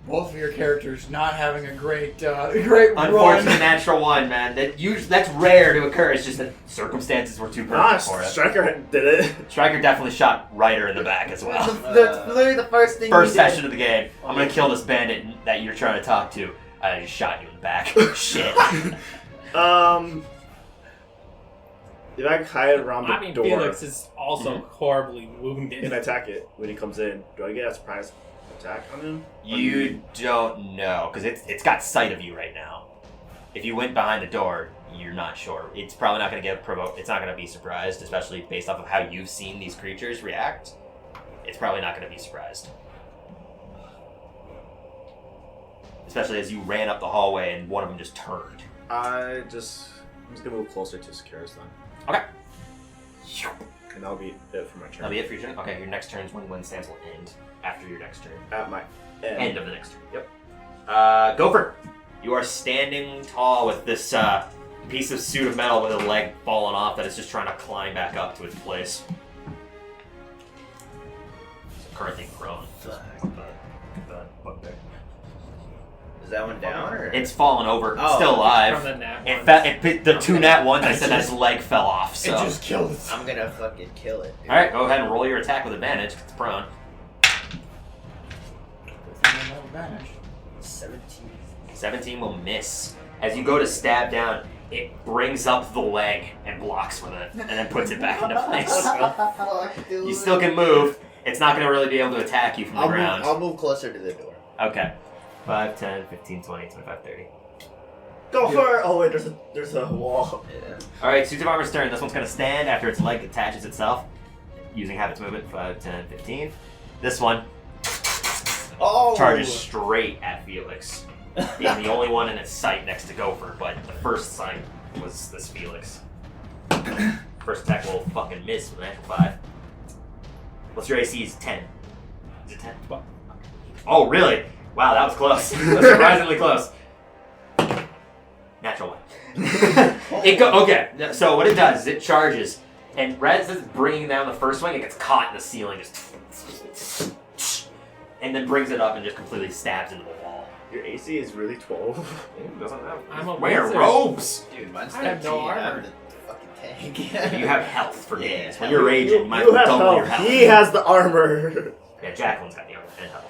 Both of your characters not having a great run. Unfortunate natural one, man. That's rare to occur. It's just that circumstances were too perfect for it. Striker did it. Striker definitely shot Ryder in the back as well. That's literally the first thing First you did. session of the game. I'm gonna kill this bandit that you're trying to talk to. I just shot you in the back. Shit. If I hide around the door Felix is also horribly wounded. and attack it when he comes in, do I get a surprise attack on him? You don't know, because it's got sight of you right now. If you went behind the door, you're not sure. It's probably not going to get provoked. It's not going to be surprised, especially based off of how you've seen these creatures react. It's probably not going to be surprised. Especially as you ran up the hallway and one of them just turned. I'm just going to move closer to Securus then. Okay. And that'll be it for my turn. That'll be it for your turn? Okay, your next turn is when wind stance will end. After your next turn. At my End of the next turn. Yep. Gopher, you are standing tall with this piece of suit of metal with a leg falling off that is just trying to climb back up to its place. It's currently prone. Is that one down or? It's fallen over. Oh, still alive. From the nat The two nat ones, I said that his leg fell off. So. It just killed it. I'm gonna fucking kill it. Dude. Alright, go ahead and roll your attack with advantage. It's prone. 17 will miss. As you go to stab down, it brings up the leg and blocks with it, and then puts it back into place. You still can move. It's not going to really be able to attack you from the ground. I'll move closer to the door. Okay. 5, 10, 15, 20, 25, 30. Go for it! Oh wait, there's a wall. Yeah. Alright, Suits of Armor's turn. This one's going to stand after its leg attaches itself, using half its movement. 5, 10, 15. This one Oh! charges straight at Felix, being the only one in its sight next to Gopher, but the first sight was this Felix. First attack will fucking miss with a natural 5. What's your AC? Is 10. Is it 10? Oh, really? Wow, that was close. That's surprisingly close. Natural 1. Okay, so what it does is it charges, and rather than bringing down the first swing, it gets caught in the ceiling, and then brings it up and just completely stabs into the wall. Your AC is really 12. I'm a Wear wizard. robes! Dude, mine's I have 13. no I'm armor. the fucking tank. You have health for Yeah. days. When you're raging, you might You have double your health. health. He has the armor. Yeah, Jacqueline's got the armor and health.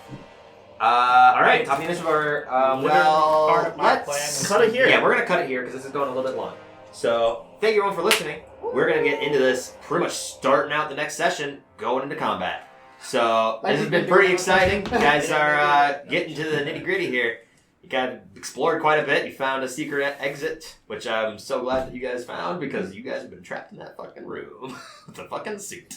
Alright, top of the initiative order. Part Well, of my plan let's is cut it here. Yeah, we're gonna cut it here because this is going a little bit long. So, thank you everyone for listening. We're gonna get into this pretty much starting out the next session, going into combat. So, this has been pretty exciting. You guys are getting to the nitty gritty here. You guys explored quite a bit. You found a secret exit, which I'm so glad that you guys found because you guys have been trapped in that fucking room with a fucking suit.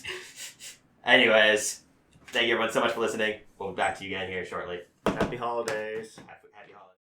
Anyways, thank you everyone so much for listening. We'll be back to you again here shortly. Happy holidays. Happy holidays.